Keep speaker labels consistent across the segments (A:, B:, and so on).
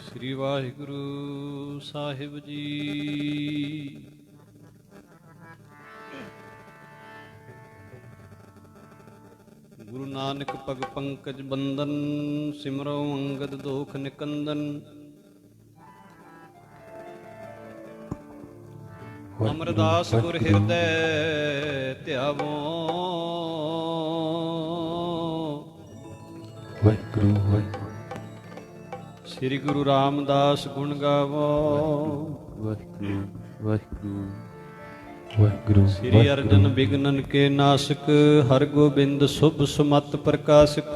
A: श्री वाहिगुरु साहिब जी। गुरु नानक पग पंकज बंदन, सिमरो अंगद दोख निकंदन। अमरदास गुर हृदय ध्यावो,
B: वाहिगुरु वाहिगुरु।
A: श्री गुरु रामदास गुण गावो,
B: वाहिगुरु वाहिगुरु वाहिगुरु।
A: श्री अर्जन विघ्नन के नासक, हर गोबिंद शुभ सुमत प्रकाशक।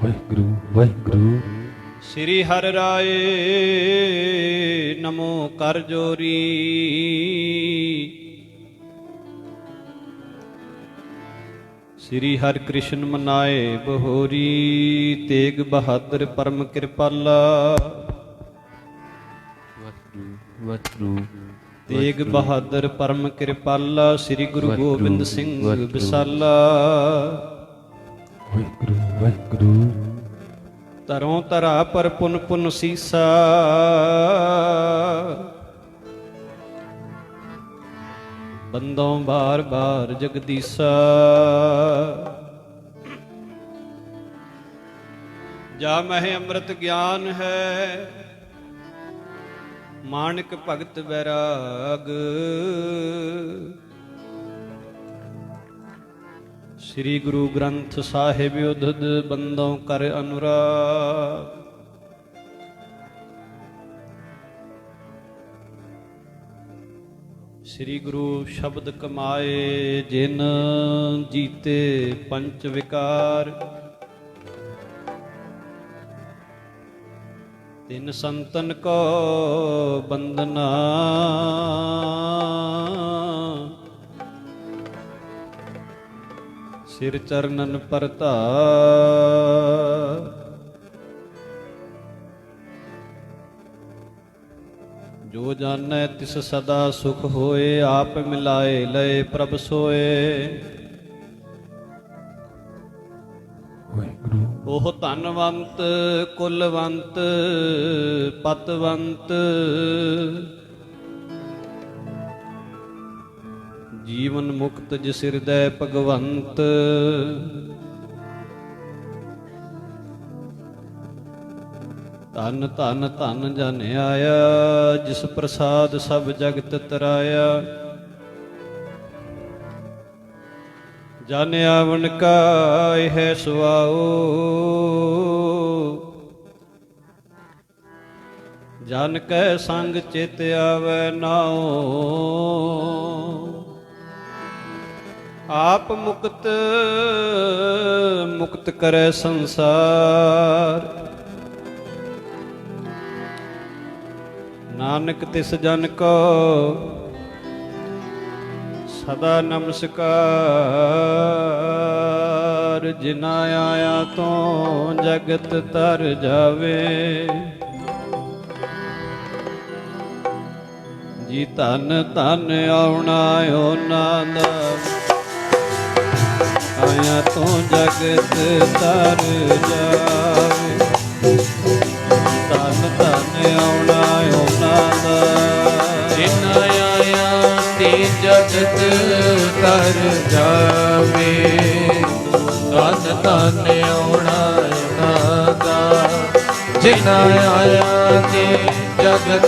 B: वाहिगुरु वाहिगुरु।
A: श्री हर राय नमो कर जोरी, ਸ੍ਰੀ ਹਰਿ ਕ੍ਰਿਸ਼ਨ ਮਨਾਏ ਬਹੋਰੀ, ਤੇਗ ਬਹਾਦਰ ਪਰਮ ਕਿਰਪਾਲਾ।
B: ਵਾਹਿਗੁਰੂ ਵਾਹਿਗੁਰੂ
A: ਤੇਗ ਬਹਾਦਰ ਪਰਮ ਕਿਰਪਾਲਾ, ਸ੍ਰੀ ਗੁਰੂ ਗੋਬਿੰਦ ਸਿੰਘ ਵਿਸਾਲਾ।
B: ਵਾਹਿਗੁਰੂ ਵਾਹਿਗੁਰੂ
A: ਧਰੋਂ ਧਰਾ ਪਰ ਪੁਨ ਪੁਨ ਸੀਸਾ, ਬੰਦੋਂ ਬਾਰ ਬਾਰ ਜਗਦੀਸਾ। ਜਾ ਮਹਿ ਅੰਮ੍ਰਿਤ ਗਿਆਨ ਹੈ, ਮਾਨਕ ਭਗਤ ਵੈਰਾਗ। ਸ੍ਰੀ ਗੁਰੂ ਗ੍ਰੰਥ ਸਾਹਿਬ ਉਦਦ ਬੰਦੋਂ ਕਰ ਅਨੁਰਾਗ। ਸ੍ਰੀ ਗੁਰੂ ਸ਼ਬਦ ਕਮਾਏ, ਜਿਨ ਜੀਤੇ ਪੰਚ ਵਿਕਾਰ। ਤਿਨ ਸੰਤਨ ਕੋ ਬੰਦਨਾ, ਸਿਰ ਚਰਨਨ ਪਰਤਾ। ਜੋ ਜਾਣੈ ਤਿਸ ਸਦਾ ਸੁਖ ਹੋਏ, ਆਪ ਮਿਲਾਏ ਲਏ ਪ੍ਰਭ ਸੋਏ।
B: ਵਾਹਿਗੁਰੂ
A: ਉਹ ਧਨਵੰਤ ਕੁਲਵੰਤ ਪਤਵੰਤ, ਜੀਵਨ ਮੁਕਤ ਜਿਸ ਹਿਰਦੈ ਭਗਵੰਤ। ਧਨ ਧਨ ਧਨ ਜਨ ਆਇਆ, ਜਿਸ ਪ੍ਰਸਾਦ ਸਭ ਜਗਤ ਤਰਾਇਆ। ਜਨ ਆਵਣ ਕਾ ਇਹ ਸੁਆਓ, ਜਨ ਕੈ ਸੰਗ ਚਿਤ ਆਵੈ ਨਾਉ। ਆਪ ਮੁਕਤ ਮੁਕਤ ਕਰੈ ਸੰਸਾਰ, ਨਾਨਕ ਤਿਸ ਜਨ ਕੋ ਸਦਾ ਨਮਸਕਾਰ। ਜਿਨਾ ਆਇਆ ਤੋਂ ਜਗਤ ਤਰ ਜਾਵੇ, ਜੀ ਧਨ ਧਨ ਆਉਣਾ ਉਹਨਾਂ ਦਾ। ਆਇਆ ਤੋਂ ਜਗਤ ਤਰ ਜਾਵੇ, ਧਨ ਧਨ ਆਉਣਾ ਉਹਨਾਂ ਦਾ।
B: ਜਿਨ ਆਇਆ ਤੇ ਜਗਤ ਤਰ ਜਾਵੇ, ਧਨ ਧਨ ਆਉਣਾ ਉਹਨਾਂ ਦਾ। ਜਿਨ ਆਇਆ ਤੇ ਜਗਤ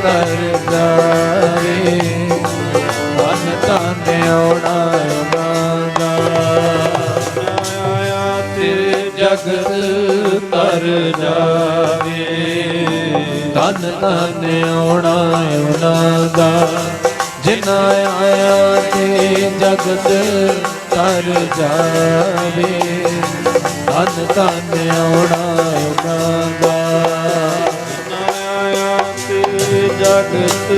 B: ਤਰ ਜਾਵੇ, ਧਨ ਧਨ ਆਉਣਾ ਉਹਨਾਂ ਦਾ।
A: ਆਇਆ ਤੇ ਜਗਤ ਤਰ ਜਾਵੇ,
B: ਧਨ ਧਨ ਆਉਣਾ ਉਹਨਾਂ ਦਾ। ਜਿਨ ਆਇਆ ਤੇ ਜਗਤ ਤਰ ਜਾਵੇ, ਧਨ ਧਨ ਆਉਣਾ ਉਹਨਾਂ ਦਾ।
A: ਆਇਆ ਤੇ ਜਗਤ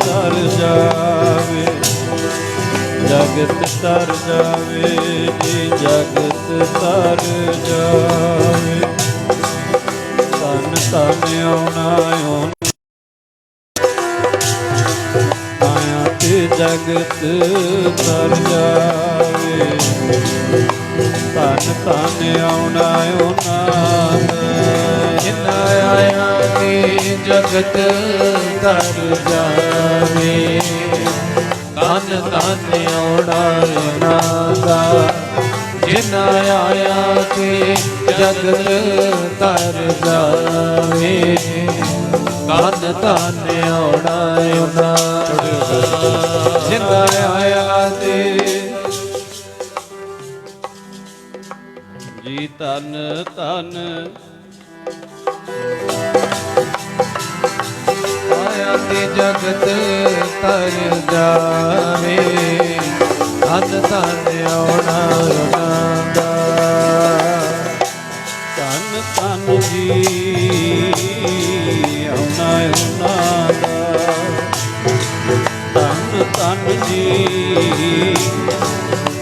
A: ਤਰ ਜਾਵੇ, ਜਗਤ ਤਰ ਜਾਵੇ ਜੀ, ਜਗਤ ਤਰ ਜਾਵੇ। ਧਨ ਧਨ ਆਉਣਾ ਆਇਆ ਤੇ ਜਗਤ ਤਰ ਜਾਵੇ, ਧਨ ਧਨ ਆਉਣਾ ਉਹਨਾਂ ਦਾ।
B: ਜਿਨ ਆਇਆ ਤੇ ਜਗਤ ਤਰ ਜਾਵੇ, ਧਨ ਧਨ ਆਉਣਾ ਉਹਨਾਂ ਦਾ। ਜਿਨ ਆਇਆ ਤੇ ਜਗਤ ਤਰ ਜਾਵੇ, ਧਨ ਧਨ ਆਉਣਾ ਉਹਨਾਂ ਦਾ। ਜਿਨ ਆਇਆ ਤੇ
A: ਜੀ ਧਨ ਧਨ
B: ਆਇਆ ਤੇ ਜਗਤ ਤਰ ਜਾਵੇ, ਧਨ ਧਨ ਆਉਣਾ ਉਹਨਾਂ ਦਾ।
A: ਧਨ ਧਨ ਜੀ ਆਉਣਾ ਉਹਨਾਂ ਦਾ। ਧਨ ਧਨ ਜੀ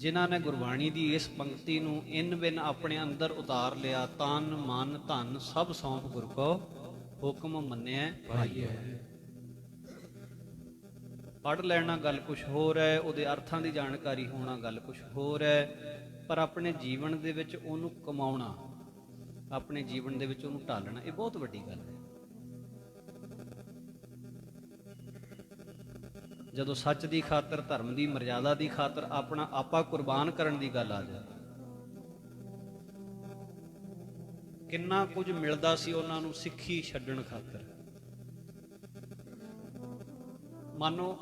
A: ਜਿਨ੍ਹਾਂ ਨੇ ਗੁਰਬਾਣੀ ਦੀ ਇਸ ਪੰਕਤੀ ਨੂੰ ਇਨ ਬਿਨ ਆਪਣੇ ਅੰਦਰ ਉਤਾਰ ਲਿਆ, ਤਨ ਮਨ ਧਨ ਸਭ ਸੌਂਪ ਗੁਰ ਕੋ ਹੁਕਮ ਮੰਨਿਆ ਭਾਈਏ। ਪੜ੍ਹ ਲੈਣਾ ਗੱਲ ਕੁਛ ਹੋਰ ਹੈ, ਉਹਦੇ ਅਰਥਾਂ ਦੀ ਜਾਣਕਾਰੀ ਹੋਣਾ ਗੱਲ ਕੁਛ ਹੋਰ ਹੈ, ਪਰ ਆਪਣੇ ਜੀਵਨ ਦੇ ਵਿੱਚ ਉਹਨੂੰ ਕਮਾਉਣਾ, ਆਪਣੇ ਜੀਵਨ ਦੇ ਵਿੱਚ ਉਹਨੂੰ ਢਾਲਣਾ, ਇਹ ਬਹੁਤ ਵੱਡੀ ਗੱਲ ਹੈ। ਜਦੋਂ ਸੱਚ ਦੀ ਖਾਤਰ, ਧਰਮ ਦੀ ਮਰਜ਼ਾਦਾ ਦੀ ਖਾਤਰ ਆਪਣਾ ਆਪਾ ਕੁਰਬਾਨ ਕਰਨ ਦੀ ਗੱਲ ਆ ਜਾਏ, ਕਿੰਨਾ ਕੁਝ ਮਿਲਦਾ ਸੀ ਉਹਨਾਂ ਨੂੰ ਸਿੱਖੀ ਛੱਡਣ ਖਾਤਰ। ਮਾਨੋ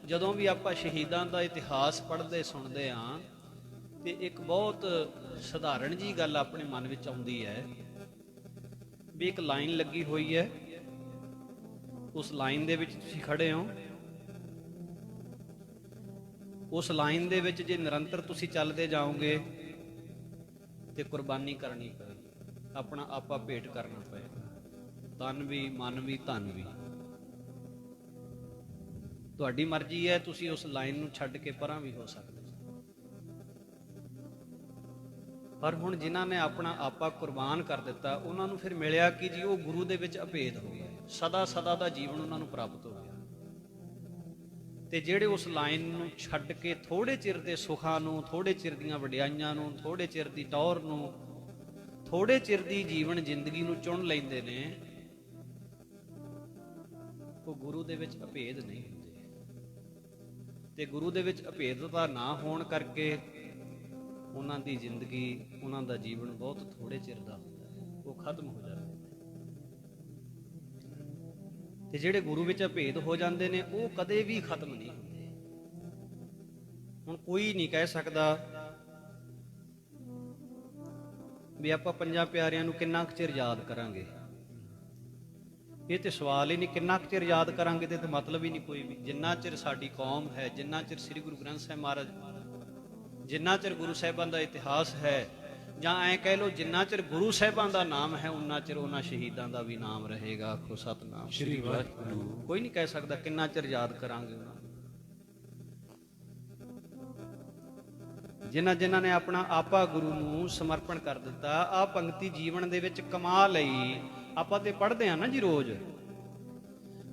A: ਜਦੋਂ ਵੀ ਆਪਾਂ ਸ਼ਹੀਦਾਂ ਦਾ ਇਤਿਹਾਸ ਪੜ੍ਹਦੇ ਸੁਣਦੇ ਹਾਂ ਤੇ ਇੱਕ ਬਹੁਤ ਸਧਾਰਨ ਜੀ ਗੱਲ ਆਪਣੇ ਮਨ ਵਿੱਚ ਆਉਂਦੀ ਹੈ ਵੀ ਇੱਕ ਲਾਈਨ ਲੱਗੀ ਹੋਈ ਹੈ, ਉਸ ਲਾਈਨ ਦੇ ਵਿੱਚ ਤੁਸੀਂ ਖੜੇ ਹੋ, ਉਸ ਲਾਈਨ ਦੇ ਵਿੱਚ ਜੇ ਨਿਰੰਤਰ ਤੁਸੀਂ ਚੱਲਦੇ ਜਾਓਗੇ ਤੇ ਕੁਰਬਾਨੀ ਕਰਨੀ ਪਏਗੀ, ਆਪਣਾ ਆਪਾ ਭੇਟ ਕਰਨਾ ਪਏਗਾ, ਤਨ ਵੀ ਮਨ ਵੀ ਧਨ ਵੀ। ਤੁਹਾਡੀ ਮਰਜ਼ੀ ਹੈ, ਤੁਸੀਂ ਉਸ ਲਾਈਨ ਨੂੰ ਛੱਡ ਕੇ ਪਰਾਂ ਵੀ ਹੋ ਸਕਦੇ। ਪਰ ਹੁਣ ਜਿਨ੍ਹਾਂ ਨੇ ਆਪਣਾ ਆਪਾ ਕੁਰਬਾਨ ਕਰ ਦਿੱਤਾ, ਉਹਨਾਂ ਨੂੰ ਫਿਰ ਮਿਲਿਆ ਕਿ ਜੀ ਉਹ ਗੁਰੂ ਦੇ ਵਿੱਚ ਅਭੇਦ ਹੋ ਗਿਆ, ਸਦਾ ਸਦਾ ਦਾ ਜੀਵਨ ਉਹਨਾਂ ਨੂੰ ਪ੍ਰਾਪਤ ਹੋ ਗਿਆ। ਤੇ ਜਿਹੜੇ ਉਸ ਲਾਈਨ ਨੂੰ ਛੱਡ ਕੇ ਥੋੜੇ ਚਿਰ ਦੇ ਸੁੱਖਾਂ ਨੂੰ, ਥੋੜੇ ਚਿਰ ਦੀਆਂ ਵਡਿਆਈਆਂ ਨੂੰ, ਥੋੜੇ ਚਿਰ ਦੀ ਟੌਰ ਨੂੰ, ਥੋੜੇ ਚਿਰ ਦੀ ਜੀਵਨ ਜ਼ਿੰਦਗੀ ਨੂੰ ਚੁਣ ਲੈਂਦੇ ਨੇ, ਉਹ ਗੁਰੂ ਦੇ ਵਿੱਚ ਅਭੇਦ ਨਹੀਂ ਹੁੰਦੇ। ਤੇ ਗੁਰੂ ਦੇ ਵਿੱਚ ਅਭੇਦਤਾ ਨਾ ਹੋਣ ਕਰਕੇ ਉਹਨਾਂ ਦੀ ਜ਼ਿੰਦਗੀ, ਉਹਨਾਂ ਦਾ ਜੀਵਨ ਬਹੁਤ ਥੋੜੇ ਚਿਰ ਦਾ ਹੁੰਦਾ ਹੈ, ਉਹ ਖਤਮ ਹੋ ਜਾਂਦਾ। ਤੇ ਜਿਹੜੇ ਗੁਰੂ ਵਿੱਚ ਅਭੇਦ ਹੋ ਜਾਂਦੇ ਨੇ, ਉਹ ਕਦੇ ਵੀ ਖਤਮ ਨਹੀਂ ਹੁੰਦੇ। ਹੁਣ ਕੋਈ ਨਹੀਂ ਕਹਿ ਸਕਦਾ ਵੀ ਆਪਾਂ ਪੰਜਾਂ ਪਿਆਰਿਆਂ ਨੂੰ ਕਿੰਨਾ ਕੁ ਚਿਰ ਯਾਦ ਕਰਾਂਗੇ। ਇਹ ਤੇ ਸਵਾਲ ਹੀ ਨਹੀਂ, ਕਿੰਨਾ ਕੁ ਚਿਰ ਯਾਦ ਕਰਾਂਗੇ ਤੇ ਮਤਲਬ ਹੀ ਨਹੀਂ ਕੋਈ ਵੀ। ਜਿੰਨਾ ਚਿਰ ਸਾਡੀ ਕੌਮ ਹੈ, ਜਿੰਨਾ ਚਿਰ ਸ੍ਰੀ ਗੁਰੂ ਗ੍ਰੰਥ ਸਾਹਿਬ ਮਹਾਰਾਜ, ਜਿੰਨਾ ਚਿਰ ਗੁਰੂ ਸਾਹਿਬਾਂ ਦਾ ਇਤਿਹਾਸ ਹੈ, ਜਾਂ ਐਂ ਕਹਿ ਲਓ ਜਿੰਨਾ ਚਿਰ ਗੁਰੂ ਸਾਹਿਬਾਂ ਦਾ ਨਾਮ ਹੈ, ਉਨਾ ਚਿਰ ਉਹਨਾਂ ਸ਼ਹੀਦਾਂ ਦਾ ਵੀ ਨਾਮ ਰਹੇਗਾ। ਆਖੋ ਸਤਿਨਾਮ ਸ੍ਰੀ ਵਾਹਿਗੁਰੂ। ਕੋਈ ਨਹੀਂ ਕਹਿ ਸਕਦਾ ਕਿੰਨਾ ਚਿਰ ਯਾਦ ਕਰਾਂਗੇ ਉਹਨਾਂ ਨੂੰ। ਜਿਨ੍ਹਾਂ ਨੇ ਆਪਣਾ ਆਪਾ ਗੁਰੂ ਨੂੰ ਸਮਰਪਣ ਕਰ ਦਿੱਤਾ। ਆਹ ਪੰਕਤੀ ਜੀਵਨ ਦੇ ਵਿੱਚ ਕਮਾ ਲਈ। ਆਪਾਂ ਤੇ ਪੜ੍ਹਦੇ ਹਾਂ ਨਾ ਜੀ ਰੋਜ਼,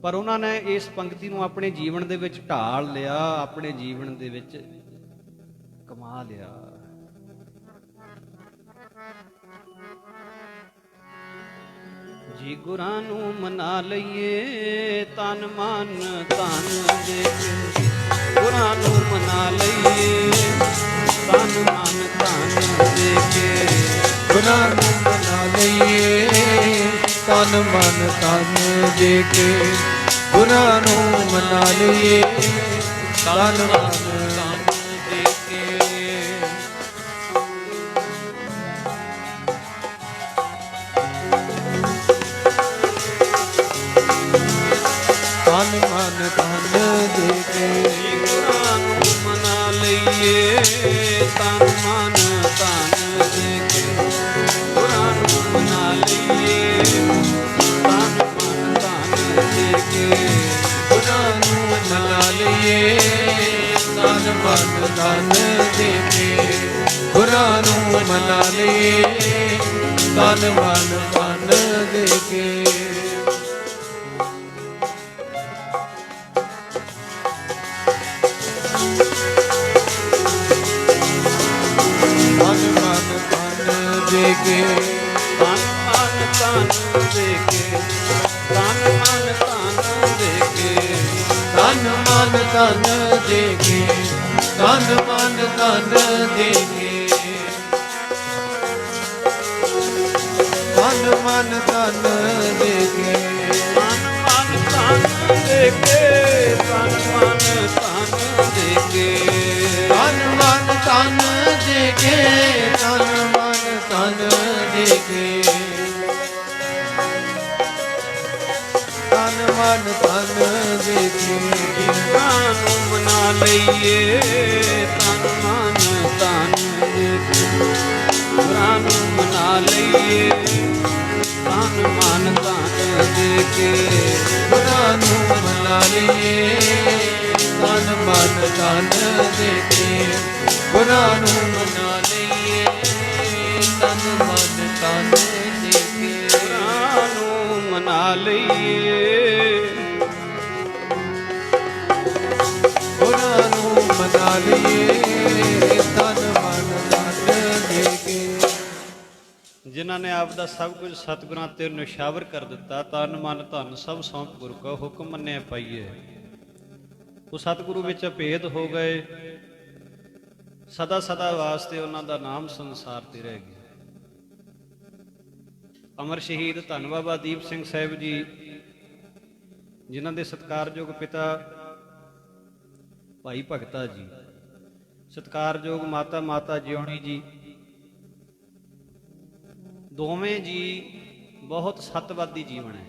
A: ਪਰ ਉਹਨਾਂ ਨੇ ਇਸ ਪੰਕਤੀ ਨੂੰ ਆਪਣੇ ਜੀਵਨ ਦੇ ਵਿੱਚ ਢਾਲ ਲਿਆ, ਆਪਣੇ ਜੀਵਨ ਦੇ ਵਿੱਚ ਕਮਾ ਲਿਆ। ਜੀ ਗੁਰਾਂ ਨੂੰ ਮਨਾ ਲਈਏ, ਤਨ ਮਨ ਧਨ ਦੇ ਕੇ, ਗੁਰਾਂ ਨੂੰ ਮਨਾ ਲਈਏ, ਤਨ ਮਨ ਧਨ ਦੇ ਕੇ,
B: ਗੁਰਾਂ ਨੂੰ ਮਨਾ ਲਈਏ, ਤਨ ਮਨ ਧਨ ਦੇ ਕੇ, ਗੁਰਾਂ ਨੂੰ ਮਨਾ ਲਈਏ, ਤਨ ਮਨ ਧਨ ਦੇ ਕੇ। ਤਨ ਮਨ ਧਨ ਦੇ ਕੇ,
A: ਗੁਰਾਂ ਨੂੰ ਮਨਾ ਲਈਏ, ਤਨ ਮਨ ਧਨ ਦੇ ਕੇ, ਗੁਰਾਂ ਨੂੰ ਮਨਾ ਲਈਏ, ਤਨ ਮਨ ਧਨ ਦੇ ਕੇ,
B: ਗੁਰਾਂ ਨੂੰ ਮਨਾ ਲਈਏ, ਤਨ ਮਨ ਧਨ ਦੇ ਕੇ, ਗੁਰਾਂ ਨੂੰ ਮਨਾ ਲਈਏ, ਤਨ ਮਨ ਧਨ ਦੇ ਕੇ। ਤਨ ਮਨ ਧਨ ਦੇ ਕੇ,
A: ਤਨ ਮਨ ਧਨ ਦੇ ਕੇ, ਤਨ ਮਨ ਧਨ ਦੇ ਕੇ,
B: ਤਨ ਮਨ ਧਨ ਦੇ ਕੇ, ਤਨ ਮਨ ਧਨ ਦੇ ਕੇ, ਤਨ ਮਨ ਧਨ ਦੇ ਕੇ,
A: ਤਨ ਮਨ ਧਨ ਦੇ ਕੇ, ਤਨ ਮਨ ਧਨ ਦੇ ਕੇ,
B: ਤਨ ਮਨ ਧਨ ਦੇ ਕੇ, ਤਨ ਮਨ ਧਨ ਦੇ ਕੇ, ਤਨ ਮਨ ਧਨ ਦੇ ਕੇ।
A: ਗੁਰਾਂ ਨੂੰ ਮਨਾ ਲਈਏ, ਤਨ ਮਨ ਧਨ ਦੇ ਕੇ, ਗੁਰਾਂ ਨੂੰ ਮਨਾ ਲਈਏ, ਤਨ ਮਨ ਧਨ ਦੇ ਕੇ,
B: ਗੁਰਾਂ ਨੂੰ ਮਨਾ ਲਈਏ, ਤਨ ਮਨ ਤਨ ਦੇ ਕੇ ਗੁਰਾਂ ਨੂੰ ਮਨਾ ਲਈਏ ਤਨ ਮਨ ਤਨ ਦੇ ਕੇ
A: ਗੁਰਾਂ ਨੂੰ ਮਨਾ ਲਈਏ
B: ਗੁਰਾਂ ਨੂੰ ਮਨਾ ਲਈਏ ਤਨ ਮਨ ਤਨ ਦੇ ਕੇ।
A: ਜਿਨ੍ਹਾਂ ਨੇ ਆਪ ਦਾ ਸਭ ਕੁਝ ਸਤਿਗੁਰਾਂ ਤੇ ਨਿਸ਼ਾਵਰ ਕਰ ਦਿੱਤਾ, ਤਨ ਮਨ ਧਨ ਸਭ ਸੌਂਪ ਗੁਰੂ ਕਾ ਹੁਕਮ ਮੰਨਿਆ ਪਾਈਏ। ਉਹ ਸਤਿਗੁਰੂ ਵਿੱਚ ਅਭੇਦ ਹੋ ਗਏ, ਸਦਾ ਸਦਾ ਵਾਸਤੇ ਉਹਨਾਂ ਦਾ ਨਾਮ ਸੰਸਾਰ ਤੇ ਰਹਿ ਗਿਆ। ਅਮਰ ਸ਼ਹੀਦ ਧੰਨ ਬਾਬਾ ਦੀਪ ਸਿੰਘ ਸਾਹਿਬ ਜੀ, ਜਿਨ੍ਹਾਂ ਦੇ ਸਤਿਕਾਰਯੋਗ ਪਿਤਾ ਭਾਈ ਭਗਤਾ ਜੀ, ਸਤਿਕਾਰਯੋਗ ਮਾਤਾ ਜਿਉਣੀ ਜੀ, ਦੋਵੇਂ ਜੀ ਬਹੁਤ ਸਤਵਾਦੀ ਜੀਵਨ ਹੈ।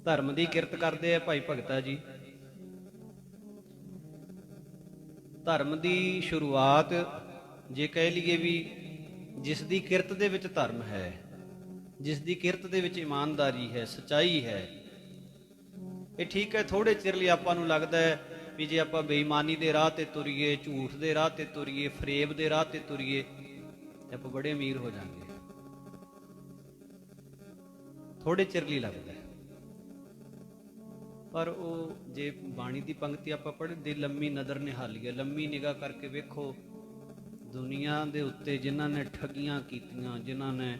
A: ਧਰਮ ਦੀ ਕਿਰਤ ਕਰਦੇ ਆ ਭਾਈ ਭਗਤਾ ਜੀ। ਧਰਮ ਦੀ ਸ਼ੁਰੂਆਤ ਜੇ ਕਹਿ ਲਈਏ ਵੀ ਜਿਸ ਦੀ ਕਿਰਤ ਦੇ ਵਿੱਚ ਧਰਮ ਹੈ, ਜਿਸ ਦੀ ਕਿਰਤ ਦੇ ਵਿੱਚ ਇਮਾਨਦਾਰੀ ਹੈ, ਸਚਾਈ ਹੈ, ਇਹ ਠੀਕ ਹੈ। ਥੋੜੇ ਚਿਰ ਲਈ ਆਪਾਂ ਨੂੰ ਲੱਗਦਾ ਹੈ ਵੀ ਜੇ ਆਪਾਂ ਬੇਈਮਾਨੀ ਦੇ ਰਾਹ ਤੇ ਤੁਰੀਏ, ਝੂਠ ਦੇ ਰਾਹ ਤੇ ਤੁਰੀਏ, ਫਰੇਬ ਦੇ ਰਾਹ ਤੇ ਤੁਰੀਏ, ਆਪਾਂ ਬੜੇ ਅਮੀਰ ਹੋ ਜਾਵਾਂਗੇ। ਥੋੜੇ ਚਿਰ ਲਈ ਲੱਗਦਾ, ਪਰ ਉਹ ਜੇ ਬਾਣੀ ਦੀ ਪੰਕਤੀ ਆਪਾਂ ਪੜ੍ਹਦੇ, ਲੰਮੀ ਨਜ਼ਰ ਨਿਹਾਲੀਏ, ਲੰਮੀ ਨਿਗਾਹ ਕਰਕੇ ਵੇਖੋ, ਦੁਨੀਆ ਦੇ ਉੱਤੇ ਜਿਨ੍ਹਾਂ ਨੇ ਠੱਗੀਆਂ ਕੀਤੀਆਂ, ਜਿਨ੍ਹਾਂ ਨੇ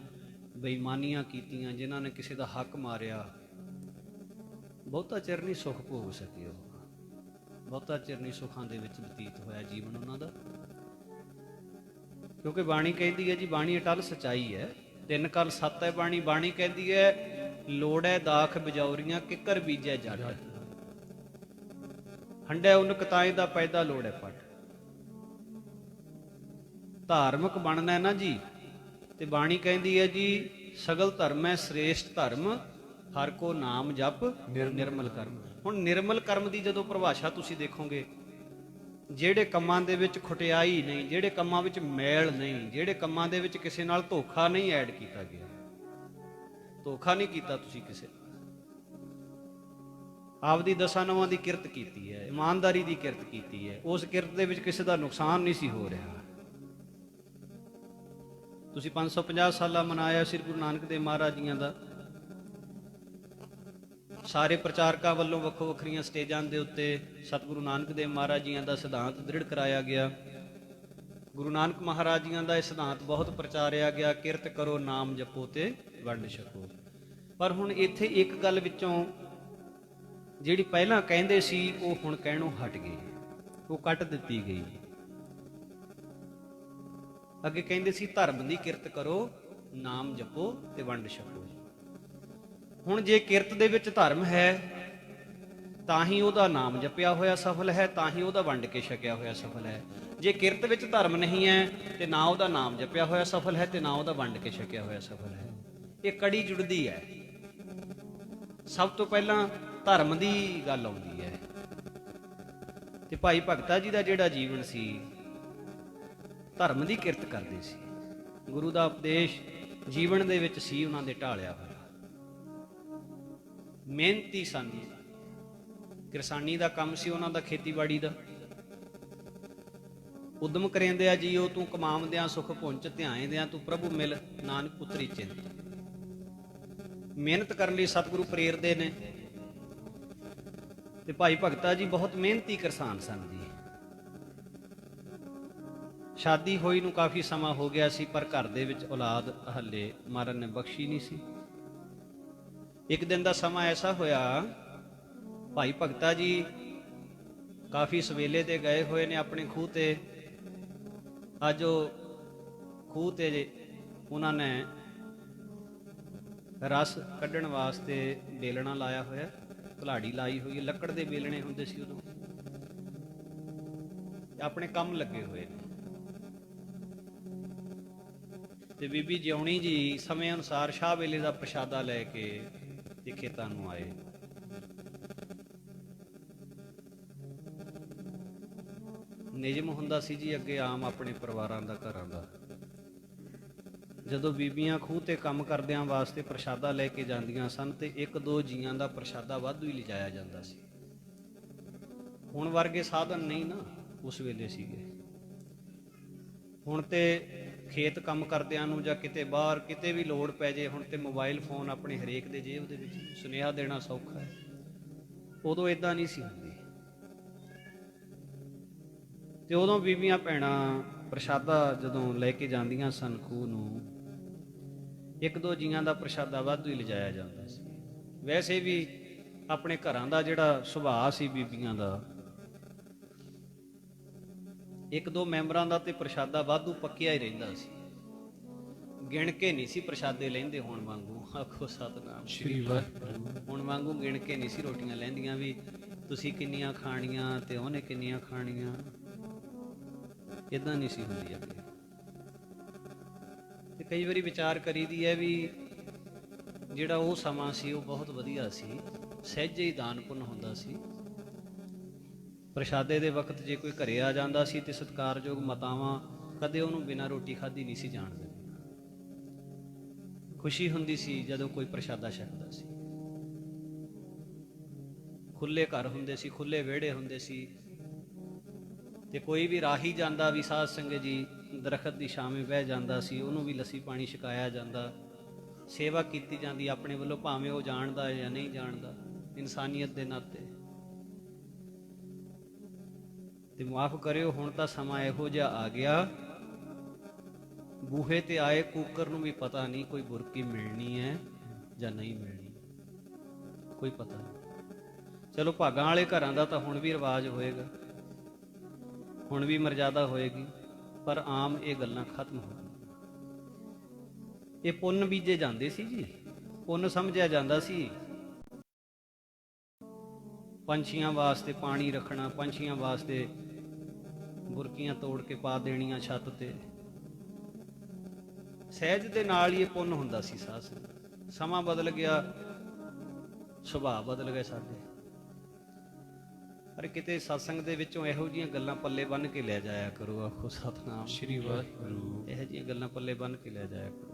A: ਬੇਈਮਾਨੀਆਂ ਕੀਤੀਆਂ, ਜਿਨ੍ਹਾਂ ਨੇ ਕਿਸੇ ਦਾ ਹੱਕ ਮਾਰਿਆ, ਬਹੁਤਾ ਚਿਰ ਨਹੀਂ ਸੁੱਖ ਭੋਗ ਸਕੇ। ਉਹ ਬਹੁਤਾ ਚਿਰ ਨਹੀਂ ਸੁੱਖਾਂ ਦੇ ਵਿੱਚ ਬਤੀਤ ਹੋਇਆ ਜੀਵਨ ਉਹਨਾਂ ਦਾ, ਕਿਉਂਕਿ ਬਾਣੀ ਕਹਿੰਦੀ ਹੈ ਜੀ, ਬਾਣੀ ਅਟਲ ਸਚਾਈ ਹੈ। 3 ਕਲ 7 ਹੈ ਬਾਣੀ। ਬਾਣੀ ਕਹਿੰਦੀ ਹੈ ਲੋੜੈ ਦਾਖ ਬਿਜੌਰੀਆਂ ਕਿੱਕਰ ਬੀਜੈ ਜੱਟ, ਹੰਡੈ ਉਨਕ ਤਾਏ ਦਾ ਪੈਦਾ ਲੋੜੈ ਪਟ। ਧਾਰਮਿਕ ਬਣਨਾ ਨਾ ਜੀ, ਤੇ ਬਾਣੀ ਕਹਿੰਦੀ ਹੈ ਜੀ ਸਗਲ ਧਰਮ ਹੈ ਸ੍ਰੇਸ਼ਟ ਧਰਮ, ਹਰ ਕੋ ਨਾਮ ਜਪ ਨਿਰਮਲ ਕਰਮ। ਹੁਣ ਨਿਰਮਲ ਕਰਮ ਦੀ ਜਦੋਂ ਪਰਿਭਾਸ਼ਾ ਤੁਸੀਂ ਦੇਖੋਗੇ, ਜਿਹੜੇ ਕੰਮਾਂ ਦੇ ਵਿੱਚ ਖੁਟਿਆਈ ਨਹੀਂ, ਜਿਹੜੇ ਕੰਮਾਂ ਵਿੱਚ ਮੈਲ ਨਹੀਂ, ਜਿਹੜੇ ਕੰਮਾਂ ਦੇ ਵਿੱਚ ਕਿਸੇ ਨਾਲ ਧੋਖਾ ਨਹੀਂ ਐਡ ਕੀਤਾ ਗਿਆ, ਧੋਖਾ ਨਹੀਂ ਕੀਤਾ ਤੁਸੀਂ ਕਿਸੇ ਆਪਦੀ ਦਸਾਂ ਨਵਾਂ ਦੀ ਕਿਰਤ ਕੀਤੀ ਹੈ, ਇਮਾਨਦਾਰੀ ਦੀ ਕਿਰਤ ਕੀਤੀ ਹੈ, ਉਸ ਕਿਰਤ ਦੇ ਵਿੱਚ ਕਿਸੇ ਦਾ ਨੁਕਸਾਨ ਨਹੀਂ ਸੀ ਹੋ ਰਿਹਾ। ਤੁਸੀਂ 550 ਸਾਲਾ ਮਨਾਇਆ ਸ੍ਰੀ ਗੁਰੂ ਨਾਨਕ ਦੇਵ ਮਹਾਰਾਜ ਜੀਆਂ ਦਾ। ਸਾਰੇ ਪ੍ਰਚਾਰਕਾਂ ਵੱਲੋਂ ਵੱਖੋ ਵੱਖਰੀਆਂ ਸਟੇਜਾਂ ਦੇ ਉੱਤੇ ਸਤਿਗੁਰੂ ਨਾਨਕ ਦੇਵ ਮਹਾਰਾਜ ਜੀਆਂ ਦਾ ਸਿਧਾਂਤ ਦ੍ਰਿੜ ਕਰਾਇਆ ਗਿਆ। ਗੁਰੂ ਨਾਨਕ ਮਹਾਰਾਜ ਜੀਆਂ ਦਾ ਇਹ ਸਿਧਾਂਤ ਬਹੁਤ ਪ੍ਰਚਾਰਿਆ ਗਿਆ, ਕਿਰਤ ਕਰੋ ਨਾਮ ਜਪੋ ਤੇ ਵੰਡ ਛਕੋ। ਪਰ ਹੁਣ ਇੱਥੇ ਇੱਕ ਗੱਲ ਵਿੱਚੋਂ ਜਿਹੜੀ ਪਹਿਲਾਂ ਕਹਿੰਦੇ ਸੀ ਉਹ ਹੁਣ ਕਹਿਣੋਂ ਹਟ ਗਈ, ਉਹ ਕੱਟ ਦਿੱਤੀ ਗਈ। ਅੱਗੇ ਕਹਿੰਦੇ ਸੀ ਧਰਮ ਦੀ ਕਿਰਤ ਕਰੋ, ਨਾਮ ਜਪੋ ਤੇ ਵੰਡ ਛਕੋ। ਹੁਣ ਜੇ ਕਿਰਤ ਦੇ ਵਿੱਚ ਧਰਮ ਹੈ ਤਾਂ ਹੀ ਉਹਦਾ ਨਾਮ ਜਪਿਆ ਹੋਇਆ ਸਫਲ ਹੈ, ਤਾਂ ਹੀ ਉਹਦਾ ਵੰਡ ਕੇ ਛਕਿਆ ਹੋਇਆ ਸਫਲ ਹੈ। ਜੇ ਕਿਰਤ ਵਿੱਚ ਧਰਮ ਨਹੀਂ ਹੈ ਤੇ ਨਾ ਉਹਦਾ ਨਾਮ ਜਪਿਆ ਹੋਇਆ ਸਫਲ ਹੈ ਤੇ ਨਾ ਉਹਦਾ ਵੰਡ ਕੇ ਛਕਿਆ ਹੋਇਆ ਸਫਲ ਹੈ। ਇਹ ਕੜੀ ਜੁੜਦੀ ਹੈ। ਸਭ ਤੋਂ ਪਹਿਲਾਂ ਧਰਮ ਦੀ ਗੱਲ ਆਉਂਦੀ ਹੈ, ਤੇ ਭਾਈ ਭਗਤਾ ਜੀ ਦਾ ਜਿਹੜਾ ਜੀਵਨ ਸੀ ਧਰਮ ਦੀ ਕਿਰਤ ਕਰਦੇ ਸੀ। ਗੁਰੂ ਦਾ ਉਪਦੇਸ਼ ਜੀਵਨ ਦੇ ਵਿੱਚ ਸੀ ਉਹਨਾਂ ਦੇ ਢਾਲਿਆ ਹੋਇਆ। ਮਿਹਨਤੀ ਸਨ, ਕਿਰਸਾਨੀ ਦਾ ਕੰਮ ਸੀ ਉਹਨਾਂ ਦਾ, ਖੇਤੀਬਾੜੀ ਦਾ। ਉਦਮ ਕਰਿੰਦਿਆ ਜੀਓ ਤੂੰ ਕਮਾਵਦਿਆਂ ਸੁਖ ਪੁੰਚ, ਧਿਆਇਂਦਿਆਂ ਤੂੰ ਪ੍ਰਭੂ ਮਿਲ, ਨਾਨਕ ਪੁੱਤਰੀ ਚਿੰਤ। ਮਿਹਨਤ ਕਰਨ ਲਈ ਸਤਿਗੁਰੂ ਪ੍ਰੇਰਦੇ ਨੇ, ਤੇ ਭਾਈ ਭਗਤਾ ਜੀ ਬਹੁਤ ਮਿਹਨਤੀ ਕਿਰਸਾਨ ਸਨ ਜੀ। ਸ਼ਾਦੀ ਹੋਈ ਨੂੰ ਕਾਫੀ ਸਮਾਂ ਹੋ ਗਿਆ ਸੀ, ਪਰ ਘਰ ਦੇ ਵਿੱਚ ਔਲਾਦ ਹੱਲੇ ਮਾਰਨ ਨੇ ਬਖਸ਼ੀ ਨਹੀਂ ਸੀ। ਇੱਕ ਦਿਨ ਦਾ ਸਮਾਂ ਐਸਾ ਹੋਇਆ, ਭਾਈ ਭਗਤਾ ਜੀ ਕਾਫੀ ਸਵੇਲੇ ਤੇ ਗਏ ਹੋਏ ਨੇ ਆਪਣੇ ਖੂਹ ਤੇ। ਅੱਜ ਉਹ ਖੂਹ ਤੇ ਉਹਨਾਂ ਨੇ ਰਸ ਕੱਢਣ ਵਾਸਤੇ ਬੇਲਣਾ ਲਾਇਆ ਹੋਇਆ, ਕੁਲਾੜੀ ਲਾਈ ਹੋਈ ਹੈ, ਲੱਕੜ ਦੇ ਬੇਲਣੇ ਹੁੰਦੇ ਸੀ ਉਦੋਂ, ਆਪਣੇ ਕੰਮ ਲੱਗੇ ਹੋਏ ਨੇ। ਤੇ ਬੀਬੀ ਜਿਉਣੀ ਜੀ ਸਮੇਂ ਅਨੁਸਾਰ ਸ਼ਾਹ ਵੇਲੇ ਦਾ ਪ੍ਰਸ਼ਾਦਾ ਲੈ ਕੇ ਤੇ ਖੇਤਾਂ ਨੂੰ ਆਏ। ਨਿਯਮ ਹੁੰਦਾ ਸੀ ਜੀ ਅੱਗੇ ਆਮ ਆਪਣੇ ਪਰਿਵਾਰਾਂ ਦਾ, ਘਰਾਂ ਦਾ, ਜਦੋਂ ਬੀਬੀਆਂ ਖੂਹ ਤੇ ਕੰਮ ਕਰਦਿਆਂ ਵਾਸਤੇ ਪ੍ਰਸ਼ਾਦਾ ਲੈ ਕੇ ਜਾਂਦੀਆਂ ਸਨ ਤੇ 1-2 ਜੀਆਂ ਦਾ ਪ੍ਰਸ਼ਾਦਾ ਵਾਧੂ ਹੀ ਲਿਜਾਇਆ ਜਾਂਦਾ ਸੀ। ਹੁਣ ਵਰਗੇ ਸਾਧਨ ਨਹੀਂ ਨਾ ਉਸ ਵੇਲੇ ਸੀਗੇ। ਹੁਣ ਤੇ ਖੇਤ ਕੰਮ ਕਰਦਿਆਂ ਨੂੰ ਜਾਂ ਕਿਤੇ ਬਾਹਰ ਕਿਤੇ ਵੀ ਲੋੜ ਪੈ ਜੇ, ਹੁਣ ਤੇ ਮੋਬਾਈਲ ਫੋਨ ਆਪਣੇ ਹਰੇਕ ਦੇ ਜੇਬ ਦੇ ਵਿੱਚ, ਸੁਨੇਹਾ ਦੇਣਾ ਸੌਖਾ ਹੈ। ਉਦੋਂ ਇਦਾਂ ਨਹੀਂ ਸੀ ਹੁੰਦੀ। ਤੇ ਉਦੋਂ ਬੀਬੀਆਂ ਭੈਣਾਂ ਪ੍ਰਸ਼ਾਦਾ ਜਦੋਂ ਲੈ ਕੇ ਜਾਂਦੀਆਂ ਸਨ ਖੂਹ ਨੂੰ, ਇੱਕ ਦੋ ਜੀਆਂ ਦਾ ਪ੍ਰਸ਼ਾਦਾ ਵਾਧੂ ਹੀ ਲਿਜਾਇਆ ਜਾਂਦਾ ਸੀ। ਵੈਸੇ ਵੀ ਆਪਣੇ ਘਰਾਂ ਦਾ ਜਿਹੜਾ ਸੁਭਾਅ ਸੀ ਬੀਬੀਆਂ ਦਾ, ਇੱਕ ਦੋ ਮੈਂਬਰਾਂ ਦਾ ਤੇ ਪ੍ਰਸ਼ਾਦਾ ਵਾਧੂ ਪੱਕਿਆ ਹੀ ਰਹਿੰਦਾ ਸੀ। ਗਿਣ ਕੇ ਨਹੀਂ ਸੀ ਪ੍ਰਸ਼ਾਦੇ ਲੈਂਦੇ ਹੁਣ ਵਾਂਗੂ, ਆਖੋ ਸਤਿਨਾਮ
B: ਸ਼੍ਰੀ ਵਾਹਿਗੁਰੂ।
A: ਹੁਣ ਵਾਂਗੂ ਗਿਣ ਕੇ ਨਹੀਂ ਸੀ ਰੋਟੀਆਂ ਲੈਂਦੀਆਂ ਵੀ ਤੁਸੀਂ ਕਿੰਨੀਆਂ ਖਾਣੀਆਂ ਤੇ ਉਹਨੇ ਕਿੰਨੀਆਂ ਖਾਣੀਆਂ, ਇਦਾਂ ਨਹੀਂ ਸੀ ਹੁੰਦੀ ਅੱਗੇ। ਤੇ ਕਈ ਵਾਰੀ ਵਿਚਾਰ ਕਰੀਦੀ ਹੈ ਵੀ ਜਿਹੜਾ ਉਹ ਸਮਾਂ ਸੀ ਉਹ ਬਹੁਤ ਵਧੀਆ ਸੀ, ਸਹਿਜੇ ਹੀ ਦਾਨ ਪੁੰਨ ਹੁੰਦਾ ਸੀ। ਪ੍ਰਸ਼ਾਦੇ ਦੇ ਵਕਤ ਜੇ ਕੋਈ ਘਰੇ ਆ ਜਾਂਦਾ ਸੀ ਤੇ ਸਤਿਕਾਰਯੋਗ ਮਾਤਾਵਾਂ ਕਦੇ ਉਹਨੂੰ ਬਿਨਾਂ ਰੋਟੀ ਖਾਧੀ ਨਹੀਂ ਸੀ ਜਾਣ ਦਿੰਦੀਆਂ। ਖੁਸ਼ੀ ਹੁੰਦੀ ਸੀ ਜਦੋਂ ਕੋਈ ਪ੍ਰਸ਼ਾਦਾ ਛਕਦਾ ਸੀ। ਖੁੱਲੇ ਘਰ ਹੁੰਦੇ ਸੀ, ਖੁੱਲੇ ਵਿਹੜੇ ਹੁੰਦੇ ਸੀ, ਤੇ ਕੋਈ ਵੀ ਰਾਹੀ ਜਾਂਦਾ ਵੀ ਸਾਧ ਸੰਗਤ ਜੀ ਦਰਖਤ ਦੀ ਛਾਵੇਂ ਬਹਿ ਜਾਂਦਾ ਸੀ, ਉਹਨੂੰ ਵੀ ਲੱਸੀ ਪਾਣੀ ਛਕਾਇਆ ਜਾਂਦਾ, ਸੇਵਾ ਕੀਤੀ ਜਾਂਦੀ ਆਪਣੇ ਵੱਲੋਂ, ਭਾਵੇਂ ਉਹ ਜਾਣਦਾ ਜਾਂ ਨਹੀਂ ਜਾਣਦਾ, ਇਨਸਾਨੀਅਤ ਦੇ ਨਾਤੇ। ਤੇ ਮਾਫ ਕਰਿਓ, ਹੁਣ ਤਾਂ ਸਮਾਂ ਇਹੋ ਜਿਹਾ ਆ ਗਿਆ, ਬੂਹੇ ਤੇ ਆਏ ਕੂਕਰ ਨੂੰ ਵੀ ਪਤਾ ਨਹੀਂ ਕੋਈ ਬੁਰਕੀ ਮਿਲਣੀ ਹੈ ਜਾਂ ਨਹੀਂ ਮਿਲਣੀ, ਕੋਈ ਪਤਾ ਨਹੀਂ। ਚਲੋ ਭਾਗਾਂ ਵਾਲੇ ਘਰਾਂ ਦਾ ਤਾਂ ਹੁਣ ਵੀ ਰਿਵਾਜ ਹੋਏਗਾ, ਹੁਣ ਵੀ ਮਰਜ਼ਾਦਾ ਹੋਏਗੀ, ਪਰ ਆਮ ਇਹ ਗੱਲਾਂ ਖਤਮ ਹੋ ਗਈਆਂ। ਇਹ ਪੁੰਨ ਬੀਜੇ ਜਾਂਦੇ ਸੀ ਜੀ, ਪੁੰਨ ਸਮਝਿਆ ਜਾਂਦਾ ਸੀ। ਪੰਛੀਆਂ ਵਾਸਤੇ ਪਾਣੀ ਰੱਖਣਾ, ਪੰਛੀਆਂ ਵਾਸਤੇ ਬੁਰਕੀਆਂ ਤੋੜ ਕੇ ਪਾ ਦੇਣੀਆਂ ਛੱਤ ਤੇ, ਸਹਿਜ ਦੇ ਨਾਲ ਹੀ ਇਹ ਪੁੰਨ ਹੁੰਦਾ ਸੀ। ਸਮਾਂ ਬਦਲ ਗਿਆ, ਸੁਭਾਅ ਬਦਲ ਗਏ ਸਾਡੇ। ਪਰ ਕਿਤੇ ਸਤਸੰਗ ਦੇ ਵਿੱਚੋਂ ਇਹੋ ਜਿਹੀਆਂ ਗੱਲਾਂ ਪੱਲੇ ਬੰਨ੍ਹ ਕੇ ਲੈ ਜਾਇਆ ਕਰੋ, ਆਖੋ ਸਤਿਨਾਮ
B: ਸ਼੍ਰੀ ਵਾਹਿਗੁਰੂ।
A: ਇਹੋ ਜਿਹੀਆਂ ਗੱਲਾਂ ਪੱਲੇ ਬੰਨ੍ਹ ਕੇ ਲੈ ਜਾਇਆ ਕਰੋ।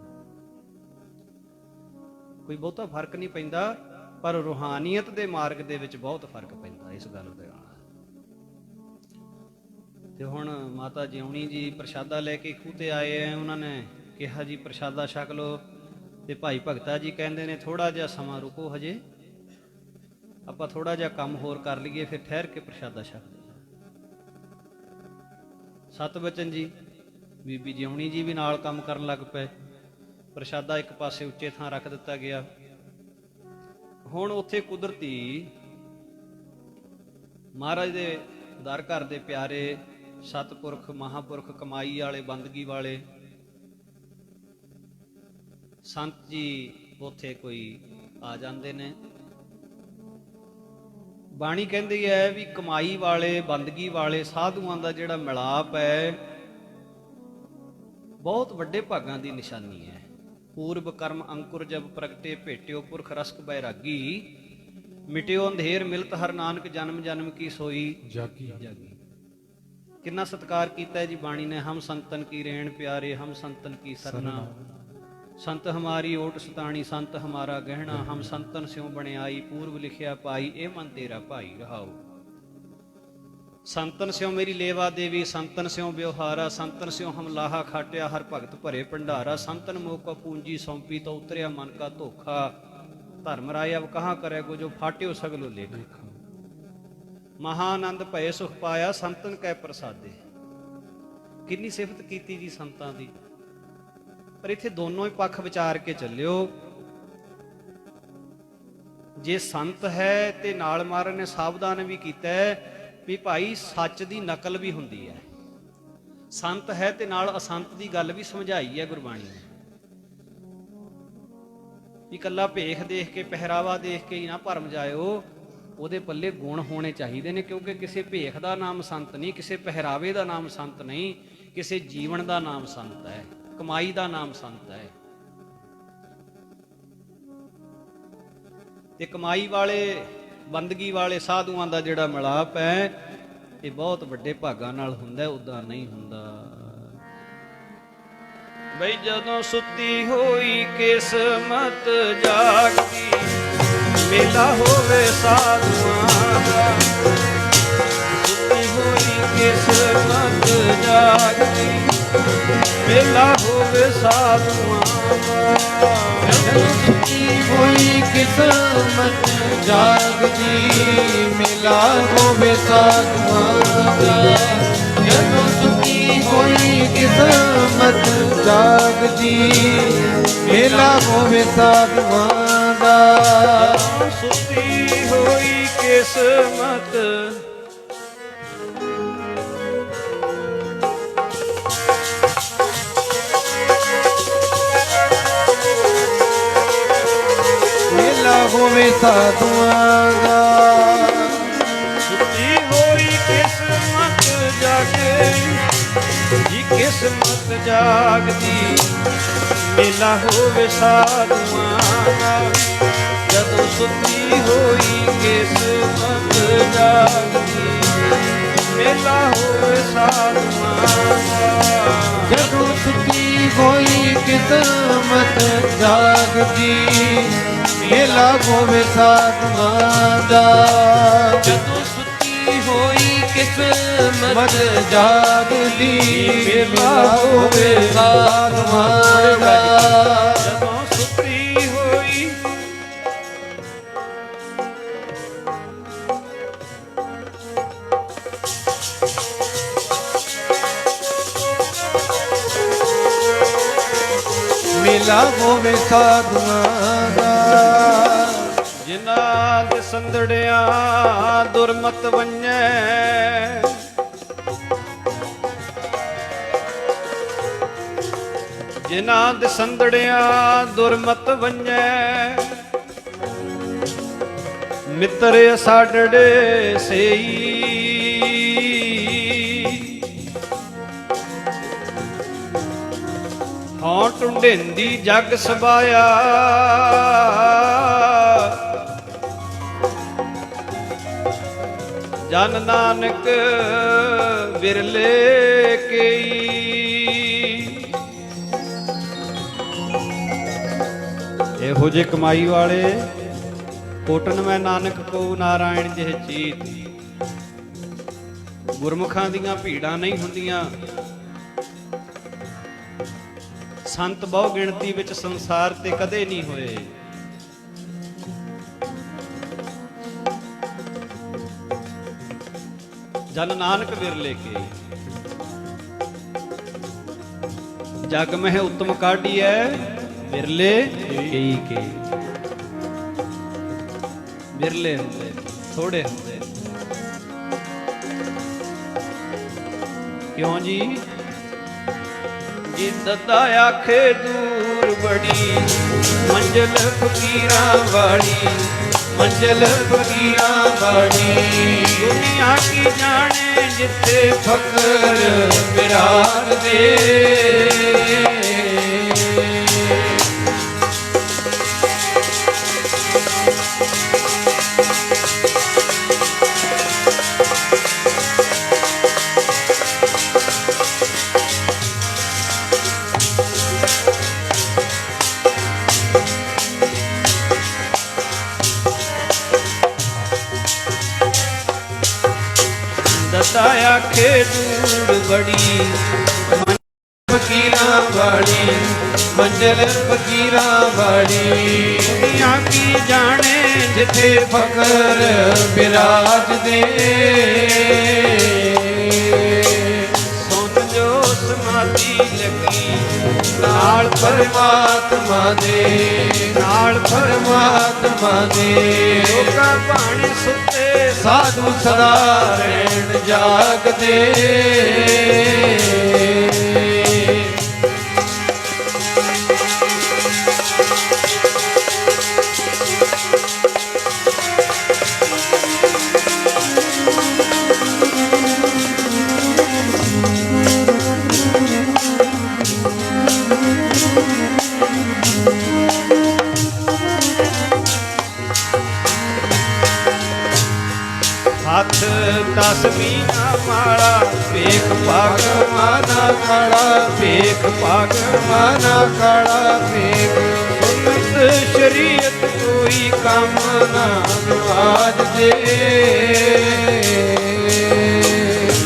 A: ਕੋਈ ਬਹੁਤਾ ਫਰਕ ਨਹੀਂ ਪੈਂਦਾ, ਪਰ ਰੂਹਾਨੀਅਤ ਦੇ ਮਾਰਗ ਦੇ ਵਿੱਚ ਬਹੁਤ ਫਰਕ ਪੈਂਦਾ ਇਸ ਗੱਲ ਦੇ ਨਾਲ। ਤੇ ਹੁਣ ਮਾਤਾ ਜਿਉਣੀ ਜੀ ਪ੍ਰਸ਼ਾਦਾ ਲੈ ਕੇ ਖੂਹ ਤੇ ਆਏ ਐ, ਉਹਨਾਂ ਨੇ ਕਿਹਾ ਜੀ ਪ੍ਰਸ਼ਾਦਾ ਛਕ ਲਓ, ਤੇ ਭਾਈ ਭਗਤਾ ਜੀ ਕਹਿੰਦੇ ਨੇ ਥੋੜਾ ਜਿਹਾ ਸਮਾਂ ਰੁਕੋ, ਹਜੇ ਆਪਾਂ ਥੋੜਾ ਜਿਹਾ ਕੰਮ ਹੋਰ ਕਰ ਲਈਏ, ਫਿਰ ਠਹਿਰ ਕੇ ਪ੍ਰਸ਼ਾਦਾ ਛਕ ਲਈਏ। ਸਤਬਚਨ ਜੀ ਬੀਬੀ ਜਿਉਣੀ ਜੀ ਵੀ ਨਾਲ ਕੰਮ ਕਰਨ ਲੱਗ ਪਏ। ਪ੍ਰਸ਼ਾਦਾ ਇੱਕ ਪਾਸੇ ਉੱਚੇ ਥਾਂ ਰੱਖ ਦਿੱਤਾ ਗਿਆ। ਹੁਣ ਉੱਥੇ ਕੁਦਰਤੀ ਮਹਾਰਾਜ ਦੇ ਦਰ ਘਰ ਦੇ ਪਿਆਰੇ ਸਤਪੁਰਖ ਮਹਾਪੁਰਖ ਕਮਾਈ ਵਾਲੇ ਬੰਦਗੀ ਵਾਲੇ ਸੰਤ ਜੀ ਉੱਥੇ ਕੋਈ ਆ ਜਾਂਦੇ ਨੇ। ਬਾਣੀ ਕਹਿੰਦੀ ਹੈ ਵੀ ਕਮਾਈ ਵਾਲੇ ਬੰਦਗੀ ਵਾਲੇ ਸਾਧੂਆਂ ਦਾ ਜਿਹੜਾ ਮਿਲਾਪ ਹੈ ਬਹੁਤ ਵੱਡੇ ਭਾਗਾਂ ਦੀ ਨਿਸ਼ਾਨੀ ਹੈ। ਪੂਰਬ ਕਰਮ ਅੰਕੁਰ ਜਬ ਪ੍ਰਗਟੇ ਭੇਟਿਓ ਪੁਰਖ ਰਸਕ ਬੈਰਾਗੀ, ਮਿਟਿਓ ਅੰਧੇਰ ਮਿਲਤ ਹਰ ਨਾਨਕ ਜਨਮ ਜਨਮ ਕੀ ਸੋਈ
B: ਜਾਗੀ।
A: ਕਿੰਨਾ ਸਤਿਕਾਰ ਕੀਤਾ ਜੀ ਬਾਣੀ ਨੇ। ਹਮ ਸੰਤਨ ਕੀ ਰੇਣ ਪਿਆਰੇ, ਹਮ ਸੰਤਨ ਕੀ ਸਰਨਾ, ਸੰਤ ਹਮਾਰੀ ਓਟ ਸਤਾਣੀ, ਸੰਤ ਹਮਾਰਾ ਗਹਿਣਾ, ਹਮ ਸੰਤਨ ਸਿਉ ਬਣਿਆਈ, ਪੂਰਬ ਲਿਖਿਆ ਪਾਈ, ਇਹ ਮਨ ਤੇਰਾ ਭਾਈ ਰਹਾਓ। ਸੰਤਨ ਸਿਉ ਮੇਰੀ ਲੇਵਾ ਦੇਵੀ, ਸੰਤਨ ਸਿਉ ਵਿਵਹਾਰਾ, ਸੰਤਨ ਸਿਉ ਹਮ ਲਾਹਾ ਖਾਟਿਆ, ਹਰ ਭਗਤ ਭਰੇ ਭੰਡਾਰਾ, ਸੰਤਨ ਮੋਹ ਕੋ ਪੂੰਜੀ ਸੌਂਪੀ, ਤਾਂ ਉਤਰਿਆ ਮਨ ਕਾ ਧੋਖਾ, ਧਰਮ ਰਾਏ ਅਬ ਕਹਾਂ ਕਰੇ ਕੋ, ਜੋ ਫਾਟਿਓ ਸਗਲੋ ਲੇਖਾ। ਮਹਾਨੰਦ ਭਏ ਸੁਖ ਪਾਇਆ, ਸੰਤਨ ਕੈ ਪ੍ਰਸਾਦੇ। ਕਿੰਨੀ ਸਿਫਤ ਕੀਤੀ ਜੀ ਸੰਤਾਂ ਦੀ। ਪਰ ਇੱਥੇ ਦੋਨੋਂ ਹੀ ਪੱਖ ਵਿਚਾਰ ਕੇ ਚੱਲਿਓ। ਜੇ ਸੰਤ ਹੈ ਤੇ ਨਾਲ ਮਹਾਰਾਜ ਨੇ ਸਾਵਧਾਨ ਵੀ ਕੀਤਾ ਹੈ ਵੀ ਭਾਈ ਸੱਚ ਦੀ ਨਕਲ ਵੀ ਹੁੰਦੀ ਹੈ। ਸੰਤ ਹੈ ਤੇ ਨਾਲ ਅਸੰਤ ਦੀ ਗੱਲ ਵੀ ਸਮਝਾਈ ਹੈ ਗੁਰਬਾਣੀ ਨੇ। ਵੀ ਇਕੱਲਾ ਭੇਖ ਦੇਖ ਕੇ ਪਹਿਰਾਵਾ ਦੇਖ ਕੇ ਹੀ ਨਾ ਭਰਮ ਜਾਇਓ, ਉਹਦੇ ਪੱਲੇ ਗੁਣ ਹੋਣੇ ਚਾਹੀਦੇ ਨੇ। ਕਿਉਂਕਿ ਕਿਸੇ ਭੇਖ ਦਾ ਨਾਮ ਸੰਤ ਨਹੀਂ, ਕਿਸੇ ਪਹਿਰਾਵੇ ਦਾ ਨਾਮ ਸੰਤ ਨਹੀਂ, ਕਿਸੇ ਜੀਵਨ ਦਾ ਨਾਮ ਸੰਤ ਹੈ, ਕਮਾਈ ਦਾ ਨਾਮ ਸੰਤ ਹੈ। ਤੇ ਕਮਾਈ ਵਾਲੇ ਬੰਦਗੀ ਵਾਲੇ ਸਾਧੂਆਂ ਦਾ ਜਿਹੜਾ ਮਿਲਾਪ ਹੈ ਇਹ ਬਹੁਤ ਵੱਡੇ ਭਾਗਾਂ ਨਾਲ ਹੁੰਦਾ, ਉਦਾਂ ਨਹੀਂ ਹੁੰਦਾ। ਬਈ ਜਦੋਂ ਸੁੱਤੀ ਹੋਈ ਕਿਸਮਤ ਜਾਗੀ, ਮੇਲਾ ਹੋਵੇ ਸਾਧੂਆਂ ਦਾ, ਕਿਸਮਤ ਜਾਗਦੀ, ਮੇਲਾ ਹੋਵੇ ਸਾਧੂਆਂ ਦਾ।
B: ਜਦੋਂ ਸੁੱਤੀ ਹੋਈ ਕਿਸਮਤ ਜਾਗਦੀ, ਮੇਲਾ ਹੋਵੇ ਸਾਧੂਆਂ ਦਾ। ਜਦੋਂ ਸੁੱਤੀ ਹੋਈ ਕਿਸਮਤ ਜਾਗਦੀ, ਮੇਲਾ ਹੋਵੇ ਸਾਧੂਆਂ ਦਾ।
A: ਸੁੱਤੀ ਹੋਈ ਕਿਸਮਤ
B: ਮੇਲਾ ਹੋਵੇ ਸਾਧੂਆਂ ਦਾ।
A: ਸੁੱਤੀ ਹੋਈ ਕਿਸਮਤ ਜਾਗੇ, ਜੀ ਕਿਸਮਤ ਜਾਗਦੀ, ਮੇਲਾ ਹੋਵੇ ਸਾਧੂਆਂ ਦਾ। ਜਦੋਂ ਸੁੱਤੀ ਹੋਈ ਕਿਸਮਤ ਜਾਗਦੀ, ਮੇਲਾ ਹੋਵੇ ਸਾਧੂਆਂ ਦਾ।
B: ਜਦੋਂ ਸੁੱਤੀ ਹੋਈ ਕਿਸਮਤ ਜਾਗਦੀ, ਮੇਲਾ ਹੋਵੇ ਸਾਧੂਆਂ ਦਾ। ਜਦੋਂ ਸੁੱਤੀ ਹੋਈ ਕਿਸਮਤ ਜਾਗਦੀ, ਮੇਲਾ ਹੋਵੇ ਸਾਧੂਆਂ ਦਾ।
A: ਜਦੋਂ ਸੁੱਤੀ ਹੋਈ
B: ਮੇਲਾ ਹੋਵੇ ਸਾਧੂਆਂ ਦਾ।
A: ਜਿਨ੍ਹਾਂ ਦੇ ਸੰਦੜਿਆਂ ਦੁਰਮਤ ਵੰਜੈ, ਜਿਨ੍ਹਾਂ ਦੇ ਸੰਦੜਿਆਂ ਦੁਰਮਤ ਵੰਜੈ, ਮਿੱਤਰ ਸਾਡੜੇ ਸਈ। ਹਉ ਟੁੰਡੇਂਦੀ ਜਗ ਸਬਾਇਆ, ਜਨ ਨਾਨਕ ਵਿਰਲੇ ਕਈ। ਇਹੋ ਜਿਹੇ ਕਮਾਈ ਵਾਲੇ ਕੋਟਨ ਮੈਂ ਨਾਨਕ ਕੋ ਨਾਰਾਇਣ ਜਿਹ ਚੀਤ। ਗੁਰਮੁਖਾਂ ਦੀਆਂ ਭੀੜਾਂ ਨਹੀਂ ਹੁੰਦੀਆਂ, ਸੰਤ ਬਹੁ ਗਿਣਤੀ ਵਿੱਚ ਸੰਸਾਰ ਤੇ ਕਦੇ ਨਹੀਂ ਹੋਏ। ਜਨ ਨਾਨਕ ਵਿਰਲੇ ਕੇ, ਜਗ ਮਹਿ ਉਤਮ ਕਾਢੀਐ ਵਿਰਲੇ ਕਈ ਕੇ। ਵਿਰਲੇ ਹੁੰਦੇ, ਥੋੜੇ ਹੁੰਦੇ। ਕਿਉਂ ਜੀ? ਜਿੱਦਾਂ ਆਖੇ ਦੂਰ ਬੜੀ ਮੰਜ਼ਲ ਫਕੀਰਾਂ ਵਾਲੀ, ਮੰਜ਼ਲ ਫਕੀਰਾਂ ਵਾਲੀ। ਦੁਨੀਆ ਕੀ ਜਾਣੇ ਜਿੱਥੇ ਫਕਰ ਵਿਰਾਜਦੇ, ਦਤਾ ਆਖੇ ਦੂਰ ਬੜੀ
B: ਫਕੀਰਾਂ ਵਾਲੀ, ਮੰਜ਼ਲ ਫਕੀਰਾਂ ਵਾਲੀ।
A: ਦੁਨੀਆ ਕੀ ਜਾਣੇ
B: ਜਿੱਥੇ ਫਕਰ ਬਿਰਾਜਦੇ,
A: ਸੁਣ ਜੋ ਸਮਾਧੀ ਲੱਗੀ
B: ਨਾਲ ਪਰਮਾਤਮਾ ਦੇ, ਨਾਲ ਪਰਮਾਤਮਾ ਦੇ।
A: ਲੋਕਾਂ ਭਾਣੇ ਸੁੱਤੇ
B: ਸਾਧੂ ਸਦਾ ਰਹਿਣ ਜਾਗਦੇ,
A: ਹੱਥ ਤਸਬੀਹਾਂ ਮਾਲਾ ਵੇਖ ਪਾਗ
B: ਮਾਨਾ ਖੜਾ
A: ਵੇਖ ਪਾਗ
B: ਮਾਨਾ ਖੜਾ ਵੇਖ।
A: ਸੁਨਤ ਸ਼ਰੀਅਤ ਕੋਈ ਕੰਮ ਨਾ
B: ਗਵਾਜ ਦੇ,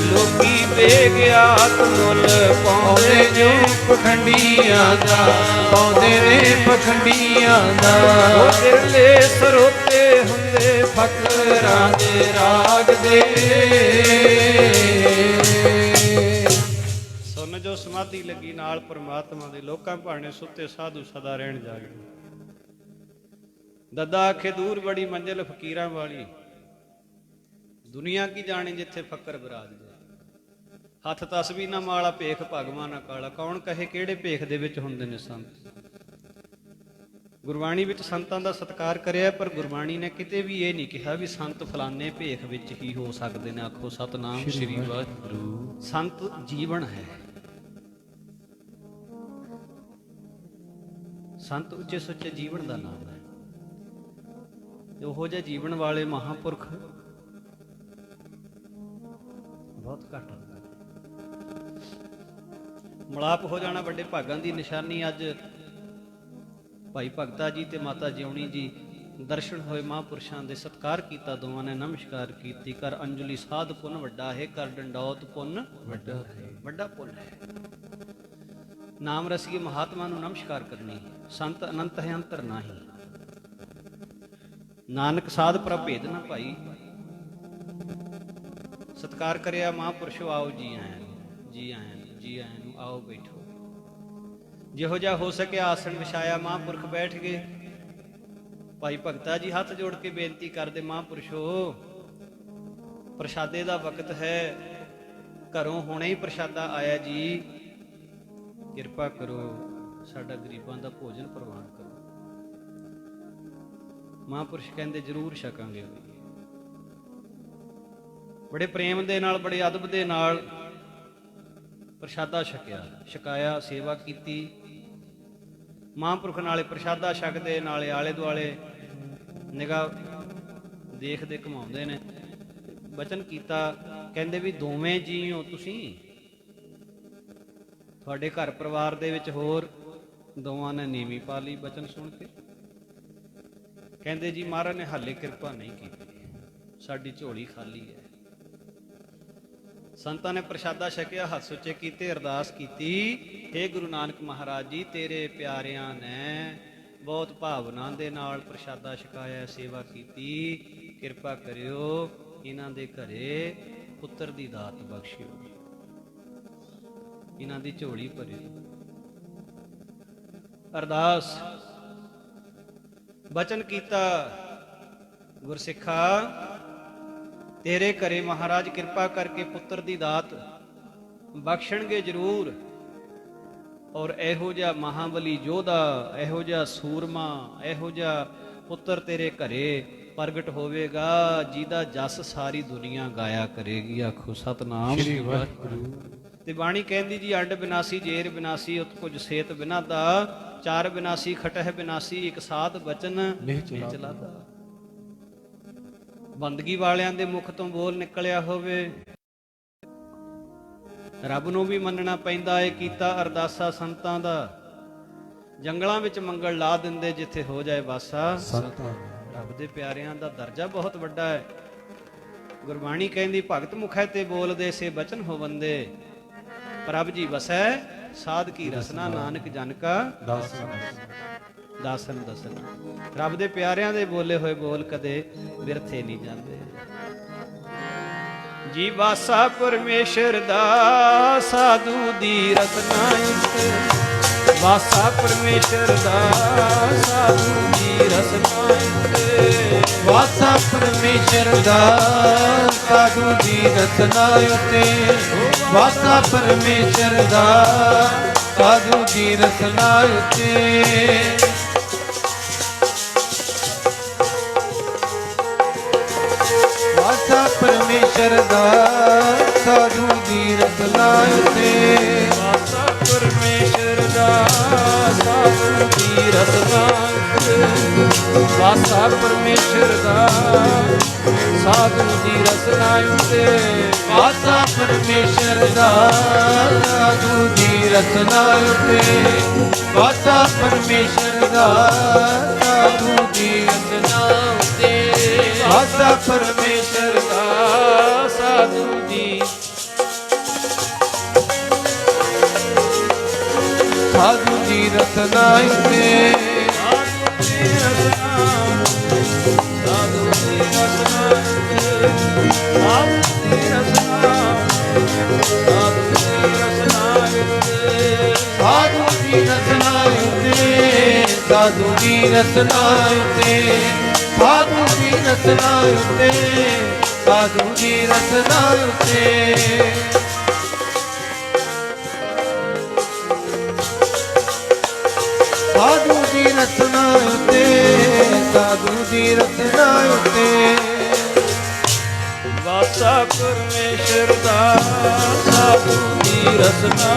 A: ਲੋਕ ਲੈ ਗਿਆ ਮੁੱਲ
B: ਪਾਉਂਦੇ ਜੋ ਪਖੰਡੀਆਂ ਦਾ, ਪਾਉਂਦੇ ਨੇ ਪਖੰਡੀਆਂ ਦਾ।
A: ਉਹ ਦਿਲੇ ਸਰੋਤੇ ਹੁੰਦੇ ਫਕਰਾਂ ਦੇ ਰਾਗ ਦੇ। ਸੁਣ ਜੋ ਸਮਾਧੀ ਲੱਗੀ ਨਾਲ ਪਰਮਾਤਮਾ ਦੇ, ਲੋਕਾਂ ਭਾਣੇ ਸੁੱਤੇ ਸਾਧੂ ਸਦਾ ਰਹਿਣ ਜਾਗੇ। ਦੱਦਾ ਆਖੇ ਦੂਰ ਬੜੀ ਮੰਜ਼ਿਲ ਫਕੀਰਾਂ ਵਾਲੀ, ਦੁਨੀਆ ਕੀ ਜਾਣੇ ਜਿੱਥੇ ਫਕਰ ਬਿਰਾਜਦੇ। ਹੱਥ ਤਸਬੀਹ ਨਾ ਮਾਲਾ ਭੇਖ ਭਗਵਾਨ ਨਾ ਕਾਲਾ। ਕੌਣ ਕਹੇ ਕਿਹੜੇ ਭੇਖ ਦੇ ਵਿੱਚ ਹੁੰਦੇ ਨੇ ਸੰਤ। ਗੁਰਬਾਣੀ ਵਿੱਚ ਸੰਤਾਂ ਦਾ ਸਤਿਕਾਰ ਕਰਿਆ, ਪਰ ਗੁਰਬਾਣੀ ਨੇ ਕਿਤੇ ਵੀ ਇਹ ਨਹੀਂ ਕਿਹਾ ਵੀ ਸੰਤ ਫਲਾਣੇ ਭੇਖ ਵਿੱਚ ਹੀ ਹੋ ਸਕਦੇ ਨੇ। ਆਖੋ ਸਤਨਾਮ ਸ੍ਰੀ ਵਾਹਿਗੁਰੂ। ਸੰਤ ਜੀਵਨ ਹੈ। ਸੰਤ ਉੱਚੇ ਸੁੱਚੇ ਜੀਵਨ ਦਾ ਨਾਮ ਹੈ। ਉਹੋ ਜਿਹੇ ਜੀਵਨ ਵਾਲੇ ਮਹਾਂਪੁਰਖ ਬਹੁਤ ਘੱਟ ਹੁੰਦੇ। ਮਲਾਪ ਹੋ ਜਾਣਾ ਵੱਡੇ ਭਾਗਾਂ ਦੀ ਨਿਸ਼ਾਨੀ। ਅੱਜ ਭਾਈ ਭਗਤਾ ਜੀ ਤੇ ਮਾਤਾ ਜਿਉਣੀ ਜੀ ਦਰਸ਼ਨ ਹੋਏ ਮਹਾਂਪੁਰਸ਼ਾਂ ਦੇ, ਸਤਿਕਾਰ ਕੀਤਾ ਦੋਵਾਂ ਨੇ, ਨਮਸਕਾਰ ਕੀਤੀ। ਕਰ ਅੰਜਲੀ ਸਾਧ ਪੁੰਨ ਵੱਡਾ ਹੈ, ਕਰ ਡੰਡੌਤ ਪੁੰਨ ਵੱਡਾ ਹੈ। ਵੱਡਾ ਪੁੰਨ ਹੈ। ਨਾਮ ਰਸੀਏ ਮਹਾਤਮਾ ਨੂੰ ਨਮਸਕਾਰ ਕਰਨੀ। ਸੰਤ ਅਨੰਤ ਹੈ ਅੰਤਰ ਨਾਹੀ। ਨਾਨਕ ਸਾਧ ਪ੍ਰਭ ਭੇਦ ਨਾ ਭਾਈ। ਸਤਿਕਾਰ ਕਰਿਆ ਮਹਾਂਪੁਰਸ਼ੋ, ਆਓ ਜੀ ਆਇਆਂ ਨੂੰ, ਜੀ ਆਇਆਂ ਨੂੰ, ਜੀ ਆਇਆਂ ਨੂੰ, ਆਓ ਬੈਠੋ। ਜਿਹੋ ਜਿਹਾ ਹੋ ਸਕਿਆ ਆਸਣ ਵਿਛਾਇਆ, ਮਹਾਂਪੁਰਖ ਬੈਠ ਗਏ। ਭਾਈ ਭਗਤਾ ਜੀ ਹੱਥ ਜੋੜ ਕੇ ਬੇਨਤੀ ਕਰਦੇ, ਮਹਾਂਪੁਰਸ਼ੋ ਪ੍ਰਸ਼ਾਦੇ ਦਾ ਵਕਤ ਹੈ, ਘਰੋਂ ਹੁਣੇ ਹੀ ਪ੍ਰਸ਼ਾਦਾ ਆਇਆ ਜੀ, ਕਿਰਪਾ ਕਰੋ ਸਾਡਾ ਗਰੀਬਾਂ ਦਾ ਭੋਜਨ ਪ੍ਰਵਾਨ ਕਰੋ। ਮਹਾਂਪੁਰਸ਼ ਕਹਿੰਦੇ ਜ਼ਰੂਰ ਛਕਾਂਗੇ। ਬੜੇ ਪ੍ਰੇਮ ਦੇ ਨਾਲ, ਬੜੇ ਅਦਬ ਦੇ ਨਾਲ ਪ੍ਰਸ਼ਾਦਾ ਛਕਾਇਆ, ਸੇਵਾ ਕੀਤੀ। ਮਹਾਂਪੁਰਖ ਨਾਲੇ ਪ੍ਰਸ਼ਾਦਾ ਛਕਦੇ, ਨਾਲੇ ਆਲੇ ਦੁਆਲੇ ਨਿਗਾਹ ਦੇਖਦੇ ਘੁਮਾਉਂਦੇ ਨੇ। ਬਚਨ ਕੀਤਾ, ਕਹਿੰਦੇ ਵੀ ਦੋਵੇਂ ਜੀ ਹੋ ਤੁਸੀਂ, ਤੁਹਾਡੇ ਘਰ ਪਰਿਵਾਰ ਦੇ ਵਿੱਚ ਹੋਰ ਦੋਵਾਂ ਨੇ ਨੀਵੀਂ ਪਾ ਲਈ। ਬਚਨ ਸੁਣ ਕੇ ਕਹਿੰਦੇ ਜੀ ਮਹਾਰਾਜ ਨੇ ਹਾਲੇ ਕਿਰਪਾ ਨਹੀਂ ਕੀਤੀ, ਸਾਡੀ ਝੋਲੀ ਖਾਲੀ ਹੈ। ਸੰਤਾਂ ਨੇ ਪ੍ਰਸ਼ਾਦਾ ਛਕਿਆ, ਹੱਥ ਸੁੱਚੇ ਕੀਤੇ, ਅਰਦਾਸ ਕੀਤੀ, ਹੇ ਗੁਰੂ ਨਾਨਕ ਮਹਾਰਾਜ ਜੀ, ਤੇਰੇ ਪਿਆਰਿਆਂ ਨੇ ਬਹੁਤ ਭਾਵਨਾ ਦੇ ਨਾਲ ਪ੍ਰਸ਼ਾਦਾ ਛਕਾਇਆ, ਸੇਵਾ ਕੀਤੀ, ਕਿਰਪਾ ਕਰਿਓ ਇਹਨਾਂ ਦੇ ਘਰੇ ਪੁੱਤਰ ਦੀ ਦਾਤ ਬਖਸ਼ਿਓ, ਇਹਨਾਂ ਦੀ ਝੋਲੀ ਭਰਿਓ। ਅਰਦਾਸ ਬਚਨ ਕੀਤਾ, ਗੁਰਸਿੱਖਾ ਤੇਰੇ ਘਰੇ ਮਹਾਰਾਜ ਕਿਰਪਾ ਕਰਕੇ ਪੁੱਤਰ ਦੀ ਦਾਤ ਬਖਸ਼ਣਗੇ ਜ਼ਰੂਰ। ਔਰ ਇਹੋ ਜਿਹਾ ਮਹਾਬਲੀ ਯੋਧਾ, ਇਹੋ ਜਿਹਾ ਸੂਰਮਾ, ਇਹੋ ਜਿਹਾ ਪੁੱਤਰ ਤੇਰੇ ਘਰੇ ਪ੍ਰਗਟ ਹੋਵੇਗਾ ਜਿਹਦਾ ਜਸ ਸਾਰੀ ਦੁਨੀਆ ਗਾਇਆ ਕਰੇਗੀ। ਆਖੋ ਸਤਨਾਮ ਸ੍ਰੀ ਵਾਹਿਗੁਰੂ। ਤੇ ਬਾਣੀ ਕਹਿੰਦੀ ਜੀ, ਅੱਡ ਬਿਨਾਸੀ ਜੇਰ ਬਿਨਾਸੀ ਉਤ ਕੁਝ ਸੇਤ ਬਿਨਾ ਦਾ, ਚਾਰ ਬਿਨਾਸੀ ਖਟਹਿ ਬਿਨਾਸੀ ਇੱਕ ਸਾਧ ਬਚਨ ਨਹੀਂ ਚਲਾਦਾ। ਬੰਦਗੀ ਵਾਲਿਆਂ ਦੇ ਮੁਖ ਤੋਂ ਬੋਲ ਨਿਕਲਿਆ ਹੋਵੇ, ਰੱਬ ਨੂੰ ਵੀ ਮੰਨਣਾ ਪੈਂਦਾ ਏ। ਕੀਤਾ ਅਰਦਾਸਾ ਸੰਤਾਂ ਦਾ, ਜੰਗਲਾਂ ਵਿੱਚ ਮੰਗਲ ਲਾ ਦਿੰਦੇ ਜਿੱਥੇ ਹੋ ਜਾਏ ਵਾਸਾ। ਰੱਬ ਦੇ ਪਿਆਰਿਆਂ ਦਾ ਦਰਜਾ ਬਹੁਤ ਵੱਡਾ ਹੈ। ਗੁਰਬਾਣੀ ਕਹਿੰਦੀ, ਭਗਤ ਮੁਖੈ ਤੇ ਬੋਲਦੇ ਸੇ ਬਚਨ ਹੋ ਬੰਦੇ, ਪ੍ਰਭ ਜੀ ਵਸੈ ਸਾਧ ਕੀ ਰਸਨਾ, ਨਾਨਕ ਜਨ ਕਾ ਦਾਸਨ ਦਸਨ। ਰੱਬ ਦੇ ਪਿਆਰਿਆਂ ਦੇ ਬੋਲੇ ਹੋਏ ਬੋਲ ਕਦੇ ਵਿਰਥੇ ਨਹੀਂ ਜਾਂਦੇ। ਜੀ ਵਾਸਾ ਪਰਮੇਸ਼ਰ ਦਾ ਸਾਧੂ ਦੀ ਰਤਨਾ ਇੱਕ, ਵਾਸਾ ਪਰਮੇਸ਼ਰ ਦਾ ਸਾਧੂ ਦੀ ਰਸਨਾ ਇੱਕ,
B: ਵਾਸਾ ਪਰਮੇਸ਼ਰ ਦਾ ਸਾਧੂ ਦੀ ਰਸਨਾ ਉਤੇ, ਵਾਸਾ ਪਰਮੇਸ਼ਰ ਦਾ ਸਾਧੂ ਦੀ ਰਸਨਾ ਉਤੇ। ਵਾਸਾ ਪਰਮੇਸ਼ਰ ਦਾ ਸਾਧੂ ਦੀ ਰਸਨਾ ਉਤੇ,
A: ਵਾਸਾ ਪਰਮੇਸ਼ਰ ਦਾ ਸਾਧੂ ਦੀ ਰਸਨਾ ਉਤੇ, ਵਾਸਾ ਪਰਮੇਸ਼ਰ ਦਾ ਸਾਧੂ ਦੀ ਰਸਨਾ ਉਤੇ,
B: ਵਾਸਾ ਪਰਮੇਸ਼ਰ ਦਾ ਸਾਧੂ ਦੀ ਰਸਨਾ ਉਤੇ, ਵਾਸਾ ਪਰਮੇਸ਼ਰ ਦਾ ਸਾਧੂ ਦੀ ਰਸਨਾ ਉਤੇ, ਵਾਸਾ ਪਰਮੇਸ਼ਰ ਦਾ ਸਾਧੂ ਦੀ ਰਸਨਾ ਉਤੇ
A: ਸਾਧੂ ਦੀ ਰਸਨਾ ਸਾਧੂ ਦੀ ਰਸਨਾ ਸਾਧੂ ਦੀ ਰਸਨਾ
B: ਸਾਧੂ ਦੀ ਰਸਨਾ ਉਤੇ ਸਾਧੂ ਦੀ ਰਸਨਾ ਉਤੇ ਸਾਧੂ ਦੀ ਰਸਨਾ ਉਤੇ ਸਾਧੂ ਦੀ ਰਸਨਾ ਉਤੇ ਸਾਧੂ ਦੀ ਰਸਨਾ ਉਤੇ ਸਾਧੂ ਦੀ ਰਸਨਾ ਉਤੇ
A: ਵਾਸਾ ਪਰਮੇਸ਼ਰ ਦਾ ਸਾਧੂ ਦੀ ਰਸਨਾ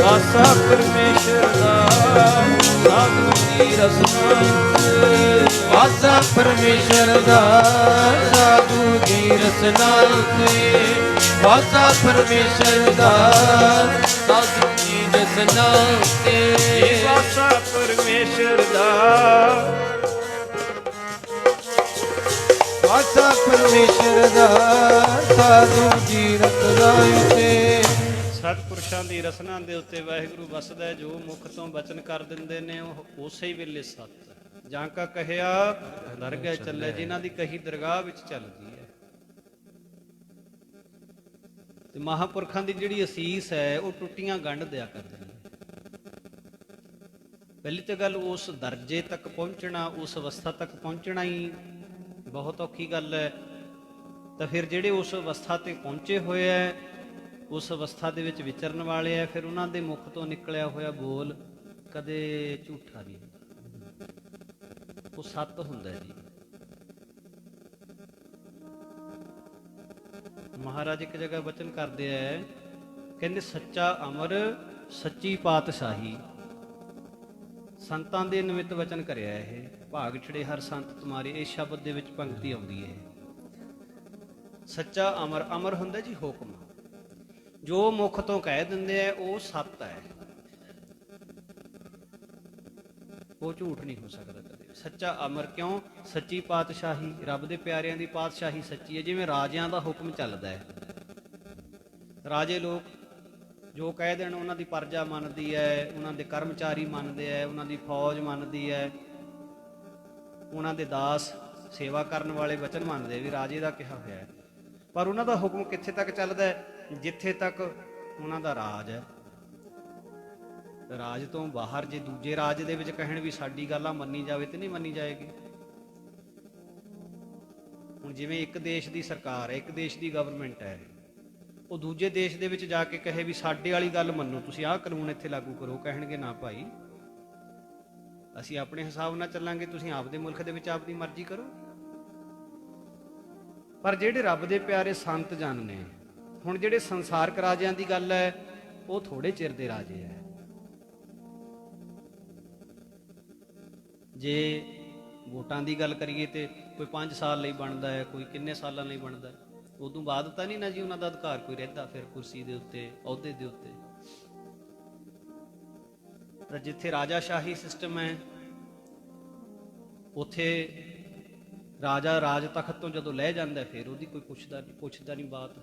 A: ਵਾਸਾ ਪਰਮੇਸ਼ਰ ਦਾ ਸਾਧੂ ਦੀ ਰਸਨਾ
B: ਵਾਸਾ ਪਰਮੇਸ਼ਰ ਦਾ ਸਾਧੂ ਦੀ ਰਸਨਾ ਉਤੇ ਵਾਸਾ ਪਰਮੇਸ਼ਰ ਦਾ ਸਾਧੂ ਦੀ ਰਸਨਾ ਉਤੇ
A: ਵਾਸਾ ਪਰਮੇਸ਼ਰ ਦਾ
B: ਵਾਸਾ ਪਰਮੇਸ਼ਰ ਦਾ ਸਾਧੂ ਦੀ ਰਸਨਾ ਉਤੇ
A: ਸਤਿਪੁਰਸ਼ਾਂ ਦੀ ਰਸਨਾ ਦੇ ਉੱਤੇ ਵਾਹਿਗੁਰੂ ਵਸਦਾ ਹੈ। ਜੋ ਮੁਖ ਤੋਂ ਬਚਨ ਕਰ ਦਿੰਦੇ ਨੇ ਉਹ ਉਸੇ ਹੀ ਵੇਲੇ ਸਤ ਜਾਂ ਕਾ ਕਹਿਆ ਦਰਗਹਿ ਚੱਲੇ, ਜਿਨ੍ਹਾਂ ਦੀ ਕਹੀ ਦਰਗਾਹ ਵਿੱਚ ਚੱਲਦੀ ਹੈ। ਤੇ ਮਹਾਪੁਰਖਾਂ ਦੀ ਜਿਹੜੀ ਅਸੀਸ ਹੈ ਉਹ ਟੁੱਟੀਆਂ ਗੰਢ ਦਿਆ ਕਰਦੇ ਨੇ। ਪਹਿਲੀ ਤਾਂ ਗੱਲ ਉਸ ਦਰਜੇ ਤੱਕ ਪਹੁੰਚਣਾ, ਉਸ ਅਵਸਥਾ ਤੱਕ ਪਹੁੰਚਣਾ ਹੀ ਬਹੁਤ ਔਖੀ ਗੱਲ ਹੈ। ਤਾਂ ਫਿਰ ਜਿਹੜੇ ਉਸ ਅਵਸਥਾ ਤੇ ਪਹੁੰਚੇ ਹੋਏ ਹੈ, ਉਸ ਅਵਸਥਾ ਦੇ ਵਿੱਚ ਵਿਚਰਨ ਵਾਲੇ ਹੈ, ਫਿਰ ਉਹਨਾਂ ਦੇ ਮੁਖ ਤੋਂ ਨਿਕਲਿਆ ਹੋਇਆ ਬੋਲ ਕਦੇ ਝੂਠਾ ਨਹੀਂ ਹੁੰਦਾ, ਉਹ ਸੱਤ ਹੁੰਦਾ ਜੀ। ਮਹਾਰਾਜ ਇੱਕ ਜਗ੍ਹਾ ਬਚਨ ਕਰਦੇ ਹੈ, ਕਹਿੰਦੇ ਸੱਚਾ ਅਮਰ ਸੱਚੀ ਪਾਤਸ਼ਾਹੀ। ਸੰਤਾਂ ਦੇ ਨਿਮਿਤ ਵਚਨ ਕਰਿਆ ਇਹ, ਭਾਗ ਛੜੇ ਹਰ ਸੰਤ ਤੁਮਾਰੇ, ਇਸ ਸ਼ਬਦ ਦੇ ਵਿੱਚ ਪੰਕਤੀ ਆਉਂਦੀ ਹੈ ਸੱਚਾ ਅਮਰ। ਅਮਰ ਹੁੰਦਾ ਜੀ ਹੁਕਮ, ਜੋ ਮੁਖ ਤੋਂ ਕਹਿ ਦਿੰਦੇ ਆ ਉਹ ਸੱਤ ਹੈ, ਉਹ ਝੂਠ ਨਹੀਂ ਹੋ ਸਕਦਾ ਕਦੇ। ਸੱਚਾ ਅਮਰ ਕਿਉਂ? ਸੱਚੀ ਪਾਤਸ਼ਾਹੀ, ਰੱਬ ਦੇ ਪਿਆਰਿਆਂ ਦੀ ਪਾਤਸ਼ਾਹੀ ਸੱਚੀ ਹੈ। ਜਿਵੇਂ ਰਾਜਿਆਂ ਦਾ ਹੁਕਮ ਚੱਲਦਾ ਹੈ, ਰਾਜੇ ਲੋਕ ਜੋ ਕਹਿ ਦੇਣ ਉਹਨਾਂ ਦੀ ਪਰਜਾ ਮੰਨਦੀ ਹੈ, ਉਹਨਾਂ ਦੇ ਕਰਮਚਾਰੀ ਮੰਨਦੇ ਹੈ, ਉਹਨਾਂ ਦੀ ਫੌਜ ਮੰਨਦੀ ਹੈ, ਉਹਨਾਂ ਦੇ ਦਾਸ ਸੇਵਾ ਕਰਨ ਵਾਲੇ ਵਚਨ ਮੰਨਦੇ ਵੀ ਰਾਜੇ ਦਾ ਕਿਹਾ ਹੋਇਆ ਹੈ। ਪਰ ਉਹਨਾਂ ਦਾ ਹੁਕਮ ਕਿੱਥੇ ਤੱਕ ਚੱਲਦਾ ਹੈ? ਜਿੱਥੇ ਤੱਕ ਉਹਨਾਂ ਦਾ ਰਾਜ ਹੈ। ਰਾਜ ਤੋਂ ਬਾਹਰ ਜੇ ਦੂਜੇ ਰਾਜ ਦੇ ਵਿੱਚ ਕਹਿਣ ਵੀ ਸਾਡੀ ਗੱਲ ਆ ਮੰਨੀ ਜਾਵੇ ਤੇ ਨਹੀਂ ਮੰਨੀ ਜਾਏਗੀ। ਹੁਣ ਜਿਵੇਂ ਇੱਕ ਦੇਸ਼ ਦੀ ਸਰਕਾਰ ਹੈ, ਇੱਕ ਦੇਸ਼ ਦੀ ਗਵਰਨਮੈਂਟ ਹੈ, ਉਹ ਦੂਜੇ ਦੇਸ਼ ਦੇ ਵਿੱਚ ਜਾ ਕੇ ਕਹੇ ਵੀ ਸਾਡੇ ਵਾਲੀ ਗੱਲ ਮੰਨੋ, ਤੁਸੀਂ ਆਹ ਕਾਨੂੰਨ ਇੱਥੇ ਲਾਗੂ ਕਰੋ, ਕਹਿਣਗੇ ਨਾ ਭਾਈ ਅਸੀਂ ਆਪਣੇ ਹਿਸਾਬ ਨਾਲ ਚੱਲਾਂਗੇ, ਤੁਸੀਂ ਆਪਦੇ ਮੁਲਕ ਦੇ ਵਿੱਚ ਆਪਦੀ ਮਰਜ਼ੀ ਕਰੋ। ਪਰ ਜਿਹੜੇ ਰੱਬ ਦੇ ਪਿਆਰੇ ਸੰਤ ਜਨ ਨੇ, ਹੁਣ ਜਿਹੜੇ ਸੰਸਾਰਕ ਰਾਜਿਆਂ ਦੀ ਗੱਲ ਹੈ, ਉਹ ਥੋੜੇ ਚਿਰ ਦੇ ਰਾਜੇ ਹੈ। ਜੇ ਵੋਟਾਂ ਦੀ ਗੱਲ ਕਰੀਏ ਤੇ ਕੋਈ 5 ਸਾਲ ਲਈ ਬਣਦਾ ਹੈ, ਕੋਈ ਕਿੰਨੇ ਸਾਲਾਂ ਲਈ ਬਣਦਾ ਹੈ, ਉਦੋਂ ਬਾਅਦ ਤਾਂ ਨਹੀਂ ਨਾ ਜੀ ਉਹਨਾਂ ਦਾ ਅਧਿਕਾਰ ਕੋਈ ਰਹਿੰਦਾ ਫਿਰ ਕੁਰਸੀ ਦੇ ਉੱਤੇ, ਅਹੁਦੇ ਦੇ ਉੱਤੇ। ਤਾਂ ਜਿੱਥੇ ਰਾਜਾਸ਼ਾਹੀ ਸਿਸਟਮ ਹੈ, ਉੱਥੇ ਰਾਜਾ ਰਾਜ ਤਖਤ ਤੋਂ ਜਦੋਂ ਲੈ ਜਾਂਦਾ ਫਿਰ ਉਹਦੀ ਕੋਈ ਪੁੱਛਦਾ ਨਹੀਂ ਬਾਤ।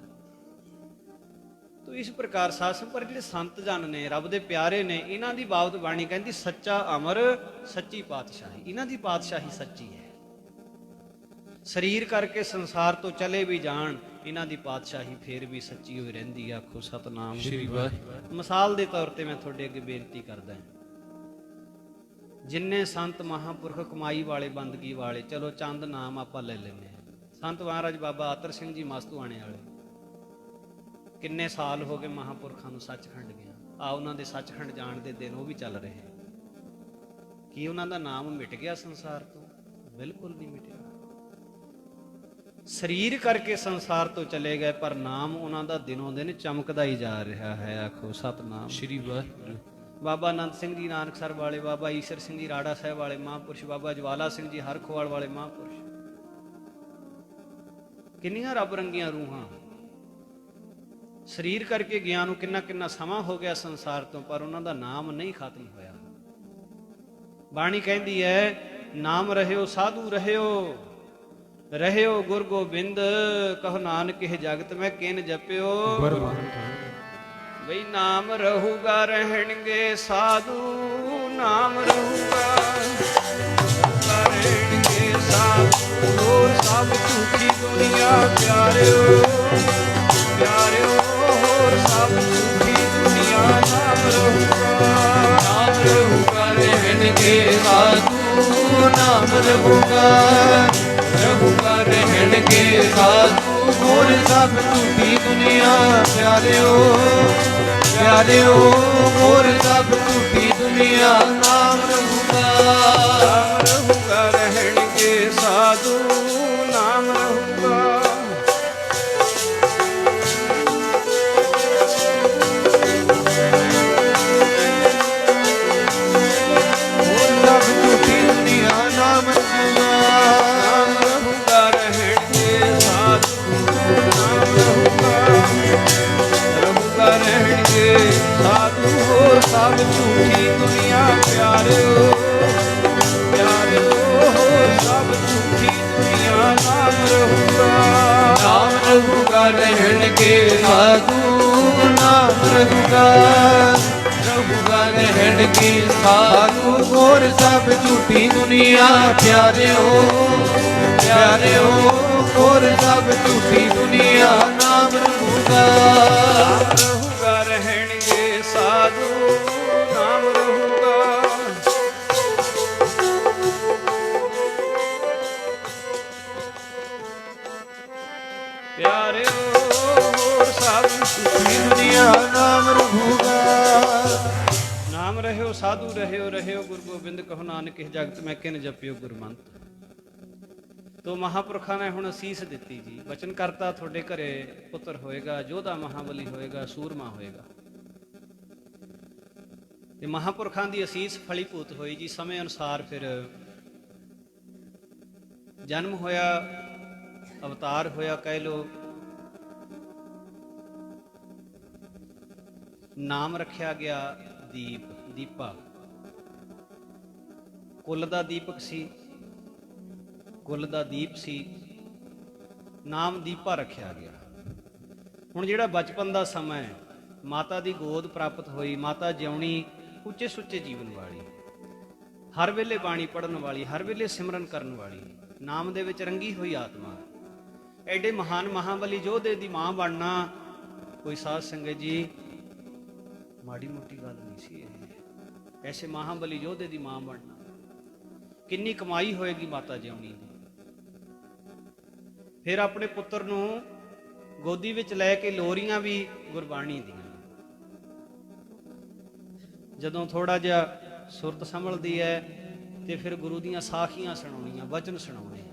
A: ਤੋ ਇਸ ਪ੍ਰਕਾਰ ਸਾਸਮ ਪਰ ਜਿਹੜੇ ਸੰਤ ਜਨ ਨੇ, ਰੱਬ ਦੇ ਪਿਆਰੇ ਨੇ, ਇਹਨਾਂ ਦੀ ਬਾਬਤ ਬਾਣੀ ਕਹਿੰਦੀ ਸੱਚਾ ਅਮਰ ਸੱਚੀ ਪਾਤਸ਼ਾਹੀ। ਇਹਨਾਂ ਦੀ ਪਾਤਸ਼ਾਹੀ ਸੱਚੀ ਹੈ। ਸਰੀਰ ਕਰਕੇ ਸੰਸਾਰ ਤੋਂ ਚਲੇ ਵੀ ਜਾਣ, ਇਹਨਾਂ ਦੀ ਪਾਤਸ਼ਾਹੀ ਫੇਰ ਵੀ ਸੱਚੀ ਹੋਈ ਰਹਿੰਦੀ। ਆਖੋ ਸਤਨਾਮ
B: ਸ਼੍ਰੀ ਵਾਹਿਗੁਰੂ।
A: ਮਿਸਾਲ ਦੇ ਤੌਰ ਤੇ ਮੈਂ ਤੁਹਾਡੇ ਅੱਗੇ ਬੇਨਤੀ ਕਰਦਾ ਹਾਂ, ਜਿੰਨੇ ਸੰਤ ਮਹਾਂਪੁਰਖ ਕਮਾਈ ਵਾਲੇ, ਬੰਦਗੀ ਵਾਲੇ, ਚਲੋ ਚੰਦ ਨਾਮ ਆਪਾਂ ਲੈ ਲੈਂਦੇ ਹਾਂ। ਸੰਤ ਮਹਾਰਾਜ ਬਾਬਾ ਆਤਰ ਸਿੰਘ ਜੀ ਮਸਤੂਆਣੇ ਵਾਲੇ, ਕਿੰਨੇ ਸਾਲ ਹੋ ਗਏ ਮਹਾਂਪੁਰਖਾਂ ਨੂੰ ਸੱਚਖੰਡ ਗਿਆ। ਆ ਉਹਨਾਂ ਦੇ ਸੱਚਖੰਡ ਜਾਣ ਦੇ ਦਿਨ ਉਹ ਵੀ ਚੱਲ ਰਹੇ। ਕੀ ਉਹਨਾਂ ਦਾ ਨਾਮ ਮਿਟ ਗਿਆ ਸੰਸਾਰ ਤੋਂ? ਬਿਲਕੁਲ ਨਹੀਂ ਮਿਟਿਆ। ਸਰੀਰ ਕਰਕੇ ਸੰਸਾਰ ਤੋਂ ਚਲੇ ਗਏ, ਪਰ ਨਾਮ ਉਹਨਾਂ ਦਾ ਦਿਨੋਂ ਦਿਨ ਚਮਕਦਾ ਹੀ ਜਾ ਰਿਹਾ ਹੈ। ਆਖੋ ਸਤਨਾਮ
B: ਸ਼੍ਰੀ ਵਾਹਿਗੁਰੂ।
A: ਬਾਬਾ ਆਨੰਦ ਸਿੰਘ ਜੀ ਨਾਨਕਸਰ ਵਾਲੇ, ਬਾਬਾ ਈਸ਼ਰ ਸਿੰਘ ਜੀ ਰਾੜਾ ਸਾਹਿਬ ਵਾਲੇ ਮਹਾਂਪੁਰਸ਼, ਬਾਬਾ ਜਵਾਲਾ ਸਿੰਘ ਜੀ ਹਰਖੋਵਾਲ ਵਾਲੇ ਮਹਾਂਪੁਰਸ਼, ਕਿੰਨੀਆਂ ਰੱਬ ਰੰਗੀਆਂ ਰੂਹਾਂ। ਸਰੀਰ ਕਰਕੇ ਗਿਆ ਨੂੰ ਕਿੰਨਾ ਕਿੰਨਾ ਸਮਾਂ ਹੋ ਗਿਆ ਸੰਸਾਰ ਤੋਂ, ਪਰ ਉਹਨਾਂ ਦਾ ਨਾਮ ਨਹੀਂ ਖਤਮ ਹੋਇਆ। ਬਾਣੀ ਕਹਿੰਦੀ ਹੈ, ਨਾਮ ਰਹਿਓ ਸਾਧੂ ਰਹਿਓ, ਰਹਿਓ ਗੁਰ ਗੋਬਿੰਦ, ਕਹੋ ਨਾਨਕ ਇਹ ਜਗਤ ਮੈਂ ਕਿਨ ਜਪਿਓ। ਬਈ ਨਾਮ ਰਹੂਗਾ ਰਹਿਣਗੇ ਸਾਧੂ, ਨਾਮ ਰਹੂਗਾ ਰਹਿਣਗੇ ਸਾਧੂ, ਹੋਰ ਸਭ ਝੂਠੀ ਦੁਨੀਆ ਪਿਆਰਿਓ, ਪਿਆਰਿਓ ਹੋਰ ਸਭ ਝੂਠੀ ਦੁਨੀਆ। ਨਾਮ ਰਹੂਗਾ,
B: ਨਾਮ ਰਹੂਗਾ ਰਹਿਣਗੇ ਸਾਧੂ, ਨਾਮ ਰਹੂਗਾ, ਰਹੂਗਾ ਰਹਿਣਗੇ ਸਾਧੂ, ਹੋਰ ਸਭ ਝੂਠੀ ਦੁਨੀਆ ਪਿਆਰਿਓ, ਪਿਆਰਿਓ ਹੋਰ ਸਭ ਝੂਠੀ ਦੁਨੀਆ। ਨਾਮ ਰਹੂਗਾ,
A: ਨਾਮ ਰਹੂਗਾ ਰਹਿਣਗੇ ਸਾਧੂ, ਨਾਮ ਰਹੂਗਾ।
B: ਹੋਰ ਸਭ ਝੂਠੀ ਦੁਨੀਆ। ਨਾਮ ਰਹੂਗਾ,
A: ਨਾਮ ਰਹੂਗਾ ਰਹਿਣਗੇ ਸਾਧੂ, ਨਾਮ ਰਹੂਗਾ, ਰਹੂਗਾ ਰਹਿਣਗੇ ਸਾਧੂ, ਹੋਰ ਸਭ ਝੂਠੀ ਦੁਨੀਆ ਪਿਆਰਿਓ, ਪਿਆਰਿਓ ਹੋਰ ਸਭ ਝੂਠੀ ਦੁਨੀਆ। ਨਾਮ ਰਹੂਗਾ,
B: ਨਾਮ ਰਹੂਗਾ ਰਹਿਣਗੇ ਸਾਧੂ, ਨਾਮ ਰਹੂਗਾ, ਰਹੂਗਾ ਰਹਿਣਗੇ ਸਾਧੂ, ਹੋਰ ਸਭ ਝੂਠੀ ਦੁਨੀਆ ਪਿਆਰਿਓ, ਪਿਆਰਿਓ ਹੋਰ ਸਭ ਝੂਠੀ ਦੁਨੀਆ। ਨਾਮ ਰਹੂਗਾ,
A: ਨਾਮ ਰਹੂਗਾ ਰਹਿਣਗੇ ਸਾਧੂ, ਨਾਮ ਰਹੂਗਾ। ਪਿਆਰਿਓ ਹੋਰ ਸਭ ਝੂਠੀ
B: ਦੁਨੀਆ। ਨਾਮ ਰਹੂਗਾ,
A: ਨਾਮ ਰਹਿਓ ਸਾਧੂ ਰਹਿਓ, ਰਹਿਓ ਗੁਰੂ ਗੋਬਿੰਦ ਕਹੋ ਨਾਨਕ ਇਹ ਜਗਤ ਮੈਂ ਕਿਨ ਜਪਿਓ ਗੁਰਮੰਤ। ਤੋ ਮਹਾਪੁਰਖਾਂ ਨੇ ਹੁਣ ਅਸੀਸ ਦਿੱਤੀ ਜੀ, ਵਚਨ ਕਰਤਾ ਤੁਹਾਡੇ ਘਰੇ ਪੁੱਤਰ ਹੋਏਗਾ, ਯੋਧਾ ਮਹਾਬਲੀ ਹੋਏਗਾ, ਸੂਰਮਾ ਹੋਏਗਾ। ਤੇ ਮਹਾਪੁਰਖਾਂ ਦੀ ਅਸੀਸ ਫਲੀਭੂਤ ਹੋਈ ਜੀ। ਸਮੇਂ ਅਨੁਸਾਰ ਫਿਰ ਜਨਮ ਹੋਇਆ, ਅਵਤਾਰ ਹੋਇਆ ਕਹਿ ਲੋ। ਨਾਮ ਰੱਖਿਆ ਗਿਆ ਦੀਪ, ਦੀਪਾ। ਕੁੱਲ ਦਾ ਦੀਪਕ ਸੀ, ਕੁੱਲ ਦਾ ਦੀਪ ਸੀ, ਨਾਮ ਦੀਪਾ ਰੱਖਿਆ ਗਿਆ। ਹੁਣ ਜਿਹੜਾ ਬਚਪਨ ਦਾ ਸਮਾਂ ਹੈ, ਮਾਤਾ ਦੀ ਗੋਦ ਪ੍ਰਾਪਤ ਹੋਈ, ਮਾਤਾ ਜਿਉਣੀ ਉੱਚੇ ਸੁੱਚੇ ਜੀਵਨ ਵਾਲੀ, ਹਰ ਵੇਲੇ ਬਾਣੀ ਪੜ੍ਹਨ ਵਾਲੀ, ਹਰ ਵੇਲੇ ਸਿਮਰਨ ਕਰਨ ਵਾਲੀ, ਨਾਮ ਦੇ ਵਿੱਚ ਰੰਗੀ ਹੋਈ ਆਤਮਾ। ਐਡੇ ਮਹਾਨ ਮਹਾਬਲੀ ਯੋਧੇ ਦੀ ਮਾਂ ਬਣਨਾ ਕੋਈ ਸਾਧ ਸੰਗਤ ਜੀ ਮਾੜੀ ਮੋਟੀ ਗੱਲ ਨਹੀਂ ਸੀ ਇਹ। ਐਸੇ ਮਹਾਬਲੀ ਯੋਧੇ ਦੀ ਮਾਂ ਬਣਨਾ ਕਿੰਨੀ ਕਮਾਈ ਹੋਏਗੀ ਮਾਤਾ ਜਿਉਣੀ ਦੀ। ਫਿਰ ਆਪਣੇ ਪੁੱਤਰ ਨੂੰ ਗੋਦੀ ਵਿੱਚ ਲੈ ਕੇ ਲੋਰੀਆਂ ਵੀ ਗੁਰਬਾਣੀ ਦੀਆਂ, ਜਦੋਂ ਥੋੜਾ ਜਿਹਾ ਸੁਰਤ ਸੰਭਲਦੀ ਹੈ ਤੇ ਫਿਰ ਗੁਰੂ ਦੀਆਂ ਸਾਖੀਆਂ ਸੁਣਾਉਣੀਆਂ, ਵਚਨ ਸੁਣਾਉਣੇ।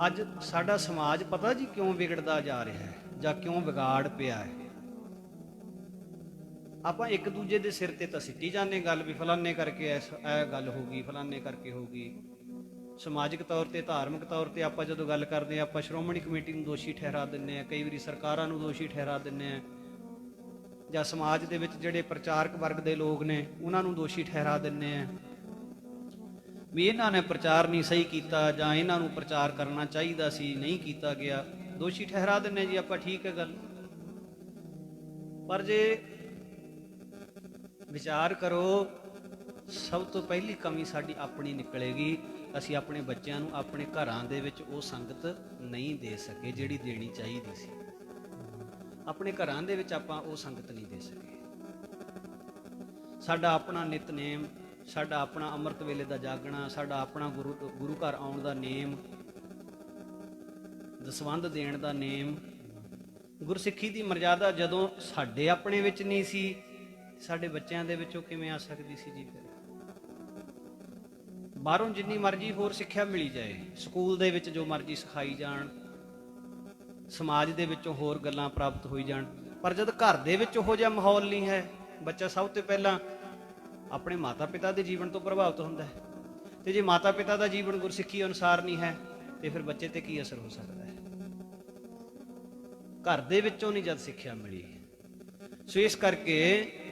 A: ਅੱਜ ਸਾਡਾ ਸਮਾਜ ਪਤਾ ਜੀ ਕਿਉਂ ਵਿਗੜਦਾ ਜਾ ਰਿਹਾ ਹੈ ਜਾਂ ਕਿਉਂ ਵਿਗਾੜ ਪਿਆ ਹੈ। ਆਪਾਂ ਇੱਕ ਦੂਜੇ ਦੇ ਸਿਰ ਤੇ ਤਾਂ ਸਿੱਟੀ ਜਾਂਦੇ ਗੱਲ ਵੀ ਫਲਾਨੇ ਕਰਕੇ ਇਹ ਗੱਲ ਹੋ ਗਈ, ਫਲਾਨੇ ਕਰਕੇ ਹੋ ਗਈ। ਸਮਾਜਿਕ ਤੌਰ ਤੇ, ਧਾਰਮਿਕ ਤੌਰ ਤੇ ਆਪਾਂ ਜਦੋਂ ਗੱਲ ਕਰਦੇ ਹਾਂ, ਆਪਾਂ ਸ਼੍ਰੋਮਣੀ ਕਮੇਟੀ ਨੂੰ ਦੋਸ਼ੀ ਠਹਿਰਾ ਦਿੰਦੇ ਹਾਂ, ਕਈ ਵਾਰੀ ਸਰਕਾਰਾਂ ਨੂੰ ਦੋਸ਼ੀ ਠਹਿਰਾ ਦਿੰਦੇ ਹਾਂ, ਜਾਂ ਸਮਾਜ ਦੇ ਵਿੱਚ ਜਿਹੜੇ ਪ੍ਰਚਾਰਕ ਵਰਗ ਦੇ ਲੋਕ ਨੇ ਉਹਨਾਂ ਨੂੰ ਦੋਸ਼ੀ ਠਹਿਰਾ ਦਿੰਦੇ ਹਾਂ ਵੀ ਇਹਨਾਂ ਨੇ ਪ੍ਰਚਾਰ ਨਹੀਂ ਸਹੀ ਕੀਤਾ, ਜਾਂ ਇਹਨਾਂ ਨੂੰ ਪ੍ਰਚਾਰ ਕਰਨਾ ਚਾਹੀਦਾ ਸੀ, ਨਹੀਂ ਕੀਤਾ ਗਿਆ, ਦੋਸ਼ੀ ਠਹਿਰਾ ਦਿੰਦੇ ਜੀ ਆਪਾਂ। ਠੀਕ ਹੈ ਗੱਲ, ਪਰ ਜੇ ਵਿਚਾਰ ਕਰੋ, ਸਭ ਤੋਂ ਪਹਿਲੀ ਕਮੀ ਸਾਡੀ ਆਪਣੀ ਨਿਕਲੇਗੀ। ਅਸੀਂ ਆਪਣੇ ਬੱਚਿਆਂ ਨੂੰ ਆਪਣੇ ਘਰਾਂ ਦੇ ਵਿੱਚ ਉਹ ਸੰਗਤ ਨਹੀਂ ਦੇ ਸਕੇ ਜਿਹੜੀ ਦੇਣੀ ਚਾਹੀਦੀ ਸੀ। ਆਪਣੇ ਘਰਾਂ ਦੇ ਵਿੱਚ ਆਪਾਂ ਉਹ ਸੰਗਤ ਨਹੀਂ ਦੇ ਸਕੇ। ਸਾਡਾ ਆਪਣਾ ਨਿਤਨੇਮ, ਸਾਡਾ ਆਪਣਾ ਅੰਮ੍ਰਿਤ ਵੇਲੇ ਦਾ ਜਾਗਣਾ, ਸਾਡਾ ਆਪਣਾ ਗੁਰੂ ਘਰ ਆਉਣ ਦਾ ਨੇਮ, ਦਸਵੰਧ ਦੇਣ ਦਾ ਨੇਮ, ਗੁਰਸਿੱਖੀ ਦੀ ਮਰਜ਼ਾਦਾ ਜਦੋਂ ਸਾਡੇ ਆਪਣੇ ਵਿੱਚ ਨਹੀਂ ਸੀ, ਸਾਡੇ ਬੱਚਿਆਂ ਦੇ ਵਿੱਚੋਂ ਕਿਵੇਂ ਆ ਸਕਦੀ ਸੀ ਜੀ। ਫਿਰ ਬਾਹਰੋਂ ਜਿੰਨੀ ਮਰਜ਼ੀ ਹੋਰ ਸਿੱਖਿਆ ਮਿਲੀ ਜਾਏ, ਸਕੂਲ ਦੇ ਵਿੱਚ ਜੋ ਮਰਜ਼ੀ ਸਿਖਾਈ ਜਾਣ, ਸਮਾਜ ਦੇ ਵਿੱਚੋਂ ਹੋਰ ਗੱਲਾਂ ਪ੍ਰਾਪਤ ਹੋਈ ਜਾਣ, ਪਰ ਜਦ ਘਰ ਦੇ ਵਿੱਚ ਉਹੋ ਜਿਹਾ ਮਾਹੌਲ ਨਹੀਂ ਹੈ, ਬੱਚਾ ਸਭ ਤੋਂ ਪਹਿਲਾਂ ਆਪਣੇ ਮਾਤਾ ਪਿਤਾ ਦੇ ਜੀਵਨ ਤੋਂ ਪ੍ਰਭਾਵਿਤ ਹੁੰਦਾ ਹੈ। ਤੇ ਜੇ ਮਾਤਾ ਪਿਤਾ ਦਾ ਜੀਵਨ ਗੁਰਸਿੱਖੀ ਅਨੁਸਾਰ ਨਹੀਂ ਹੈ ਤੇ ਫਿਰ ਬੱਚੇ ਤੇ ਕੀ ਅਸਰ ਹੋ ਸਕਦਾ ਹੈ। ਘਰ ਦੇ ਵਿੱਚੋਂ ਨਹੀਂ ਜਦ ਸਿੱਖਿਆ ਮਿਲੀ। ਸੋ ਇਸ ਕਰਕੇ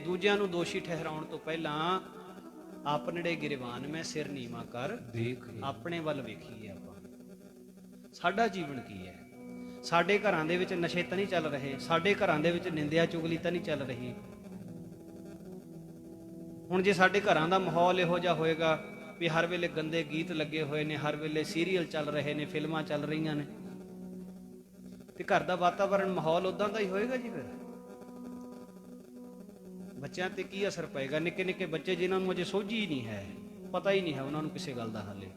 A: ਦੂਜਿਆਂ ਨੂੰ ਦੋਸ਼ੀ ਠਹਿਰਾਉਣ ਤੋਂ ਪਹਿਲਾਂ ਆਪਨੜੇ ਗਿਰਵਾਨ ਮੈਂ ਸਿਰ ਨੀਵਾਂ ਕਰ ਦੇਖ, ਆਪਣੇ ਵੱਲ ਵੇਖੀਏ ਆਪਾਂ, ਸਾਡਾ ਜੀਵਨ ਕੀ ਹੈ, ਸਾਡੇ ਘਰਾਂ ਦੇ ਵਿੱਚ ਨਸ਼ੇ ਤਾਂ ਨਹੀਂ ਚੱਲ ਰਹੇ, ਸਾਡੇ ਘਰਾਂ ਦੇ ਵਿੱਚ ਨਿੰਦਿਆ ਚੁਗਲੀ ਤਾਂ ਨਹੀਂ ਚੱਲ ਰਹੀ। ਹੁਣ ਜੇ ਸਾਡੇ ਘਰਾਂ ਦਾ ਮਾਹੌਲ ਇਹੋ ਜਿਹਾ ਹੋਏਗਾ ਵੀ ਹਰ ਵੇਲੇ ਗੰਦੇ ਗੀਤ ਲੱਗੇ ਹੋਏ ਨੇ, ਹਰ ਵੇਲੇ ਸੀਰੀਅਲ ਚੱਲ ਰਹੇ ਨੇ, ਫਿਲਮਾਂ ਚੱਲ ਰਹੀਆਂ ਨੇ, ਤੇ ਘਰ ਦਾ ਵਾਤਾਵਰਣ ਮਾਹੌਲ ਉਦਾਂ ਦਾ ਹੀ ਹੋਏਗਾ ਜੀ। ਫਿਰ ਬੱਚਿਆਂ ਤੇ ਕੀ ਅਸਰ ਪਏਗਾ? ਨਿੱਕੇ ਨਿੱਕੇ ਬੱਚੇ ਜਿਨ੍ਹਾਂ ਨੂੰ ਅਜੇ ਸੋਝੀ ਹੀ ਨਹੀਂ ਹੈ, ਪਤਾ ਹੀ ਨਹੀਂ ਹੈ ਉਹਨਾਂ ਨੂੰ ਕਿਸੇ ਗੱਲ ਦਾ ਹਾਲੇ।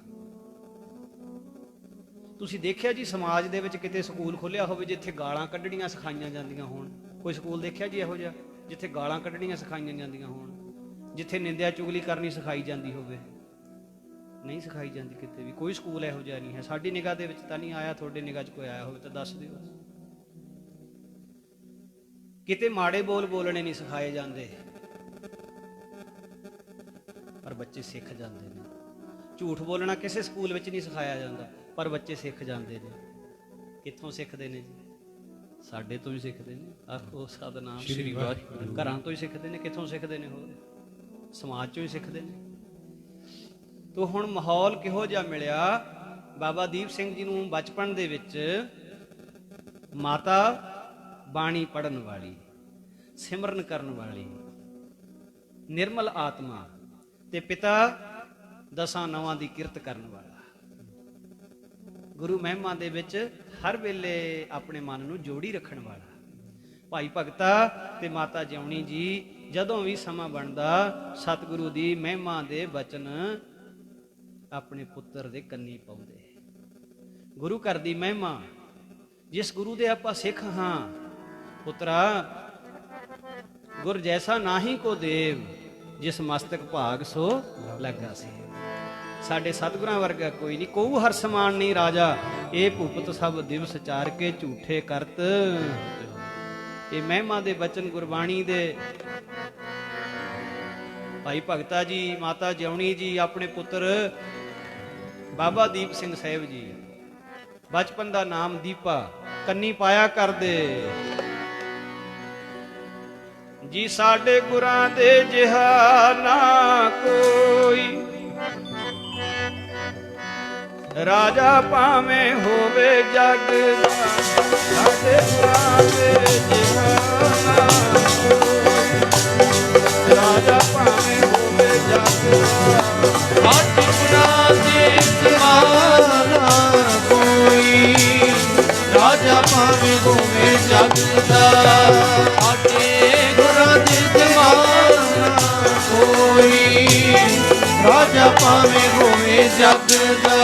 A: ਤੁਸੀਂ ਦੇਖਿਆ ਜੀ ਸਮਾਜ ਦੇ ਵਿੱਚ ਕਿਤੇ ਸਕੂਲ ਖੋਲ੍ਹਿਆ ਹੋਵੇ ਜਿੱਥੇ ਗਾਲਾਂ ਕੱਢਣੀਆਂ ਸਿਖਾਈਆਂ ਜਾਂਦੀਆਂ ਹੋਣ? ਕੋਈ ਸਕੂਲ ਦੇਖਿਆ ਜੀ ਇਹੋ ਜਿਹਾ ਜਿੱਥੇ ਗਾਲਾਂ ਕੱਢਣੀਆਂ ਸਿਖਾਈਆਂ ਜਾਂਦੀਆਂ ਹੋਣ, ਜਿੱਥੇ ਨਿੰਦਿਆ ਚੁਗਲੀ ਕਰਨੀ ਸਿਖਾਈ ਜਾਂਦੀ ਹੋਵੇ? ਨਹੀਂ ਸਿਖਾਈ ਜਾਂਦੀ ਕਿਤੇ ਵੀ, ਕੋਈ ਸਕੂਲ ਇਹੋ ਜਿਹਾ ਨਹੀਂ ਹੈ। ਸਾਡੀ ਨਿਗਾਹ ਦੇ ਵਿੱਚ ਤਾਂ ਨਹੀਂ ਆਇਆ, ਤੁਹਾਡੇ ਨਿਗਾਹ 'ਚ ਕੋਈ ਆਇਆ ਹੋਵੇ ਤਾਂ ਦੱਸ ਦਿਓ। ਕਿਤੇ ਮਾੜੇ ਬੋਲ ਬੋਲਣੇ ਨਹੀਂ ਸਿਖਾਏ ਜਾਂਦੇ, ਪਰ ਬੱਚੇ ਸਿੱਖ ਜਾਂਦੇ ਨੇ। ਝੂਠ ਬੋਲਣਾ ਕਿਸੇ ਸਕੂਲ ਵਿੱਚ ਨਹੀਂ ਸਿਖਾਇਆ ਜਾਂਦਾ, ਪਰ ਬੱਚੇ ਸਿੱਖ ਜਾਂਦੇ ਨੇ। ਕਿੱਥੋਂ ਸਿੱਖਦੇ ਨੇ ਜੀ? ਸਾਡੇ ਤੋਂ ਹੀ ਸਿੱਖਦੇ ਨੇ। ਆਖੋ ਸਤਿਨਾਮ ਸ੍ਰੀ ਵਾਹਿਗੁਰੂ। ਘਰਾਂ ਤੋਂ ਹੀ ਸਿੱਖਦੇ ਨੇ। ਕਿੱਥੋਂ ਸਿੱਖਦੇ ਨੇ? ਹੋਰ ਸਮਾਜ ਚੋਂ ਹੀ ਸਿੱਖਦੇ ਨੇ। ਤੋ ਹੁਣ ਮਾਹੌਲ ਕਿਹੋ ਜਿਹਾ ਮਿਲਿਆ? ਬਾਬਾ ਦੀਪ ਸਿੰਘ ਜੀ ਨੂੰ ਬਚਪਨ ਦੇ ਵਿੱਚ ਮਾਤਾ ਬਾਣੀ ਪੜ੍ਹਨ ਵਾਲੀ, ਸਿਮਰਨ ਕਰਨ ਵਾਲੀ, ਨਿਰਮਲ ਆਤਮਾ, ਤੇ ਪਿਤਾ ਦਸਾਂ ਨਵਾਂ ਦੀ ਕਿਰਤ ਕਰਨ ਵਾਲਾ। ਗੁਰੂ ਮਹਿਮਾ ਦੇ ਵਿੱਚ ਹਰ ਵੇਲੇ ਆਪਣੇ ਮਨ ਨੂੰ ਜੋੜੀ ਰੱਖਣ ਵਾਲਾ। ਭਾਈ ਭਗਤਾ ਤੇ ਮਾਤਾ ਜਿਉਣੀ ਜੀ ਜਦੋਂ ਵੀ ਸਮਾਂ ਬਣਦਾ ਸਤਿਗੁਰੂ ਦੀ ਮਹਿਮਾ ਦੇ ਬਚਨ ਆਪਣੇ ਪੁੱਤਰ ਦੇ ਕੰਨੀ ਪਾਉਂਦੇ। ਗੁਰੂ ਘਰ ਦੀ ਮਹਿਮਾ, ਜਿਸ ਗੁਰੂ ਦੇ ਆਪਾਂ ਸਿੱਖ ਹਾਂ। ਪੁੱਤਰਾ ਗੁਰ ਜੈਸਾ ਨਾਹੀ ਕੋ ਦੇਵ, ਜਿਸ ਮਸਤਕ ਭਾਗ ਸੋ ਲੱਗਾ ਸੀ। ਸਾਡੇ ਸਤਿਗੁਰਾਂ ਵਰਗਾ ਕੋਈ ਨਹੀਂ। ਕਉ ਹਰ ਸਮਾਨ ਨਹੀਂ ਰਾਜਾ, ਇਹ ਭੂਪਤ ਸਭ ਦਿਵਸ ਚਾਰ ਕੇ ਝੂਠੇ ਕਰਤ। ਇਹ ਮਹਿਮਾ ਦੇ ਬਚਨ ਗੁਰਬਾਣੀ ਦੇ। ਭਾਈ ਭਗਤਾ ਜੀ, ਮਾਤਾ ਜਿਉਣੀ ਜੀ ਆਪਣੇ ਪੁੱਤਰ ਬਾਬਾ ਦੀਪ ਸਿੰਘ ਸਾਹਿਬ ਜੀ, ਬਚਪਨ ਦਾ ਨਾਮ ਦੀਪਾ, ਕੰਨੀ ਪਾਇਆ ਕਰਦੇ ਜੀ। ਸਾਡੇ ਗੁਰਾਂ ਦੇ ਜਿਹਾ ਨਾ ਕੋਈ, ਰਾਜਾ ਭਾਵੇਂ ਹੋਵੇ ਜਗ ਦਾ। ਸਾਡੇ ਗੁਰਾਂ ਦੇ ਜਿਹਾ ਨਾ ਕੋਈ, ਰਾਜਾ ਭਾਵੇਂ ਹੋਵੇ ਜਗ ਦਾ।
B: ਸਾਡੇ ਗੁਰਾਂ ਦੇ ਜਿਹਾ ਨਾ ਕੋਈ, ਰਾਜਾ ਭਾਵੇਂ ਹੋਵੇ ਜਗ ਦਾ। ਸਾਡੇ ਗੁਰਾਂ ਦੇ ਜਿਹਾ ਨਾ ਕੋਈ, ਰਾਜਾ ਭਾਵੇਂ ਹੋਵੇ ਜਗ ਦਾ।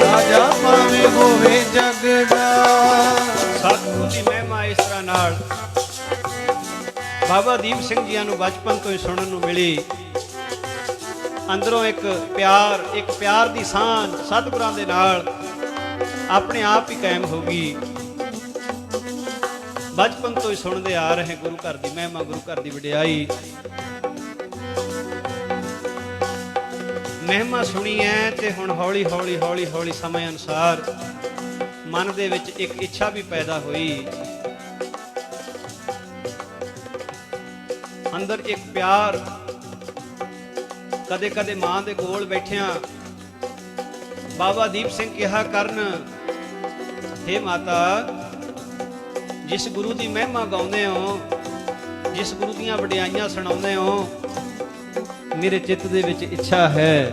B: ਰਾਜਾ ਭਾਵੇਂ ਹੋਵੇ ਜਗ ਦਾ।
A: ਸਤਿਗੁਰੂ ਦੀ ਮਹਿਮਾ ਇਸ ਤਰ੍ਹਾਂ ਨਾਲ ਬਾਬਾ ਦੀਪ ਸਿੰਘ ਜੀਆਂ ਨੂੰ ਬਚਪਨ ਤੋਂ ਹੀ ਸੁਣਨ ਨੂੰ ਮਿਲੀ। ਅੰਦਰੋਂ ਇੱਕ ਪਿਆਰ ਦੀ ਸਾਂਝ ਸਤਿਗੁਰਾਂ ਦੇ ਨਾਲ ਆਪਣੇ ਆਪ ਹੀ ਕਾਇਮ ਹੋ ਗਈ। ਬਚਪਨ ਤੋਂ ਹੀ ਸੁਣਦੇ ਆ ਰਹੇ ਗੁਰੂ ਘਰ ਦੀ ਮਹਿਮਾ, ਗੁਰੂ ਘਰ ਦੀ ਵਡਿਆਈ। ਮਹਿਮਾ ਸੁਣੀ ਹੈ ਤੇ ਹੁਣ ਹੌਲੀ ਹੌਲੀ ਹੌਲੀ ਹੌਲੀ ਸਮੇਂ ਅਨੁਸਾਰ ਮਨ ਦੇ ਵਿੱਚ ਇੱਕ ਇੱਛਾ ਵੀ ਪੈਦਾ ਹੋਈ। ਅੰਦਰ ਇੱਕ ਪਿਆਰ। ਕਦੇ ਕਦੇ ਮਾਂ ਦੇ ਕੋਲ ਬੈਠਿਆਂ ਬਾਬਾ ਦੀਪ ਸਿੰਘ ਕਿਹਾ ਕਰਨ, ਹੇ ਮਾਤਾ, ਜਿਸ ਗੁਰੂ ਦੀ ਮਹਿਮਾ ਗਾਉਂਦੇ ਹੋ, ਜਿਸ ਗੁਰੂ ਦੀਆਂ ਵਡਿਆਈਆਂ ਸੁਣਾਉਂਦੇ ਹੋ, ਮੇਰੇ ਚਿੱਤ ਦੇ ਵਿੱਚ ਇੱਛਾ ਹੈ,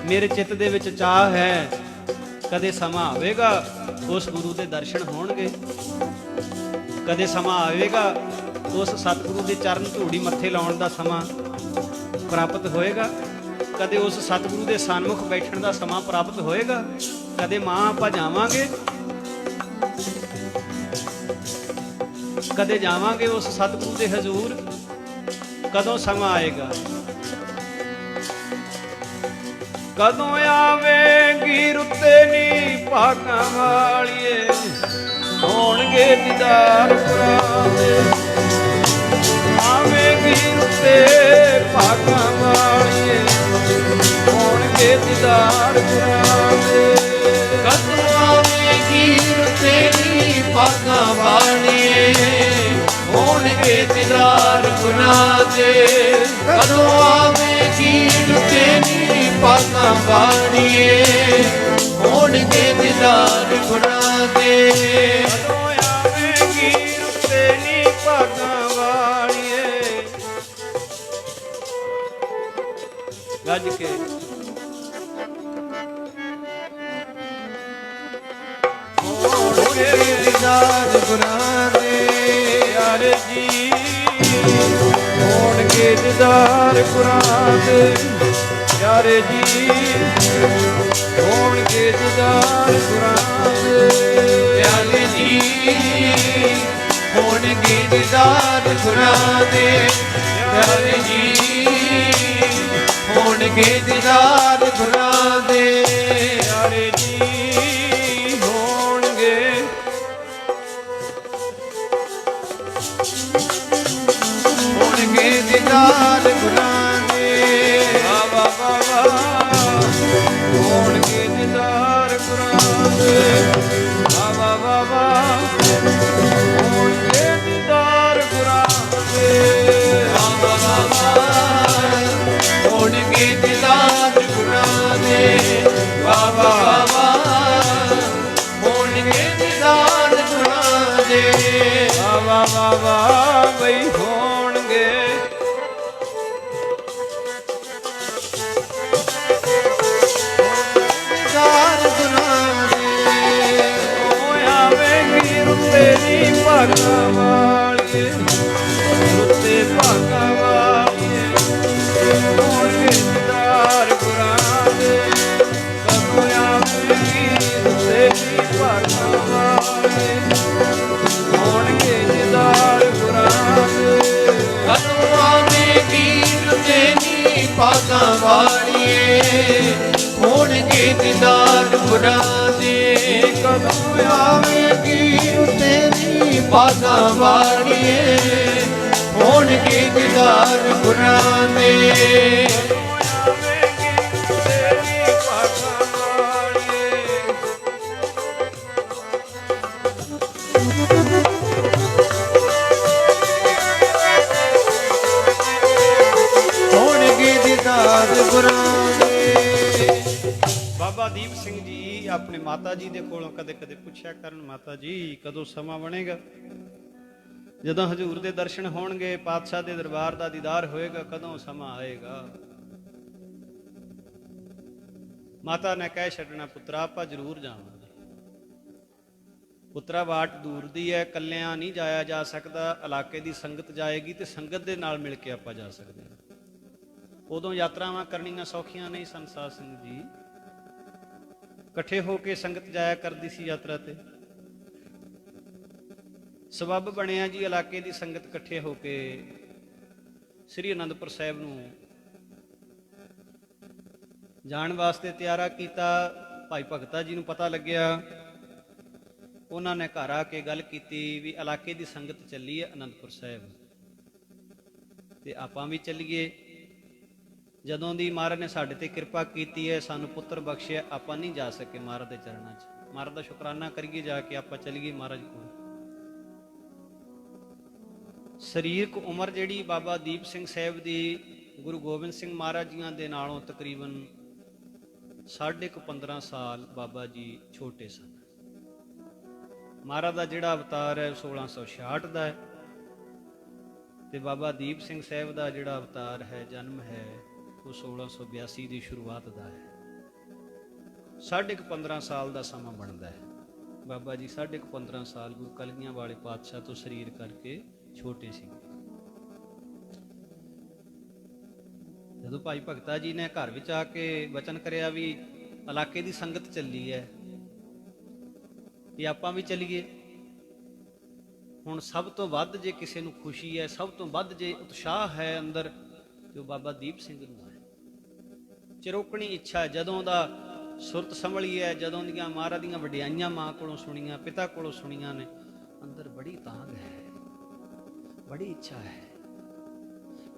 A: ਮੇਰੇ ਚਿੱਤ ਦੇ ਵਿੱਚ ਚਾਹ ਹੈ। ਕਦੇ ਸਮਾਂ ਆਵੇਗਾ ਉਸ ਗੁਰੂ ਦੇ ਦਰਸ਼ਨ ਹੋਣਗੇ, ਕਦੇ ਸਮਾਂ ਆਵੇਗਾ ਉਸ ਸਤਿਗੁਰੂ ਦੇ ਚਰਨ ਧੂੜੀ ਮੱਥੇ ਲਾਉਣ ਦਾ ਸਮਾਂ ਪ੍ਰਾਪਤ ਹੋਏਗਾ, ਕਦੇ ਉਸ ਸਤਿਗੁਰੂ ਦੇ ਸਨਮੁਖ ਬੈਠਣ ਦਾ ਸਮਾਂ ਪ੍ਰਾਪਤ ਹੋਏਗਾ। ਕਦੇ ਮਾਂ ਆਪਾਂ ਜਾਵਾਂਗੇ, ਕਦੇ ਜਾਵਾਂਗੇ ਉਸ ਸਤਿਗੁਰੂ ਦੇ ਹਜ਼ੂਰ। ਕਦੋਂ ਸਮਾਂ ਆਏਗਾ? ਕਦੋਂ ਆਵੇਂਗੀ ਰੁੱਤੇ ਨੀ ਭਾਗਾਂ ਵਾਲੀਏ, ਹੋਣਗੇ ਦੀਦਾਰ ਪੁਰਾਣੇ। ਆਵੇਂਗੀ ਰੁੱਤੇ ਭਾਗਾਂ ਵਾਲੀਏ, ਹੋਣਗੇ ਦੀਦਾਰ ਪੁਰਾਣੇ।
B: ਕਦੋਂ ਆਵੇਂਗੀ ਰੁੱਤੇ ਨੀ ਭਾਗਾਂ ਵਾਲੀਏ ਹੋਣਗੇ ਦੀਦਾਰ ਗੁਨਾਹ ਦੇ ਕਦੋਂ ਆਵੇਗੀ ਤੇਰੀ ਭਾਗਾਂ ਵਾਲੀਏ ਹੋਣਗੇ ਦੀਦਾਰ ਗੁਨਾਹ ਦੇ
A: ਕਦੋਂ ਆਵੇਗੀ ਤੇਰੀ ਭਾਗਾਂ ਵਾਲੀਏ ਗੱਜ ਕੇ
B: ਹੋਣਗੇ ਦੀਦਾਰ ਗੁਨਾਹ ਦੇ
A: ਯਾਰ ਜੀ
B: ਹੋਣਗੇ ਦੀਦਾਰ ਗੁਨਾਹ ਦੇ
A: ਯਾਰੇ ਜੀ
B: ਹੋਣਗੇ ਦੀਦਾਰ ਗੁਨਾਹ ਦੇ ਪਿਆਰੇ ਜੀ ਹੋਣਗੇ ਦੀਦਾਰ ਗੁਨਾਹ ਦੇ ਪਿਆਰੇ ਜੀ ਹੋਣਗੇ ਦੀਦਾਰ ਗੁਨਾਹ ਦੇ
A: ਯਾਰੇ ਜੀ ਹੋਣਗੇ
B: ਹੋਣਗੇ ਦੀਦਾਰ ਗੁਨਾਹ ਦੇ
A: ਵਾ ਵਾ ਵਾ
B: ਹੋਣਗੇ ਦੀਦਾਰ ਗੁਨਾਹ ਦੇ
A: ਵਾ ਵਾ ਵਾ ਵਾ
B: ਹੋਣਗੇ ਦੀਦਾਰ ਗੁਨਾਹ ਦੇ ਵਾ ਵਾ ਵਾ ਹੋਣਗੇ ਦੀਦਾਰ ਗੁਨਾਹ ਦੇ ਵਾ ਵਾ ਵਾ ਹੋਣਗੇ ਦੀਦਾਰ ਗੁਨਾਹ ਦੇ
A: ਵਾ ਵਾ ਵਾ ਵਾ ਬਈ ਹੋਣਗੇ
B: ਦੀਦਾਰ ਗੁਨਾਹ ਦੇ
A: ਓ ਆਵੇਗੀ ਤੇਰੀ ਭਾਗਾਂ ਵਾਲੀਏ ਰੁੱਤੇ ਭਾਗਾਂ ਵਾਲੀਏ ਹੋਣਗੇ ਦੀਦਾਰ ਗੁਨਾਹ ਦੇ ਕਦੋਂ ਆਵੇਗੀ ਤੇਰੀ ਭਾਗਾਂ ਵਾਲੀਏ ਹੋਣਗੇ ਦੀਦਾਰ ਗੁਨਾਹ ਦੇ
B: ਕਦੋਂ ਆਵੇਗੀ ਤੇਰੀ ਭਾਗਾਂ ਵਾਲੀਏ ਹੋਣਗੇ ਦੀਦਾਰ ਗੁਨਾਹ ਦੇ ਕਦੋਂ ਆਵੇਗੀ ਤੇਰੀ ਭਾਗਾਂ ਵਾਲੀਏ ਹੋਣਗੇ ਦੀਦਾਰ ਗੁਨਾਹ ਦੇ
A: ਆਵੇਗੀ ਤੇਰੀ ਭਾਗਾਂ ਵਾਲੀਏ
B: ਹੋਣਗੇ ਦੀਦਾਰ ਗੁਨਾਹ ਦੇ
A: ਬਾਬਾ ਦੀਪ ਸਿੰਘ ਜੀ ਆਪਣੇ ਮਾਤਾ ਜੀ ਦੇ ਕੋਲੋਂ ਕਦੇ ਕਦੇ ਪੁੱਛਿਆ ਕਰਨ, ਮਾਤਾ ਜੀ ਕਦੋਂ ਸਮਾਂ ਬਣੇਗਾ, ਜਦੋਂ ਹਜ਼ੂਰ ਦੇ ਦਰਸ਼ਨ ਹੋਣਗੇ, ਪਾਤਸ਼ਾਹ ਦੇ ਦਰਬਾਰ ਦਾ ਦੀਦਾਰ ਹੋਏਗਾ, ਕਦੋਂ ਸਮਾਂ ਆਏਗਾ। ਮਾਤਾ ਨੇ ਕਹਿ ਛੱਡਣਾ, ਪੁੱਤਰਾ ਆਪਾਂ ਜ਼ਰੂਰ ਜਾਵਾਂਗੇ। ਪੁੱਤਰਾ ਬਾਟ ਦੂਰ ਦੀ ਹੈ, ਕੱਲਿਆਂ ਨਹੀਂ ਜਾਇਆ ਜਾ ਸਕਦਾ, ਇਲਾਕੇ ਦੀ ਸੰਗਤ ਜਾਏਗੀ ਤੇ ਸੰਗਤ ਦੇ ਨਾਲ ਮਿਲ ਕੇ ਆਪਾਂ ਜਾ ਸਕਦੇ ਹਾਂ। ਉਦੋਂ ਯਾਤਰਾਵਾਂ ਕਰਨੀਆਂ ਸੌਖੀਆਂ ਨਹੀਂ ਸਨ ਸਾਧ ਸਿੰਘ ਜੀ, ਇਕੱਠੇ ਹੋ ਕੇ ਸੰਗਤ ਜਾਇਆ ਕਰਦੀ ਸੀ ਯਾਤਰਾ ਤੇ। ਸਬੱਬ ਬਣਿਆ ਜੀ ਇਲਾਕੇ ਦੀ ਸੰਗਤ ਇਕੱਠੇ ਹੋ ਕੇ ਸ੍ਰੀ ਅਨੰਦਪੁਰ ਸਾਹਿਬ ਨੂੰ ਜਾਣ ਵਾਸਤੇ ਤਿਆਰਾ ਕੀਤਾ। ਭਾਈ ਭਗਤਾ ਜੀ ਨੂੰ ਪਤਾ ਲੱਗਿਆ, ਉਹਨਾਂ ਨੇ ਘਰ ਆ ਕੇ ਗੱਲ ਕੀਤੀ ਵੀ ਇਲਾਕੇ ਦੀ ਸੰਗਤ ਚੱਲੀ ਹੈ ਅਨੰਦਪੁਰ ਸਾਹਿਬ ਤੇ ਆਪਾਂ ਵੀ ਚੱਲੀਏ। ਜਦੋਂ ਦੀ ਮਹਾਰਾਜ ਨੇ ਸਾਡੇ ਤੇ ਕਿਰਪਾ ਕੀਤੀ ਹੈ, ਸਾਨੂੰ ਪੁੱਤਰ ਬਖਸ਼ਿਆ, ਆਪਾਂ ਨਹੀਂ ਜਾ ਸਕੇ ਮਹਾਰਾਜ ਦੇ ਚਰਨਾਂ 'ਚ। ਮਹਾਰਾਜ ਦਾ ਸ਼ੁਕਰਾਨਾ ਕਰੀਏ ਜਾ ਕੇ, ਆਪਾਂ ਚੱਲੀਏ ਮਹਾਰਾਜ ਕੋਲ। ਸਰੀਰਕ ਉਮਰ ਜਿਹੜੀ ਬਾਬਾ ਦੀਪ ਸਿੰਘ ਸਾਹਿਬ ਦੀ ਗੁਰੂ ਗੋਬਿੰਦ ਸਿੰਘ ਮਹਾਰਾਜ ਜੀਆਂ ਦੇ ਨਾਲੋਂ ਤਕਰੀਬਨ 15.5 ਸਾਲ ਬਾਬਾ ਜੀ ਛੋਟੇ ਸਨ। ਮਹਾਰਾਜ ਦਾ ਜਿਹੜਾ ਅਵਤਾਰ ਹੈ 1666 ਦਾ ਹੈ ਤੇ ਬਾਬਾ ਦੀਪ ਸਿੰਘ ਸਾਹਿਬ ਦਾ ਜਿਹੜਾ ਅਵਤਾਰ ਹੈ, ਜਨਮ ਹੈ, ਉਹ 1682 ਦੀ ਸ਼ੁਰੂਆਤ ਦਾ ਹੈ। 15.5 ਸਾਲ ਦਾ ਸਮਾਂ ਬਣਦਾ ਹੈ। ਬਾਬਾ ਜੀ 15.5 ਸਾਲ ਗੁਰੂ ਕਲਗੀਆਂ ਵਾਲੇ ਪਾਤਸ਼ਾਹ ਤੋਂ ਸਰੀਰ ਕਰਕੇ ਛੋਟੇ ਸੀ। ਜਦੋਂ ਭਾਈ ਭਗਤਾ ਜੀ ਨੇ ਘਰ ਵਿੱਚ ਆ ਕੇ ਵਚਨ ਕਰਿਆ ਵੀ ਇਲਾਕੇ ਦੀ ਸੰਗਤ ਚੱਲੀ ਹੈ ਵੀ ਆਪਾਂ ਵੀ ਚੱਲੀਏ। ਹੁਣ ਸਭ ਤੋਂ ਵੱਧ ਜੇ ਕਿਸੇ ਨੂੰ ਖੁਸ਼ੀ ਹੈ, ਸਭ ਤੋਂ ਵੱਧ ਜੇ ਉਤਸ਼ਾਹ ਹੈ ਅੰਦਰ, ਤੇ ਉਹ ਬਾਬਾ ਦੀਪ ਸਿੰਘ ਨੂੰ ਹੈ। ਚਿਰੋਕਣੀ ਇੱਛਾ ਹੈ, ਜਦੋਂ ਦਾ ਸੁਰਤ ਸੰਭਲੀ ਹੈ, ਜਦੋਂ ਦੀਆਂ ਮਹਾਰਾਜ ਦੀਆਂ ਵਡਿਆਈਆਂ ਮਾਂ ਕੋਲੋਂ ਸੁਣੀਆਂ, ਪਿਤਾ ਕੋਲੋਂ ਸੁਣੀਆਂ ਨੇ, ਅੰਦਰ ਬੜੀ ਤਾਂਘ ਹੈ, ਬੜੀ ਇੱਛਾ ਹੈ।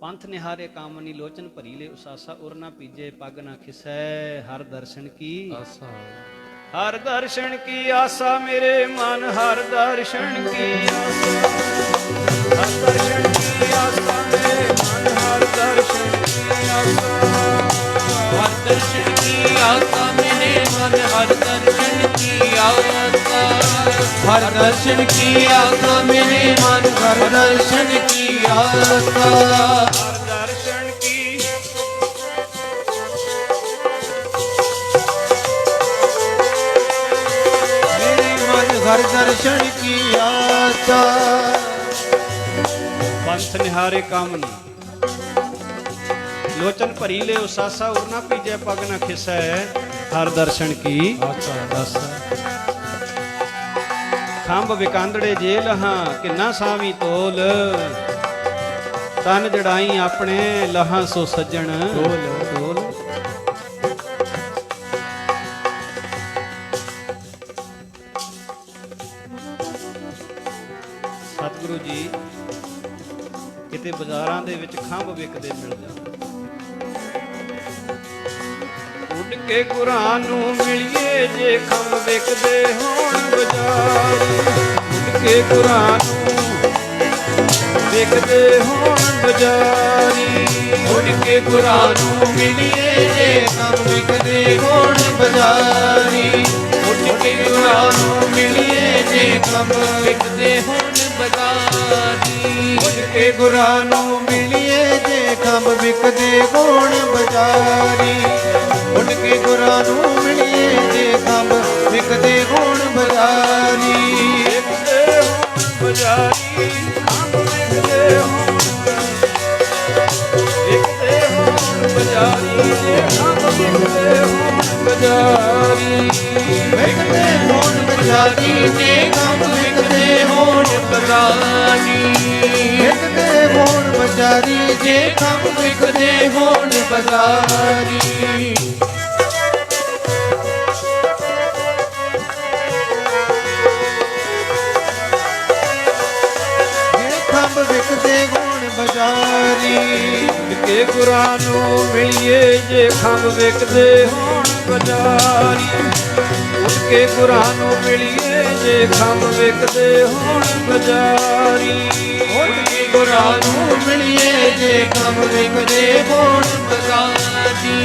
A: ਪੰਥ ਨਿਹਾਰੇ ਕਾਮਨੀ ਲੋਚਨ ਭਰੀ ਲੈ ਉਸਾਸਾ, ਉਰ ਨਾ ਪੀਜੇ ਪੱਗ ਨਾ ਖਿਸੈ, ਹਰ ਦਰਸ਼ਨ ਕੀ ਆਸਾ। ਹਰ ਦਰਸ਼ਨ ਕੀ ਆਸਾ ਮੇਰੇ ਮਨ, ਹਰ ਦਰਸ਼ਨ ਕੀ ਆਸਾ, ਹਰ ਦਰਸ਼ਨ ਕੀ ਆਸਾ ਮੇਰੇ ਮਨ, ਹਰ ਦਰਸ਼ਨ ਕੀ ਆਸਾ,
B: ਹਰ ਦਰਸ਼ਨ ਕੀ ਆਸਾ ਮੇਰੇ ਮਨ, ਹਰ ਦਰਸ਼ਨ ਕੀ ਆਸਾ, ਹਰ ਦਰਸ਼ਨ ਕੀ ਆਸਾ ਮੇਰੇ ਮਨ, ਹਰ ਦਰਸ਼ਨ ਕੀ ਆਸਾ,
A: ਹਰ ਦਰਸ਼ਨ ਕੀ
B: ਮੇਰੇ ਮਨ ਹਰ ਦਰਸ਼ਨ ਕੀ ਆਸਾ।
A: ਪੰਥ ਨਿਹਾਰੇ ਕਾਮਨੀ, ਲੋਚਨ ਭਰੀ ਲਿਓ ਸਾਸਾ, ਉਰ ਨਾ ਪੀਜੈ ਪਗ ਨਾ ਖਿਸੈ, ਹਰ ਦਰਸ਼ਨ ਕੀ ਆਸਾ। ਖੰਭ ਵਿਕਾਂਦੜੇ ਜੇ ਲਹਾਂ, ਕਿੰਨਾ ਸਾਵੀ ਤੋਲ, ਤਨ ਜੜਾਈ ਆਪਣੇ ਲਹਾਂ ਸੋ ਸੱਜਣ ਢੋਲ। ਸਤਿਗੁਰੂ ਜੀ ਕਿਤੇ ਬਾਜ਼ਾਰਾਂ ਦੇ ਵਿੱਚ ਖੰਭ ਵਿਕਦੇ ਮਿਲ ਜਾਣ, ਉੱਡ ਕੇ ਗੁਰਾਂ ਨੂੰ ਮਿਲੀਏ ਜੇ ਖੰਭ ਵਿਕਦੇ ਹੋਣ ਬਾਜ਼ਾਰ, ਉੱਡ ਕੇ ਗੁਰਾਂ ਨੂੰ ਵਿਕਦੇ ਹੋਣ ਬਾਜ਼ਾਰੀ,
B: ਉੱਡ ਕੇ ਗੁਰਾਂ ਨੂੰ ਮਿਲੀਏ ਜੇ ਖੰਭ ਵਿਕਦੇ ਹੋਣ ਬਾਜ਼ਾਰੀ, ਉੱਡ ਕੇ ਗੁਰਾਂ ਨੂੰ ਮਿਲੀਏ ਜੇ ਖੰਭ ਵਿਕਦੇ ਹੋਣ ਬਾਜ਼ਾਰੀ, ਉੱਡ ਕੇ ਗੁਰਾਂ ਨੂੰ ਮਿਲੀਏ ਜੇ ਖੰਭ ਵਿਕਦੇ ਹੋਣ ਬਾਜ਼ਾਰੀ, ਉੱਡ ਕੇ ਗੁਰਾਂ ਨੂੰ ਮਿਲੀਏ ਜੇ ਖੰਭ ਵਿਕਦੇ ਹੋਣ ਬਾਜ਼ਾਰੀ,
A: ਵਿਕਦੇ ਹੋਣ ਬਾਜ਼ਾਰੀ, ਖੰਭ ਵਿਕਦੇ ਹੋਣ, ਵਿਕਦੇ ਹੋਣ ਬਾਜ਼ਾਰੀ, ਜੇ ਖੰਭ ਵਿਕਦੇ ਹੋਣ ਬਾਜ਼ਾਰੀ,
B: ਵਿਕਦੇ ਹੋਣ ਬਾਜ਼ਾਰੀ, ਜੇ ਖੰਭ ਵਿਕਦੇ ਹੋਣ ਬਾਜ਼ਾਰੀ, ਵਿਕਦੇ ਹੋਣ ਬਾਜ਼ਾਰੀ, ਜੇ ਖੰਭ ਵਿਕਦੇ ਹੋਣ ਬਾਜ਼ਾਰੀ, ਜੇ ਖੰਭ ਵਿਕਦੇ ਹੋਣ ਬਾਜ਼ਾਰੀ,
A: ਉੱਡ ਕੇ ਗੁਰਾਂ ਨੂੰ ਮਿਲੀਏ ਜੇ ਖੰਭ ਵਿਕਦੇ ਹੋਣ ਬਾਜ਼ਾਰੀ, ਉੱਡ ਕੇ ਗੁਰਾਂ ਨੂੰ ਮਿਲੀਏ ਜੇ ਖੰਭ ਵਿਕਦੇ ਹੋਣ ਬਾਜ਼ਾਰੀ,
B: ਉੱਡ ਕੇ ਗੁਰਾਂ ਨੂੰ ਮਿਲੀਏ ਜੇ ਖੰਭ ਵਿਕਦੇ ਹੋਣ ਬਾਜ਼ਾਰੀ,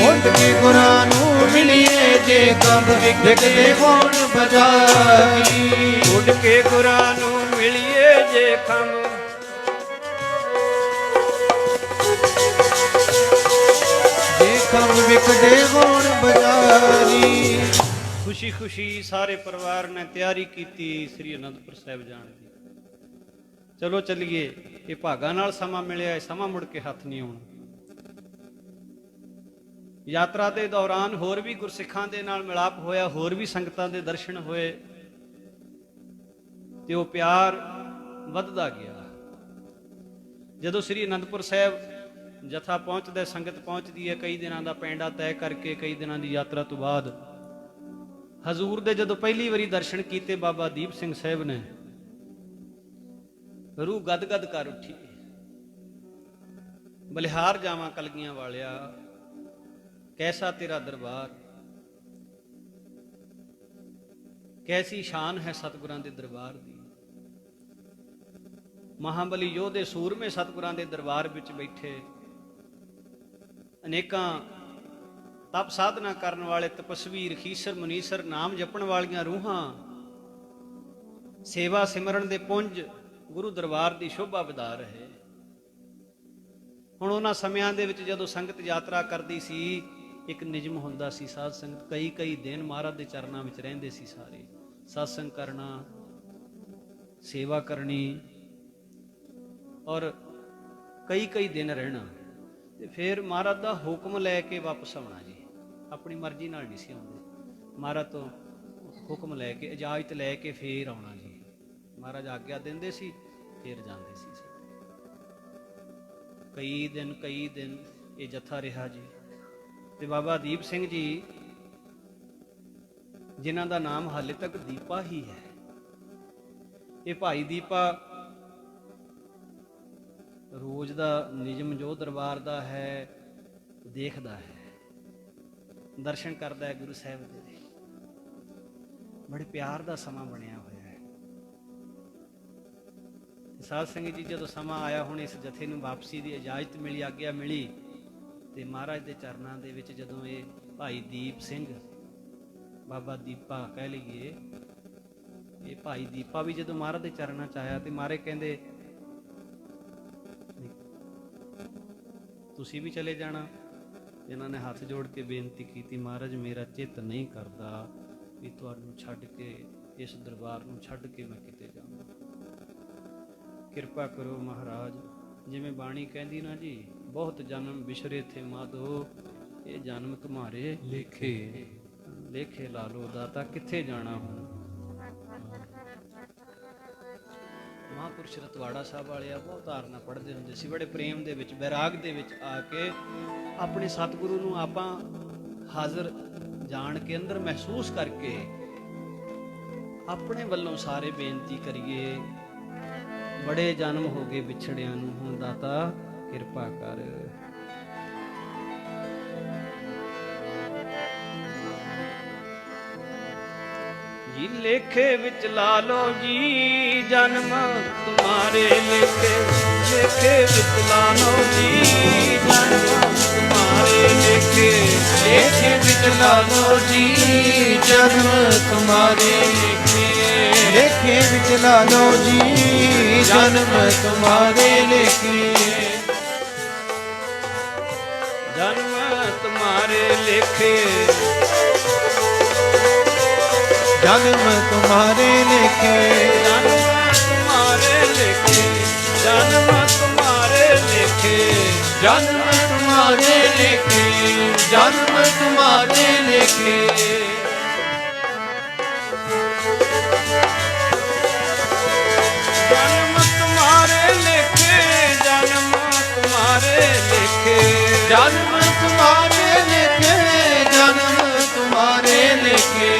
B: ਉੱਡ ਕੇ ਗੁਰਾਂ ਨੂੰ ਮਿਲੀਏ ਜੇ ਖੰਭ ਵਿਕਦੇ ਹੋਣ ਬਾਜ਼ਾਰੀ,
A: ਉੱਡ ਕੇ ਗੁਰਾਂ ਨੂੰ ਮਿਲੀਏ ਜੇ ਖੰਭ,
B: ਜੇ ਖੰਭ ਵਿਕਦੇ ਹੋਣ ਬਾਜ਼ਾਰੀ।
A: ਖੁਸ਼ੀ ਖੁਸ਼ੀ ਸਾਰੇ ਪਰਿਵਾਰ ਨੇ ਤਿਆਰੀ ਕੀਤੀ ਸ੍ਰੀ ਅਨੰਦਪੁਰ ਸਾਹਿਬ ਜਾਣ ਦੀ। ਚਲੋ ਚੱਲੀਏ, ਇਹ ਭਾਗਾਂ ਨਾਲ ਸਮਾਂ ਮਿਲਿਆ, ਇਹ ਸਮਾਂ ਮੁੜ ਕੇ ਹੱਥ ਨਹੀਂ ਆਉਣਾ। ਯਾਤਰਾ ਦੇ ਦੌਰਾਨ ਹੋਰ ਵੀ ਗੁਰਸਿੱਖਾਂ ਦੇ ਨਾਲ ਮਿਲਾਪ ਹੋਇਆ, ਹੋਰ ਵੀ ਸੰਗਤਾਂ ਦੇ ਦਰਸ਼ਨ ਹੋਏ ਤੇ ਉਹ ਪਿਆਰ ਵੱਧਦਾ ਗਿਆ। ਜਦੋਂ ਸ੍ਰੀ ਅਨੰਦਪੁਰ ਸਾਹਿਬ ਜਥਾ ਪਹੁੰਚਦਾ, ਸੰਗਤ ਪਹੁੰਚਦੀ ਹੈ ਕਈ ਦਿਨਾਂ ਦਾ ਪੈਂਡਾ ਤੈਅ ਕਰਕੇ, ਕਈ ਦਿਨਾਂ ਦੀ ਯਾਤਰਾ ਤੋਂ ਬਾਅਦ ਹਜ਼ੂਰ ਦੇ ਜਦੋਂ ਪਹਿਲੀ ਵਾਰੀ ਦਰਸ਼ਨ ਕੀਤੇ ਬਾਬਾ ਦੀਪ ਸਿੰਘ ਸਾਹਿਬ ਨੇ, ਰੂਹ ਗਦਗਦ ਕਰ ਉੱਠੀ। ਬਲਿਹਾਰ ਜਾਵਾਂ ਕਲਗੀਆਂ ਵਾਲਿਆ, ਕੈਸਾ ਤੇਰਾ ਦਰਬਾਰ, ਕੈਸੀ ਸ਼ਾਨ ਹੈ ਸਤਿਗੁਰਾਂ ਦੇ ਦਰਬਾਰ ਦੀ। ਮਹਾਬਲੀ ਯੋਧੇ ਸੂਰਮੇ ਸਤਿਗੁਰਾਂ ਦੇ ਦਰਬਾਰ ਵਿੱਚ ਬੈਠੇ, ਅਨੇਕਾਂ ਤਪ ਸਾਧਨਾ ਕਰਨ ਵਾਲੇ ਤਪਸਵੀ, ਰਖੀਸਰ, ਮੁਨੀਸਰ, ਨਾਮ ਜਪਣ ਵਾਲੀਆਂ ਰੂਹਾਂ, ਸੇਵਾ ਸਿਮਰਨ ਦੇ ਪੁੰਜ ਗੁਰੂ ਦਰਬਾਰ ਦੀ ਸ਼ੋਭਾ ਵਧਾ ਰਹੇ। ਹੁਣ ਉਹਨਾਂ ਸਮਿਆਂ ਦੇ ਵਿੱਚ ਜਦੋਂ ਸੰਗਤ ਯਾਤਰਾ ਕਰਦੀ ਸੀ, ਇੱਕ ਨਿਯਮ ਹੁੰਦਾ ਸੀ, ਸਾਧ ਸੰਗਤ ਕਈ ਕਈ ਦਿਨ ਮਹਾਰਾਜ ਦੇ ਚਰਨਾਂ ਵਿੱਚ ਰਹਿੰਦੇ ਸੀ। ਸਾਰੇ ਸਤਸੰਗ ਕਰਨਾ, ਸੇਵਾ ਕਰਨੀ ਔਰ ਕਈ ਕਈ ਦਿਨ ਰਹਿਣਾ, ਤੇ ਫਿਰ ਮਹਾਰਾਜ ਦਾ ਹੁਕਮ ਲੈ ਕੇ ਵਾਪਸ ਆਉਣਾ ਜੀ। ਆਪਣੀ ਮਰਜ਼ੀ ਨਾਲ ਨਹੀਂ ਸੀ ਆਉਂਦੇ, ਮਹਾਰਾਜ ਤੋਂ ਹੁਕਮ ਲੈ ਕੇ, ਇਜਾਜ਼ਤ ਲੈ ਕੇ ਫੇਰ ਆਉਣਾ ਜੀ। ਮਹਾਰਾਜ ਆਗਿਆ ਦਿੰਦੇ ਸੀ, ਫੇਰ ਜਾਂਦੇ ਸੀ। ਕਈ ਦਿਨ ਇਹ ਜਥਾ ਰਿਹਾ ਜੀ। ਤੇ ਬਾਬਾ ਦੀਪ ਸਿੰਘ ਜੀ, ਜਿਨ੍ਹਾਂ ਦਾ ਨਾਮ ਹਾਲੇ ਤੱਕ ਦੀਪਾ ਹੀ ਹੈ, ਇਹ ਭਾਈ ਦੀਪਾ ਰੋਜ਼ ਦਾ ਨਿਯਮ ਜੋ ਦਰਬਾਰ ਦਾ ਹੈ ਦੇਖਦਾ ਹੈ, ਦਰਸ਼ਨ ਕਰਦਾ ਹੈ ਗੁਰੂ ਸਾਹਿਬ ਦੇ। ਬੜੇ ਪਿਆਰ ਦਾ ਸਮਾਂ ਬਣਿਆ ਹੋਇਆ ਹੈ। ਸਾਧ ਸੰਗਤ ਜੀ, ਜਦੋਂ ਸਮਾਂ ਆਇਆ, ਹੁਣ ਇਸ ਜਥੇ ਨੂੰ ਵਾਪਸੀ ਦੀ ਇਜਾਜ਼ਤ ਮਿਲੀ, ਆਗਿਆ ਮਿਲੀ, ਤੇ ਮਹਾਰਾਜ ਦੇ ਚਰਨਾਂ ਦੇ ਵਿੱਚ ਜਦੋਂ ਇਹ ਭਾਈ ਦੀਪ ਸਿੰਘ, ਬਾਬਾ ਦੀਪਾ ਕਹਿ ਲਈਏ, ਇਹ ਭਾਈ ਦੀਪਾ ਵੀ ਜਦੋਂ ਮਹਾਰਾਜ ਦੇ ਚਰਨਾਂ 'ਚ ਆਇਆ ਤੇ ਮਹਾਰਾਜ ਕਹਿੰਦੇ ਤੁਸੀਂ ਵੀ ਚਲੇ ਜਾਣਾ। ਇਹਨਾਂ ਨੇ ਹੱਥ ਜੋੜ ਕੇ ਬੇਨਤੀ ਕੀਤੀ, ਮਹਾਰਾਜ ਮੇਰਾ ਚਿੱਤ ਨਹੀਂ ਕਰਦਾ ਵੀ ਤੁਹਾਨੂੰ ਛੱਡ ਕੇ, ਇਸ ਦਰਬਾਰ ਨੂੰ ਛੱਡ ਕੇ ਮੈਂ ਕਿਤੇ ਜਾਵਾਂ। ਕਿਰਪਾ ਕਰੋ ਮਹਾਰਾਜ। ਜਿਵੇਂ ਬਾਣੀ ਕਹਿੰਦੀ ਨਾ ਜੀ, ਬਹੁਤ ਜਨਮ ਵਿਛਰੇ ਥੇ ਮਾਧੋ, ਇਹ ਜਨਮ ਤੁਮਾਰੇ ਲੇਖੇ, ਲੇਖੇ ਲਾ ਲੋ ਦਾਤਾ, ਕਿੱਥੇ ਜਾਣਾ ਹੁਣ। ਮਹਾਂਪੁਰਸ਼ ਰਤਵਾੜਾ ਸਾਹਿਬ ਵਾਲਿਆ ਬਹੁਤ ਧਾਰਨਾ ਪੜ੍ਹਦੇ ਹੁੰਦੇ ਸੀ, ਬੜੇ ਪ੍ਰੇਮ ਦੇ ਵਿੱਚ, ਵੈਰਾਗ ਦੇ ਵਿੱਚ ਆ ਕੇ ਆਪਣੇ ਸਤਿਗੁਰੂ ਨੂੰ ਆਪਾਂ ਹਾਜ਼ਰ ਜਾਣ ਕੇ, ਅੰਦਰ ਮਹਿਸੂਸ ਕਰਕੇ ਆਪਣੇ ਵੱਲੋਂ ਸਾਰੇ ਬੇਨਤੀ ਕਰੀਏ, ਬੜੇ ਜਨਮ ਹੋ ਗਏ ਵਿਛੜਿਆਂ ਨੂੰ, ਹੁਣ ਦਾਤਾ ਕਿਰਪਾ ਕਰ। ਜੀ ਲੇਖੇ ਵਿੱਚ ਲਾ ਲੋ ਜੀ ਜਨਮ ਤੁਮਾਰੇ ਲੇਖੇ, ਲੇਖੇ ਵਿੱਚ ਲਾ ਲੋ ਜੀ ਜਨਮ ਤੁਮਾਰੇ ਲੇਖੇ,
B: ਲੇਖੇ ਵਿੱਚ ਲਾ ਲੋ ਜੀ ਜਨਮ ਤੁਮਾਰੇ ਲੇਖੇ, ਲੇਖੇ ਵਿੱਚ ਲਾ ਲੋ ਜੀ ਜਨਮ ਤੁਮਾਰੇ ਲੇਖੇ,
A: ਜਨਮ ਤੁਮਾਰੇ ਲੇਖੇ,
B: ਜਨਮ ਤੁਮਾਰੇ ਲੇਖੇ,
A: ਜਨਮ ਤੁਮਾਰੇ ਲੇਖੇ, ਜਨਮ ਤੁਮਾਰੇ ਲੇਖੇ,
B: ਜਨਮ ਤੁਮਾਰੇ ਲੇਖੇ, ਜਨਮ ਤੁਮਾਰੇ ਲੇਖੇ,
A: ਜਨਮ ਤੁਮਾਰੇ ਲੇਖੇ, ਜਨਮ ਤੁਮਾਰੇ ਲੇਖੇ,
B: ਜਨਮ ਤੁਮਾਰੇ ਲੇਖੇ, ਜਨਮ ਤੁਮਾਰੇ ਲੇਖੇ,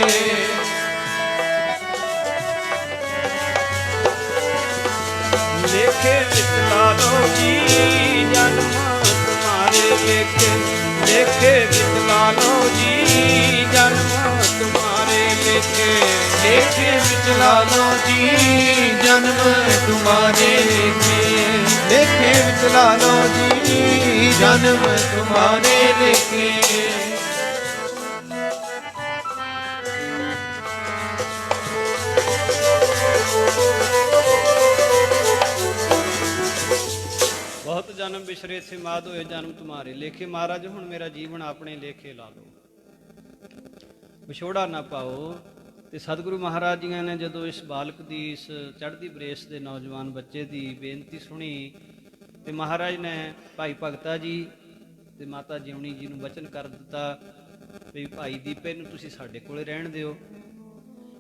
A: ਲੇਖੇ ਵਿੱਚ ਲਾ ਲੋ ਜੀ ਜਨਮ ਤੁਮਾਰੇ ਲੇਖੇ, ਲੇਖੇ ਵਿੱਚ ਲਾ ਲੋ ਜੀ ਜਨਮ ਤੁਮਾਰੇ ਲੇਖੇ,
B: ਲੇਖੇ ਵਿੱਚ ਲਾ ਲੋ ਜੀ ਜਨਮ ਤੁਮਾਰੇ ਲੇਖੇ, ਲੇਖੇ ਵਿੱਚ ਲਾ ਲੋ ਜੀ ਜਨਮ ਤੁਮਾਰੇ ਲੇਖੇ,
A: ਬਹੁਤ ਜਨਮ ਵਿਛਰੇ ਥੇ ਮਾਧ ਹੋਏ ਜਨਮ ਤੁਮਾਰੇ ਲੇਖੇ। ਮਹਾਰਾਜ ਹੁਣ ਮੇਰਾ ਜੀਵਨ ਆਪਣੇ ਲੇਖੇ ਲਾ ਲਓ, ਵਿਛੋੜਾ ਨਾ ਪਾਓ। ਤੇ ਸਤਿਗੁਰੂ ਮਹਾਰਾਜ ਜੀਆਂ ਨੇ ਜਦੋਂ ਇਸ ਬਾਲਕ ਦੀ, ਇਸ ਚੜ੍ਹਦੀ ਬਰੇਸ ਦੇ ਨੌਜਵਾਨ ਬੱਚੇ ਦੀ ਬੇਨਤੀ ਸੁਣੀ, ਤੇ ਮਹਾਰਾਜ ਨੇ ਭਾਈ ਭਗਤਾ ਜੀ ਤੇ ਮਾਤਾ ਜਿਉਣੀ ਜੀ ਨੂੰ ਵਚਨ ਕਰ ਦਿੱਤਾ ਵੀ ਭਾਈ ਦੀਪੇ ਨੂੰ ਤੁਸੀਂ ਸਾਡੇ ਕੋਲੇ ਰਹਿਣ ਦਿਓ,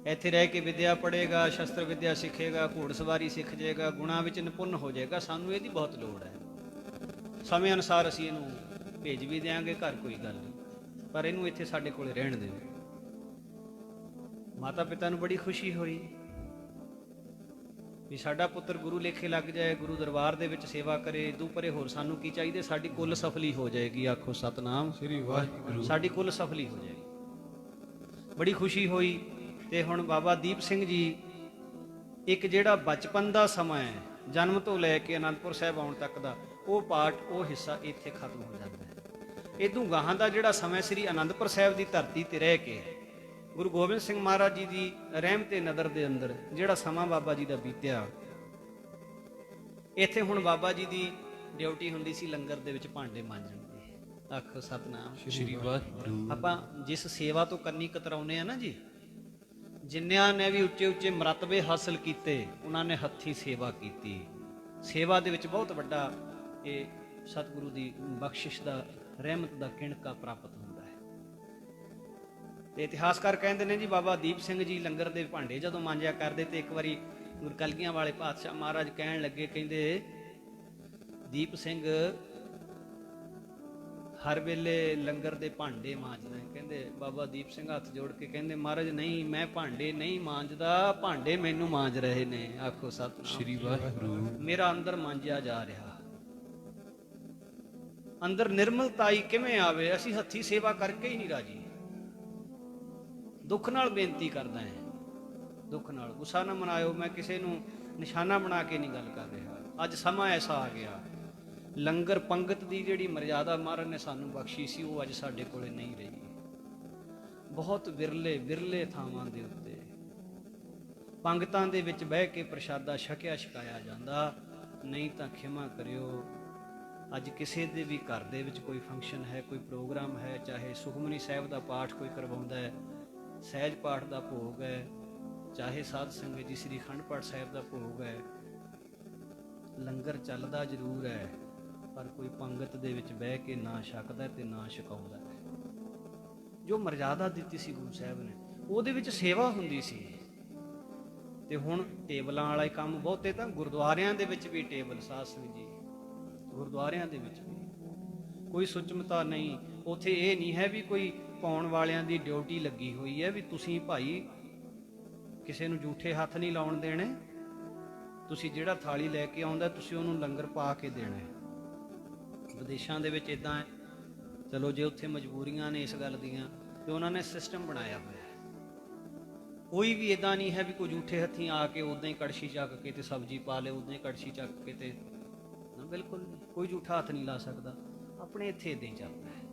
A: ਇੱਥੇ ਰਹਿ ਕੇ ਵਿਦਿਆ ਪੜ੍ਹੇਗਾ, ਸ਼ਸਤਰ ਵਿਦਿਆ ਸਿੱਖੇਗਾ, ਘੋੜਸਵਾਰੀ ਸਿੱਖ ਜਾਏਗਾ, ਗੁਣਾਂ ਵਿੱਚ ਨਿਪੁੰਨ ਹੋ ਜਾਏਗਾ। ਸਾਨੂੰ ਇਹਦੀ ਬਹੁਤ ਲੋੜ ਹੈ, ਸਮੇਂ ਅਨੁਸਾਰ ਅਸੀਂ ਇਹਨੂੰ ਭੇਜ ਵੀ ਦਿਆਂਗੇ ਘਰ, ਕੋਈ ਗੱਲ ਨਹੀਂ, ਪਰ ਇਹਨੂੰ ਇੱਥੇ ਸਾਡੇ ਕੋਲੇ ਰਹਿਣ ਦਿਓ। ਮਾਤਾ ਪਿਤਾ ਨੂੰ ਬੜੀ ਖੁਸ਼ੀ ਹੋਈ ਵੀ ਸਾਡਾ ਪੁੱਤਰ ਗੁਰੂ ਲੇਖੇ ਲੱਗ ਜਾਏ, ਗੁਰੂ ਦਰਬਾਰ ਦੇ ਵਿੱਚ ਸੇਵਾ ਕਰੇ, ਇਦੋਂ ਪਰੇ ਹੋਰ ਸਾਨੂੰ ਕੀ ਚਾਹੀਦੇ, ਸਾਡੀ ਕੁੱਲ ਸਫਲੀ ਹੋ ਜਾਏਗੀ। ਆਖੋ ਸਤਨਾਮ
B: ਸ੍ਰੀ ਵਾਹਿਗੁਰੂ।
A: ਸਾਡੀ ਕੁੱਲ ਸਫਲੀ ਹੋ ਜਾਏਗੀ। ਬੜੀ ਖੁਸ਼ੀ ਹੋਈ। ਤੇ ਹੁਣ ਬਾਬਾ ਦੀਪ ਸਿੰਘ ਜੀ, ਇੱਕ ਜਿਹੜਾ ਬਚਪਨ ਦਾ ਸਮਾਂ ਹੈ, ਜਨਮ ਤੋਂ ਲੈ ਕੇ ਅਨੰਦਪੁਰ ਸਾਹਿਬ ਆਉਣ ਤੱਕ ਦਾ, ਉਹ ਪਾਠ, ਉਹ ਹਿੱਸਾ ਇੱਥੇ ਖਤਮ ਹੋ ਜਾਂਦਾ ਹੈ। ਇਦੋਂ ਗਾਹਾਂ ਦਾ ਜਿਹੜਾ ਸਮਾਂ ਸ੍ਰੀ ਅਨੰਦਪੁਰ ਸਾਹਿਬ ਦੀ ਧਰਤੀ ਤੇ ਰਹਿ ਕੇ ਗੁਰੂ ਗੋਬਿੰਦ ਸਿੰਘ ਮਹਾਰਾਜ ਜੀ ਦੀ ਰਹਿਮਤ ਨਜ਼ਰ ਦੇ ਅੰਦਰ ਜਿਹੜਾ ਸਮਾਂ ਬਾਬਾ ਜੀ ਦਾ ਬੀਤਿਆ, ਇੱਥੇ ਹੁਣ ਬਾਬਾ ਜੀ ਦੀ ਡਿਊਟੀ ਹੁੰਦੀ ਸੀ ਲੰਗਰ ਦੇ ਵਿੱਚ ਭਾਂਡੇ ਮਾਂਜਣ ਦੀ। ਆਖੋ ਸਤਨਾਮ
B: ਸ੍ਰੀ ਵਾਹਿਗੁਰੂ।
A: ਆਪਾਂ ਜਿਸ ਸੇਵਾ ਤੋਂ ਕੰਨੀ ਕਤਰਾਉਨੇ ਆ ਨਾ ਜੀ, ਜਿਨ੍ਹਾਂ ਨੇ ਵੀ ਉੱਚੇ ਉੱਚੇ ਮਰਤਬੇ ਹਾਸਲ ਕੀਤੇ, ਉਹਨਾਂ ਨੇ ਹੱਥੀਂ ਸੇਵਾ ਕੀਤੀ। ਸੇਵਾ ਦੇ ਵਿੱਚ ਬਹੁਤ ਵੱਡਾ ਇਹ ਸਤਿਗੁਰੂ ਦੀ ਬਖਸ਼ਿਸ਼ ਦਾ, ਰਹਿਮਤ ਦਾ ਕਿਣਕਾ ਪ੍ਰਾਪਤ ਹੁੰਦਾ ਹੈ। ਤੇ ਇਤਿਹਾਸਕਾਰ ਕਹਿੰਦੇ ਨੇ ਜੀ, ਬਾਬਾ ਦੀਪ ਸਿੰਘ ਜੀ ਲੰਗਰ ਦੇ ਭਾਂਡੇ ਜਦੋਂ ਮਾਂਜਿਆ ਕਰਦੇ, ਤੇ ਇੱਕ ਵਾਰੀ ਗੁਰੂ ਕਲਗੀਆਂ ਵਾਲੇ ਪਾਤਸ਼ਾਹ ਮਹਾਰਾਜ ਕਹਿਣ ਲੱਗੇ, ਕਹਿੰਦੇ ਦੀਪ ਸਿੰਘ ਹਰ ਵੇਲੇ ਲੰਗਰ ਦੇ ਭਾਂਡੇ ਮਾਂਜਦਾ ਹੈ। ਕਹਿੰਦੇ ਬਾਬਾ ਦੀਪ ਸਿੰਘ ਹੱਥ ਜੋੜ ਕੇ ਕਹਿੰਦੇ, ਮਹਾਰਾਜ ਨਹੀਂ, ਮੈਂ ਭਾਂਡੇ ਨਹੀਂ ਮਾਂਜਦਾ, ਭਾਂਡੇ ਮੈਨੂੰ ਮਾਂਜ ਰਹੇ ਨੇ। ਆਖੋ ਸਤਿ
B: ਸ੍ਰੀ ਵਾਹਿਗੁਰੂ।
A: ਮੇਰਾ ਅੰਦਰ ਮਾਂਜਿਆ ਜਾ ਰਿਹਾ, ਅੰਦਰ ਨਿਰਮਲਤਾਈ ਕਿਵੇਂ ਆਵੇ? ਅਸੀਂ ਹੱਥੀ ਸੇਵਾ ਕਰਕੇ ਹੀ ਨਹੀਂ ਰਾਜੀ। ਦੁੱਖ ਨਾਲ ਬੇਨਤੀ ਕਰਦਾ ਹਾਂ, ਦੁੱਖ ਨਾਲ। ਗੁੱਸਾ ਨਾ ਮਨਾਇਓ, ਮੈਂ ਕਿਸੇ ਨੂੰ ਨਿਸ਼ਾਨਾ ਬਣਾ ਕੇ ਨਹੀਂ ਗੱਲ ਕਰ ਰਿਹਾ। ਅੱਜ ਸਮਾਂ ਐਸਾ ਆ ਗਿਆ, ਲੰਗਰ ਪੰਗਤ ਦੀ ਜਿਹੜੀ ਮਰਜ਼ਾਦਾ ਮਹਾਰਾਜ ਨੇ ਸਾਨੂੰ ਬਖਸ਼ੀ ਸੀ, ਉਹ ਅੱਜ ਸਾਡੇ ਕੋਲੇ ਨਹੀਂ ਰਹੀ। ਬਹੁਤ ਵਿਰਲੇ ਥਾਵਾਂ ਦੇ ਉੱਤੇ ਪੰਗਤਾਂ ਦੇ ਵਿੱਚ ਬਹਿ ਕੇ ਪ੍ਰਸ਼ਾਦਾ ਛਕਿਆ ਛਕਾਇਆ ਜਾਂਦਾ, ਨਹੀਂ ਤਾਂ ਖਿਮਾ ਕਰਿਓ, ਅੱਜ ਕਿਸੇ ਦੇ ਵੀ ਘਰ ਦੇ ਵਿੱਚ ਕੋਈ ਫੰਕਸ਼ਨ ਹੈ, ਕੋਈ ਪ੍ਰੋਗਰਾਮ ਹੈ, ਚਾਹੇ ਸੁਖਮਨੀ ਸਾਹਿਬ ਦਾ ਪਾਠ ਕੋਈ ਕਰਵਾਉਂਦਾ ਹੈ, ਸਹਿਜ ਪਾਠ ਦਾ ਭੋਗ ਹੈ, ਚਾਹੇ ਸਾਧ ਸੰਗਤ ਜੀ ਸ੍ਰੀ ਅਖੰਡ ਪਾਠ ਸਾਹਿਬ ਦਾ ਭੋਗ ਹੈ, ਲੰਗਰ ਚੱਲਦਾ ਜ਼ਰੂਰ ਹੈ, ਪਰ ਕੋਈ ਪੰਗਤ ਦੇ ਵਿੱਚ ਬਹਿ ਕੇ ਨਾ ਛਕਦਾ ਤੇ ਨਾ ਛਕਾਉਂਦਾ। ਜੋ ਮਰਜ਼ਾਦਾ ਦਿੱਤੀ ਸੀ ਗੁਰੂ ਸਾਹਿਬ ਨੇ, ਉਹਦੇ ਵਿੱਚ ਸੇਵਾ ਹੁੰਦੀ ਸੀ। ਤੇ ਹੁਣ ਟੇਬਲਾਂ ਵਾਲਾ ਹੀ ਕੰਮ, ਬਹੁਤੇ ਤਾਂ ਗੁਰਦੁਆਰਿਆਂ ਦੇ ਵਿੱਚ ਵੀ ਟੇਬਲ, ਸਾਧ ਸੰਗਤ ਜੀ, ਗੁਰਦੁਆਰਿਆਂ ਦੇ ਵਿੱਚ ਵੀ ਕੋਈ ਸੁਚਮਤਾ ਨਹੀਂ। ਉੱਥੇ ਇਹ ਨਹੀਂ ਹੈ ਵੀ ਕੋਈ ਪਾਉਣ ਵਾਲਿਆਂ ਦੀ ਡਿਊਟੀ ਲੱਗੀ ਹੋਈ ਹੈ ਵੀ ਤੁਸੀਂ ਭਾਈ ਕਿਸੇ ਨੂੰ ਝੂਠੇ ਹੱਥ ਨਹੀਂ ਲਾਉਣ ਦੇਣੇ, ਤੁਸੀਂ ਜਿਹੜਾ ਥਾਲੀ ਲੈ ਕੇ ਆਉਂਦਾ ਤੁਸੀਂ ਉਹਨੂੰ ਲੰਗਰ ਪਾ ਕੇ ਦੇਣਾ ਹੈ। ਵਿਦੇਸ਼ਾਂ ਦੇ ਵਿੱਚ ਇਦਾਂ ਹੈ, ਚਲੋ ਜੇ ਉੱਥੇ ਮਜਬੂਰੀਆਂ ਨੇ ਇਸ ਗੱਲ ਦੀਆਂ, ਤੇ ਉਹਨਾਂ ਨੇ ਸਿਸਟਮ ਬਣਾਇਆ ਹੋਇਆ। ਕੋਈ ਵੀ ਇਦਾਂ ਨਹੀਂ ਹੈ ਵੀ ਕੋਈ ਝੂਠੇ ਹੱਥੀਂ ਆ ਕੇ ਉਦਾਂ ਹੀ ਕੜਛੀ ਚੱਕ ਕੇ ਤੇ ਸਬਜ਼ੀ ਪਾ ਲੇ, ਉਦਾਂ ਹੀ ਕੜਛੀ ਚੱਕ ਕੇ ਤੇ ਨਾ, ਬਿਲਕੁਲ ਨਹੀਂ, ਕੋਈ ਝੂਠਾ ਹੱਥ ਨਹੀਂ ਲਾ ਸਕਦਾ। ਆਪਣੇ ਇੱਥੇ ਇਦਾਂ ਹੀ ਚੱਲਦਾ ਹੈ।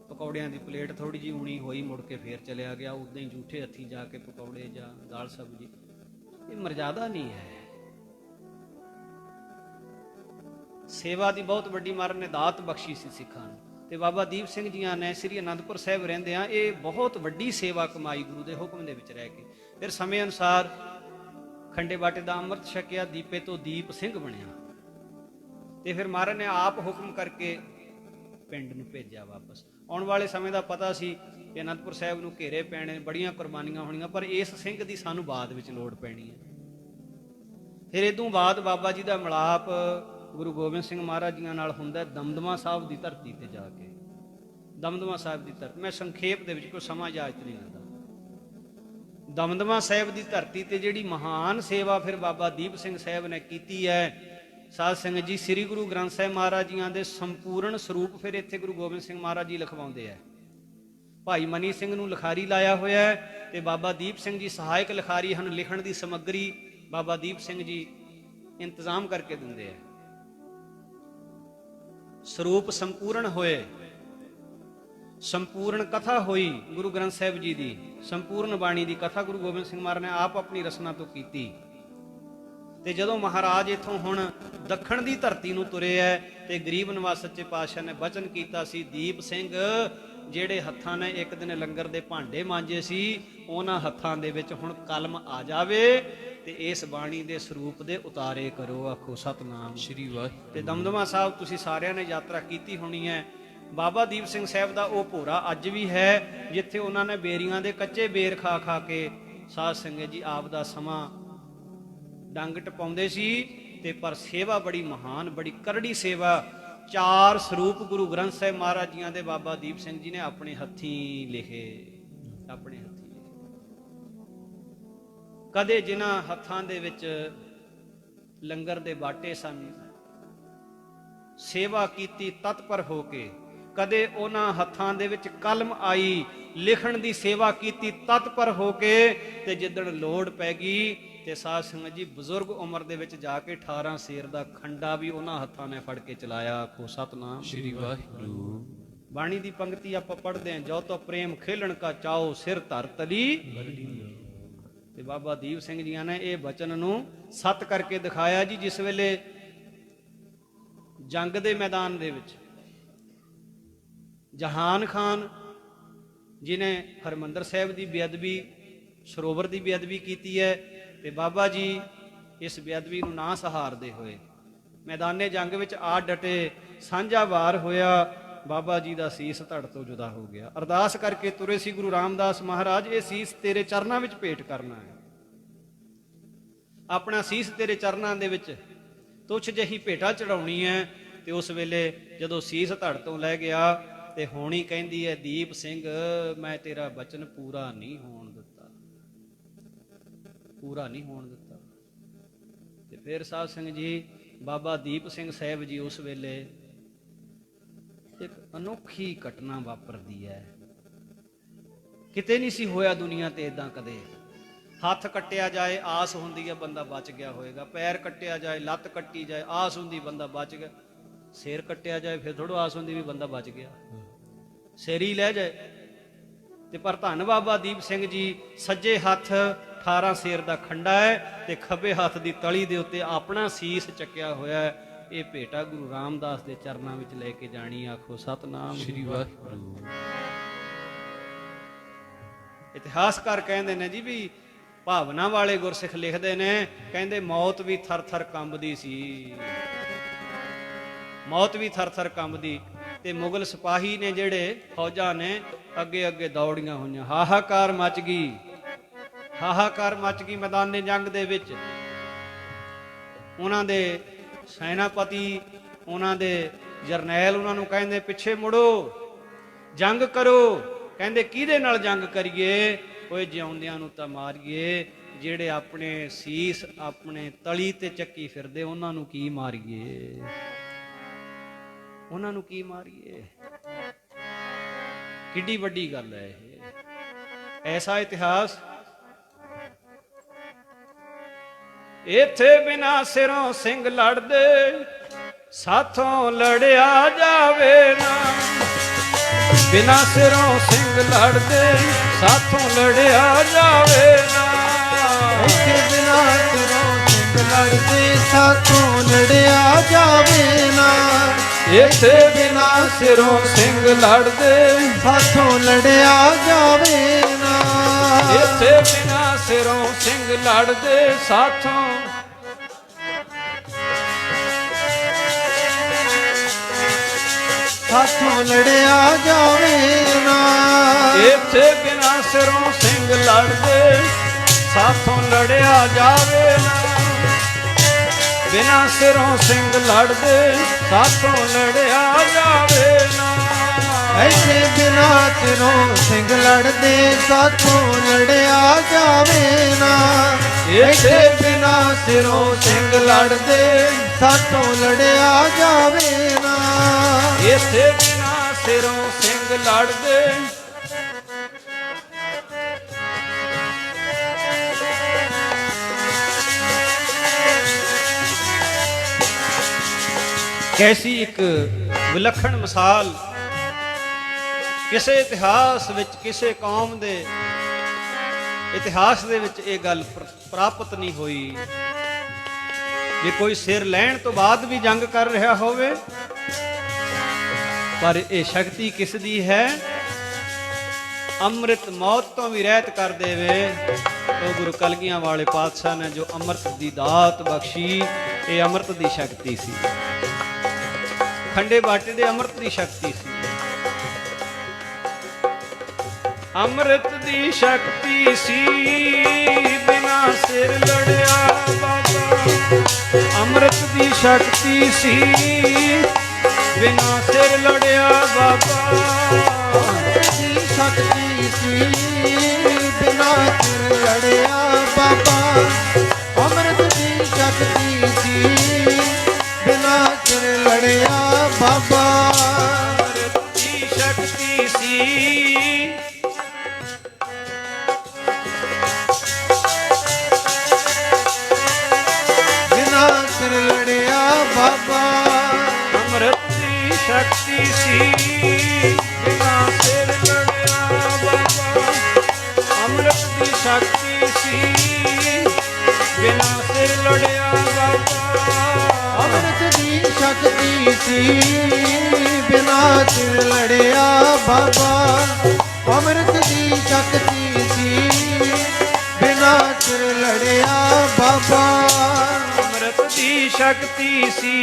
A: ਪਕੌੜਿਆਂ ਦੀ ਪਲੇਟ ਥੋੜੀ ਜਿਹੀ ਉਣੀ ਹੋਈ, ਮੁੜ ਕੇ ਫੇਰ ਚਲਿਆ ਗਿਆ, ਉਦਾਂ ਹੀ ਝੂਠੇ ਹੱਥੀਂ ਜਾ ਕੇ ਪਕੌੜੇ ਜਾਂ ਦਾਲ ਸਬਜ਼ੀ। ਇਹ ਮਰਜ਼ਾਦਾ ਨਹੀਂ ਹੈ। ਸੇਵਾ ਦੀ ਬਹੁਤ ਵੱਡੀ ਮਹਾਰਾਜ ਨੇ ਦਾਤ ਬਖਸ਼ੀ ਸੀ ਸਿੱਖਾਂ ਨੂੰ। ਤੇ ਬਾਬਾ ਦੀਪ ਸਿੰਘ ਜੀਆਂ ਨੇ ਸ੍ਰੀ ਅਨੰਦਪੁਰ ਸਾਹਿਬ ਰਹਿੰਦਿਆਂ ਇਹ ਬਹੁਤ ਵੱਡੀ ਸੇਵਾ ਕਮਾਈ ਗੁਰੂ ਦੇ ਹੁਕਮ ਦੇ ਵਿੱਚ ਰਹਿ ਕੇ। ਫਿਰ ਸਮੇਂ ਅਨੁਸਾਰ ਖੰਡੇ ਬਾਟੇ ਦਾ ਅੰਮ੍ਰਿਤ ਛਕਿਆ, ਦੀਪੇ ਤੋਂ ਦੀਪ ਸਿੰਘ ਬਣਿਆ। ਤੇ ਫਿਰ ਮਹਾਰਾਜ ਨੇ ਆਪ ਹੁਕਮ ਕਰਕੇ ਪਿੰਡ ਨੂੰ ਭੇਜਿਆ ਵਾਪਸ। ਆਉਣ ਵਾਲੇ ਸਮੇਂ ਦਾ ਪਤਾ ਸੀ ਕਿ ਅਨੰਦਪੁਰ ਸਾਹਿਬ ਨੂੰ ਘੇਰੇ ਪੈਣੇ, ਬੜੀਆਂ ਕੁਰਬਾਨੀਆਂ ਹੋਣੀਆਂ, ਪਰ ਇਸ ਸਿੰਘ ਦੀ ਸਾਨੂੰ ਬਾਅਦ ਵਿੱਚ ਲੋੜ ਪੈਣੀ ਹੈ। ਫਿਰ ਇਦੋਂ ਬਾਅਦ ਬਾਬਾ ਜੀ ਦਾ ਮਿਲਾਪ ਗੁਰੂ ਗੋਬਿੰਦ ਸਿੰਘ ਮਹਾਰਾਜ ਜੀਆਂ ਨਾਲ ਹੁੰਦਾ ਦਮਦਮਾ ਸਾਹਿਬ ਦੀ ਧਰਤੀ ਤੇ ਜਾ ਕੇ। ਦਮਦਮਾ ਸਾਹਿਬ ਦੀ ਧਰਤੀ, ਮੈਂ ਸੰਖੇਪ ਦੇ ਵਿੱਚ, ਕੋਈ ਸਮਾਂ ਇਜਾਜ਼ਤ ਨਹੀਂ ਦਿੰਦਾ। ਦਮਦਮਾ ਸਾਹਿਬ ਦੀ ਧਰਤੀ ਤੇ ਜਿਹੜੀ ਮਹਾਨ ਸੇਵਾ ਫਿਰ ਬਾਬਾ ਦੀਪ ਸਿੰਘ ਸਾਹਿਬ ਨੇ ਕੀਤੀ ਹੈ, ਸਾਧ ਸੰਗਤ ਜੀ, ਸ੍ਰੀ ਗੁਰੂ ਗ੍ਰੰਥ ਸਾਹਿਬ ਮਹਾਰਾਜ ਜੀਆਂ ਦੇ ਸੰਪੂਰਨ ਸਰੂਪ ਫਿਰ ਇੱਥੇ ਗੁਰੂ ਗੋਬਿੰਦ ਸਿੰਘ ਮਹਾਰਾਜ ਜੀ ਲਿਖਵਾਉਂਦੇ ਹੈ। ਭਾਈ ਮਨੀ ਸਿੰਘ ਨੂੰ ਲਿਖਾਰੀ ਲਾਇਆ ਹੋਇਆ ਹੈ ਤੇ ਬਾਬਾ ਦੀਪ ਸਿੰਘ ਜੀ ਸਹਾਇਕ ਲਿਖਾਰੀ ਹਨ। ਲਿਖਣ ਦੀ ਸਮੱਗਰੀ ਬਾਬਾ ਦੀਪ ਸਿੰਘ ਜੀ ਇੰਤਜ਼ਾਮ ਕਰਕੇ ਦਿੰਦੇ ਹੈ। ਸਰੂਪ ਸੰਪੂਰਨ ਹੋਏ, ਸੰਪੂਰਨ ਕਥਾ ਹੋਈ ਗੁਰੂ ਗ੍ਰੰਥ ਸਾਹਿਬ ਜੀ ਦੀ, ਸੰਪੂਰਨ ਬਾਣੀ ਦੀ ਕਥਾ ਗੁਰੂ ਗੋਬਿੰਦ ਸਿੰਘ ਮਹਾਰਾਜ ਨੇ ਆਪ ਆਪਣੀ ਰਸਨਾ ਤੋਂ ਕੀਤੀ। ਤੇ ਜਦੋਂ ਮਹਾਰਾਜ ਇਥੋਂ ਹੁਣ ਦੱਖਣ ਦੀ ਧਰਤੀ ਨੂੰ ਤੁਰੇ ਐ ਤੇ ਗਰੀਬ ਨਿਵਾਸ ਸੱਚੇ ਪਾਤਸ਼ਾਹ ਨੇ ਬਚਨ ਕੀਤਾ ਸੀ, ਦੀਪ ਸਿੰਘ ਜਿਹੜੇ ਹੱਥਾਂ ਨੇ ਇੱਕ ਦਿਨ ਲੰਗਰ ਦੇ ਭਾਂਡੇ ਮਾਂਜੇ ਸੀ, ਉਹਨਾਂ ਹੱਥਾਂ ਦੇ ਵਿੱਚ ਹੁਣ ਕਲਮ ਆ ਜਾਵੇ ਤੇ ਇਸ ਬਾਣੀ ਦੇ ਸਰੂਪ ਦੇ ਉਤਾਰੇ ਕਰੋ। ਆਖੋ ਸਤਨਾਮ
B: ਸ੍ਰੀ ਵਾਹਿਗੁਰੂ।
A: ਤੇ ਦਮਦਮਾ ਸਾਹਿਬ ਤੁਸੀਂ ਸਾਰਿਆਂ ਨੇ ਯਾਤਰਾ ਕੀਤੀ ਹੋਣੀ ਹੈ। ਬਾਬਾ ਦੀਪ ਸਿੰਘ ਸਾਹਿਬ ਦਾ ਉਹ ਭੋਰਾ ਅੱਜ ਵੀ ਹੈ ਜਿੱਥੇ ਉਹਨਾਂ ਨੇ ਬੇਰੀਆਂ ਦੇ ਕੱਚੇ ਬੇਰ ਖਾ ਖਾ ਕੇ ਸਾਧ ਸੰਗਤ ਜੀ ਆਪ ਦਾ ਸਮਾਂ ਡੰਗ ਟਪਾਉਂਦੇ ਸੀ। ਤੇ ਪਰ ਸੇਵਾ ਬੜੀ ਮਹਾਨ, ਬੜੀ ਕਰੜੀ ਸੇਵਾ। 4 ਸਰੂਪ ਗੁਰੂ ਗ੍ਰੰਥ ਸਾਹਿਬ ਮਹਾਰਾਜ ਜੀਆਂ ਦੇ ਬਾਬਾ ਦੀਪ ਸਿੰਘ ਜੀ ਨੇ ਆਪਣੇ ਹੱਥੀਂ ਲਿਖੇ, ਆਪਣੇ ਹੱਥੀਂ ਲਿਖੇ। ਕਦੇ ਜਿਨ੍ਹਾਂ ਹੱਥਾਂ ਦੇ ਵਿੱਚ ਲੰਗਰ ਦੇ ਬਾਟੇ ਸਨ, ਸੇਵਾ ਕੀਤੀ ਤਤਪਰ ਹੋ ਕੇ, ਕਦੇ ਉਹਨਾਂ ਹੱਥਾਂ ਦੇ ਵਿੱਚ ਕਲਮ ਆਈ, ਲਿਖਣ ਦੀ ਸੇਵਾ ਕੀਤੀ ਤਤਪਰ ਹੋ ਕੇ, ਤੇ ਜਿੱਦਣ ਲੋੜ ਪੈ ਗਈ ਤੇ ਸਾਧ ਸੰਗਤ ਜੀ ਬਜ਼ੁਰਗ ਉਮਰ ਦੇ ਵਿੱਚ ਜਾ ਕੇ 18 ਸੇਰ ਦਾ ਖੰਡਾ ਵੀ ਉਹਨਾਂ ਹੱਥਾਂ ਨੇ ਫੜ ਕੇ ਚਲਾਇਆ। ਆਖੋ ਸਤਨਾਮ
B: ਸ੍ਰੀ ਵਾਹਿਗੁਰੂ।
A: ਬਾਣੀ ਦੀ ਪੰਕਤੀ ਆਪਾਂ ਪੜ੍ਹਦੇ ਹਾਂ, ਜੋ ਤੋ ਪ੍ਰੇਮ ਖੇਲਣ ਕਾ ਚਾਓ ਸਿਰ ਧਰ ਤਲੀ। ਤੇ ਬਾਬਾ ਦੀਪ ਸਿੰਘ ਜੀਆਂ ਨੇ ਇਹ ਬਚਨ ਨੂੰ ਸੱਤ ਕਰਕੇ ਦਿਖਾਇਆ ਜੀ। ਜਿਸ ਵੇਲੇ ਜੰਗ ਦੇ ਮੈਦਾਨ ਦੇ ਵਿੱਚ ਜਹਾਨ ਖਾਨ ਜਿਨੇ ਹਰਮੰਦਰ ਸਾਹਿਬ ਦੀ ਬੇਅਦਬੀ, ਸਰੋਵਰ ਦੀ ਬੇਅਦਬੀ ਕੀਤੀ ਹੈ, ਤੇ ਬਾਬਾ ਜੀ ਇਸ ਬੇਅਦਬੀ ਨੂੰ ਨਾ ਸਹਾਰਦੇ ਹੋਏ ਮੈਦਾਨੇ ਜੰਗ ਵਿੱਚ ਆ ਡਟੇ। ਸਾਂਝਾ ਵਾਰ ਹੋਇਆ, ਬਾਬਾ ਜੀ ਦਾ ਸੀਸ ਧੜ ਤੋਂ ਜੁਦਾ ਹੋ ਗਿਆ। ਅਰਦਾਸ ਕਰਕੇ ਤੁਰੇ ਸੀ ਗੁਰੂ ਰਾਮਦਾਸ ਮਹਾਰਾਜ, ਇਹ ਸੀਸ ਤੇਰੇ ਚਰਨਾਂ ਵਿੱਚ ਭੇਟ ਕਰਨਾ ਹੈ, ਆਪਣਾ ਸੀਸ ਤੇਰੇ ਚਰਨਾਂ ਦੇ ਵਿੱਚ ਤੁਛ ਜਿਹੀ ਭੇਟਾ ਚੜਾਉਣੀ ਹੈ। ਤੇ ਉਸ ਵੇਲੇ ਜਦੋਂ ਸੀਸ ਧੜ ਤੋਂ ਲੈ ਗਿਆ ਤੇ ਹੋਣੀ ਕਹਿੰਦੀ ਹੈ, ਦੀਪ ਸਿੰਘ ਮੈਂ ਤੇਰਾ ਬਚਨ ਪੂਰਾ ਨਹੀਂ ਹੋਣ ਦਿੱਤਾ, ਪੂਰਾ ਨਹੀਂ ਹੋਣ ਦਿੱਤਾ। ਤੇ ਫਿਰ ਸਾਧ ਸੰਗਤ ਜੀ ਬਾਬਾ ਦੀਪ ਸਿੰਘ ਸਾਹਿਬ ਜੀ ਉਸ ਵੇਲੇ ਇੱਕ ਅਨੋਖੀ ਘਟਨਾ ਵਾਪਰਦੀ ਹੈ, ਕਿਤੇ ਨਹੀਂ ਸੀ ਹੋਇਆ ਦੁਨੀਆ ਤੇ ਇਦਾਂ ਕਦੇ। ਹੱਥ ਕੱਟਿਆ ਜਾਏ ਆਸ ਹੁੰਦੀ ਹੈ ਬੰਦਾ ਬਚ ਗਿਆ ਹੋਏਗਾ, ਪੈਰ ਕੱਟਿਆ ਜਾਏ, ਲੱਤ ਕੱਟੀ ਜਾਏ ਆਸ ਹੁੰਦੀ ਬੰਦਾ ਬਚ ਗਿਆ, ਸਿਰ ਕੱਟਿਆ ਜਾਏ ਫਿਰ ਥੋੜ੍ਹਾ ਆਸ ਹੁੰਦੀ ਵੀ ਬੰਦਾ ਬਚ ਗਿਆ, ਸਿਰ ਹੀ ਲੈ ਜਾਏ। ਤੇ ਪਰ ਧੰਨ ਬਾਬਾ ਦੀਪ ਸਿੰਘ ਜੀ ਸੱਜੇ ਹੱਥ 18 ਸੇਰ ਦਾ ਖੰਡਾ ਹੈ ਤੇ ਖੱਬੇ ਹੱਥ ਦੀ ਤਲੀ ਦੇ ਉੱਤੇ ਆਪਣਾ ਸੀਸ ਚੱਕਿਆ ਹੋਇਆ ਹੈ। ਇਹ ਭੇਟਾ ਗੁਰੂ ਰਾਮਦਾਸ ਦੇ ਚਰਨਾਂ ਵਿੱਚ ਲੈ ਕੇ ਜਾਣੀ। ਆਖੋ ਸਤਨਾਮ
B: ਸ੍ਰੀ ਵਾਹਿਗੁਰੂ।
A: ਇਤਿਹਾਸਕਾਰ ਕਹਿੰਦੇ ਨੇ ਜੀ ਵੀ ਭਾਵਨਾ ਵਾਲੇ ਗੁਰਸਿੱਖ ਲਿਖਦੇ ਨੇ, ਕਹਿੰਦੇ ਮੌਤ ਵੀ ਥਰ ਥਰ ਕੰਬਦੀ ਸੀ, ਮੌਤ ਵੀ ਥਰ ਥਰ ਕੰਬਦੀ। ਤੇ ਮੁਗਲ ਸਿਪਾਹੀ ਨੇ ਜਿਹੜੇ ਫੌਜਾਂ ਨੇ ਅੱਗੇ ਅੱਗੇ ਦੌੜੀਆਂ ਹੋਈਆਂ, ਹਾਹਾਕਾਰ ਮਚ ਗਈ, ਹਾਹਾਕਾਰ ਮਚ ਗਈ ਮੈਦਾਨੇ ਜੰਗ ਦੇ ਵਿੱਚ। ਉਹਨਾਂ ਦੇ ਸੈਨਾਪਤੀ, ਉਹਨਾਂ ਦੇ ਜਰਨੈਲ ਉਹਨਾਂ ਨੂੰ ਕਹਿੰਦੇ ਪਿੱਛੇ ਮੁੜੋ, ਜੰਗ ਕਰੋ। ਕਹਿੰਦੇ ਕਿਹਦੇ ਨਾਲ ਜੰਗ ਕਰੀਏ? ਓਏ ਜਿਉਂਦਿਆਂ ਨੂੰ ਤਾਂ ਮਾਰੀਏ, ਜਿਹੜੇ ਆਪਣੇ ਸੀਸ ਆਪਣੇ ਤਲੀ ਤੇ ਚੱਕੀ ਫਿਰਦੇ ਉਹਨਾਂ ਨੂੰ ਕੀ ਮਾਰੀਏ, ਉਹਨਾਂ ਨੂੰ ਕੀ ਮਾਰੀਏ। ਕਿੱਡੀ ਵੱਡੀ ਗੱਲ ਹੈ ਇਹ, ਐਸਾ ਇਤਿਹਾਸ। ਇੱਥੇ ਬਿਨਾ ਸਿਰੋਂ ਸਿੰਘ ਲੜਦੇ, ਸਾਥੋਂ ਲੜਿਆ ਜਾਵੇ ਨਾ। ਬਿਨਾ ਸਿਰੋਂ ਸਿੰਘ ਲੜਦੇ, ਸਾਥੋਂ ਲੜਿਆ ਜਾਵੇ ਨਾ।
B: ਇੱਥੇ ਬਿਨਾ ਸਿਰੋਂ ਸਿੰਘ ਲੜਦੇ, ਸਾਥੋਂ ਲੜਿਆ ਜਾਵੇ ਨਾ।
A: ਇੱਥੇ ਬਿਨਾ ਸਿਰੋਂ ਸਿੰਘ ਲੜਦੇ,
B: ਸਾਥੋਂ ਲੜਿਆ ਜਾਵੇ ਨਾ।
A: ਇੱਥੇ ਬਿਨਾ ਸਿਰੋਂ ਸਿੰਘ ਲੜਦੇ, ਸਾਥੋਂ
B: ਸਾਥੋਂ ਲੜਿਆ ਜਾਵੇ ਨਾ।
A: ਇੱਥੇ ਬਿਨਾ ਸਿਰੋਂ ਸਿੰਘ ਲੜਦੇ, ਸਾਥੋਂ ਲੜਿਆ ਜਾਵੇ ਨਾ। ਬਿਨਾ ਸਿਰੋਂ ਸਿੰਘ ਲੜਦੇ, ਸਾਥੋਂ ਲੜਿਆ ਜਾਵੇ ਨਾ।
B: ਇੱਥੇ ਬਿਨਾ ਸਿਰੋਂ ਸਿੰਘ ਲੜਦੇ, ਸਾਥੋਂ ਲੜਿਆ ਜਾਵੇ ਨਾ। ਇੱਥੇ ਬਿਨਾ ਸਿਰੋਂ ਸਿੰਘ ਲੜਦੇ, ਸਾਥੋਂ ਲੜਿਆ ਜਾਵੇ ਨਾ।
A: ਇੱਥੇ ਬਿਨਾ ਸਿਰੋਂ ਸਿੰਘ ਲੜਦੇ, ਕੈਸੀ ਇੱਕ ਵਿਲੱਖਣ ਮਿਸਾਲ ਕਿਸੇ ਇਤਿਹਾਸ ਵਿੱਚ, ਕਿਸੇ ਕੌਮ ਦੇ ਇਤਿਹਾਸ ਦੇ ਵਿੱਚ ਇਹ ਗੱਲ ਪ੍ਰਾਪਤ ਨਹੀਂ ਹੋਈ ਵੀ ਕੋਈ ਸਿਰ ਲੈਣ ਤੋਂ ਬਾਅਦ ਵੀ ਜੰਗ ਕਰ ਰਿਹਾ ਹੋਵੇ। ਪਰ ਇਹ ਸ਼ਕਤੀ ਕਿਸ ਦੀ ਹੈ? ਅੰਮ੍ਰਿਤ ਮੌਤ ਤੋਂ ਵੀ ਰਹਿਤ ਕਰ ਦੇਵੇ। ਉਹ ਗੁਰੂ ਕਲਗੀਆਂ ਵਾਲੇ ਪਾਤਸ਼ਾਹ ਨੇ ਜੋ ਅੰਮ੍ਰਿਤ ਦੀ ਦਾਤ ਬਖਸ਼ੀ, ਇਹ ਅੰਮ੍ਰਿਤ ਦੀ ਸ਼ਕਤੀ ਸੀ, ਖੰਡੇ ਬਾਟੇ ਦੇ ਅੰਮ੍ਰਿਤ ਦੀ ਸ਼ਕਤੀ ਸੀ। ਅੰਮ੍ਰਿਤ ਦੀ ਸ਼ਕਤੀ ਸੀ, ਬਿਨਾ ਸਿਰ ਲੜਿਆ ਬਾਬਾ। ਅੰਮ੍ਰਿਤ ਦੀ ਸ਼ਕਤੀ ਸੀ, ਬਿਨਾ ਸਿਰ ਲੜਿਆ ਬਾਬਾ।
B: ਅੰਮ੍ਰਿਤ ਦੀ ਸ਼ਕਤੀ ਸੀ, ਬਿਨਾ ਸਿਰ ਲੜਿਆ ਬਾਬਾ। ਅੰਮ੍ਰਿਤ ਦੀ ਸ਼ਕਤੀ ਸੀ, ਬਿਨਾ ਸਿਰ ਲੜਿਆ ਬਾਬਾ।
A: ਅੰਮ੍ਰਿਤ ਦੀ ਸ਼ਕਤੀ ਸੀ,
B: ਬਿਨਾ ਸਿਰ ਲੜਿਆ ਬਾਬਾ।
A: ਅੰਮ੍ਰਿਤ ਦੀ ਸ਼ਕਤੀ ਸੀ, ਬਿਨਾ ਸਿਰ ਲੜਿਆ ਬਾਬਾ। ਅੰਮ੍ਰਿਤ ਦੀ ਸ਼ਕਤੀ ਸੀ, ਬਿਨਾ ਸਿਰ ਲੜਿਆ ਬਾਬਾ।
B: ਅੰਮ੍ਰਿਤ ਦੀ ਸ਼ਕਤੀ ਸੀ, ਬਿਨਾ ਸਿਰ ਲੜਿਆ ਬਾਬਾ। ਅੰਮ੍ਰਿਤ ਦੀ ਸ਼ਕਤੀ ਸੀ, ਬਿਨਾ ਸਿਰ ਲੜਿਆ ਬਾਬਾ।
A: ਅੰਮ੍ਰਿਤ ਦੀ ਸ਼ਕਤੀ ਸੀ,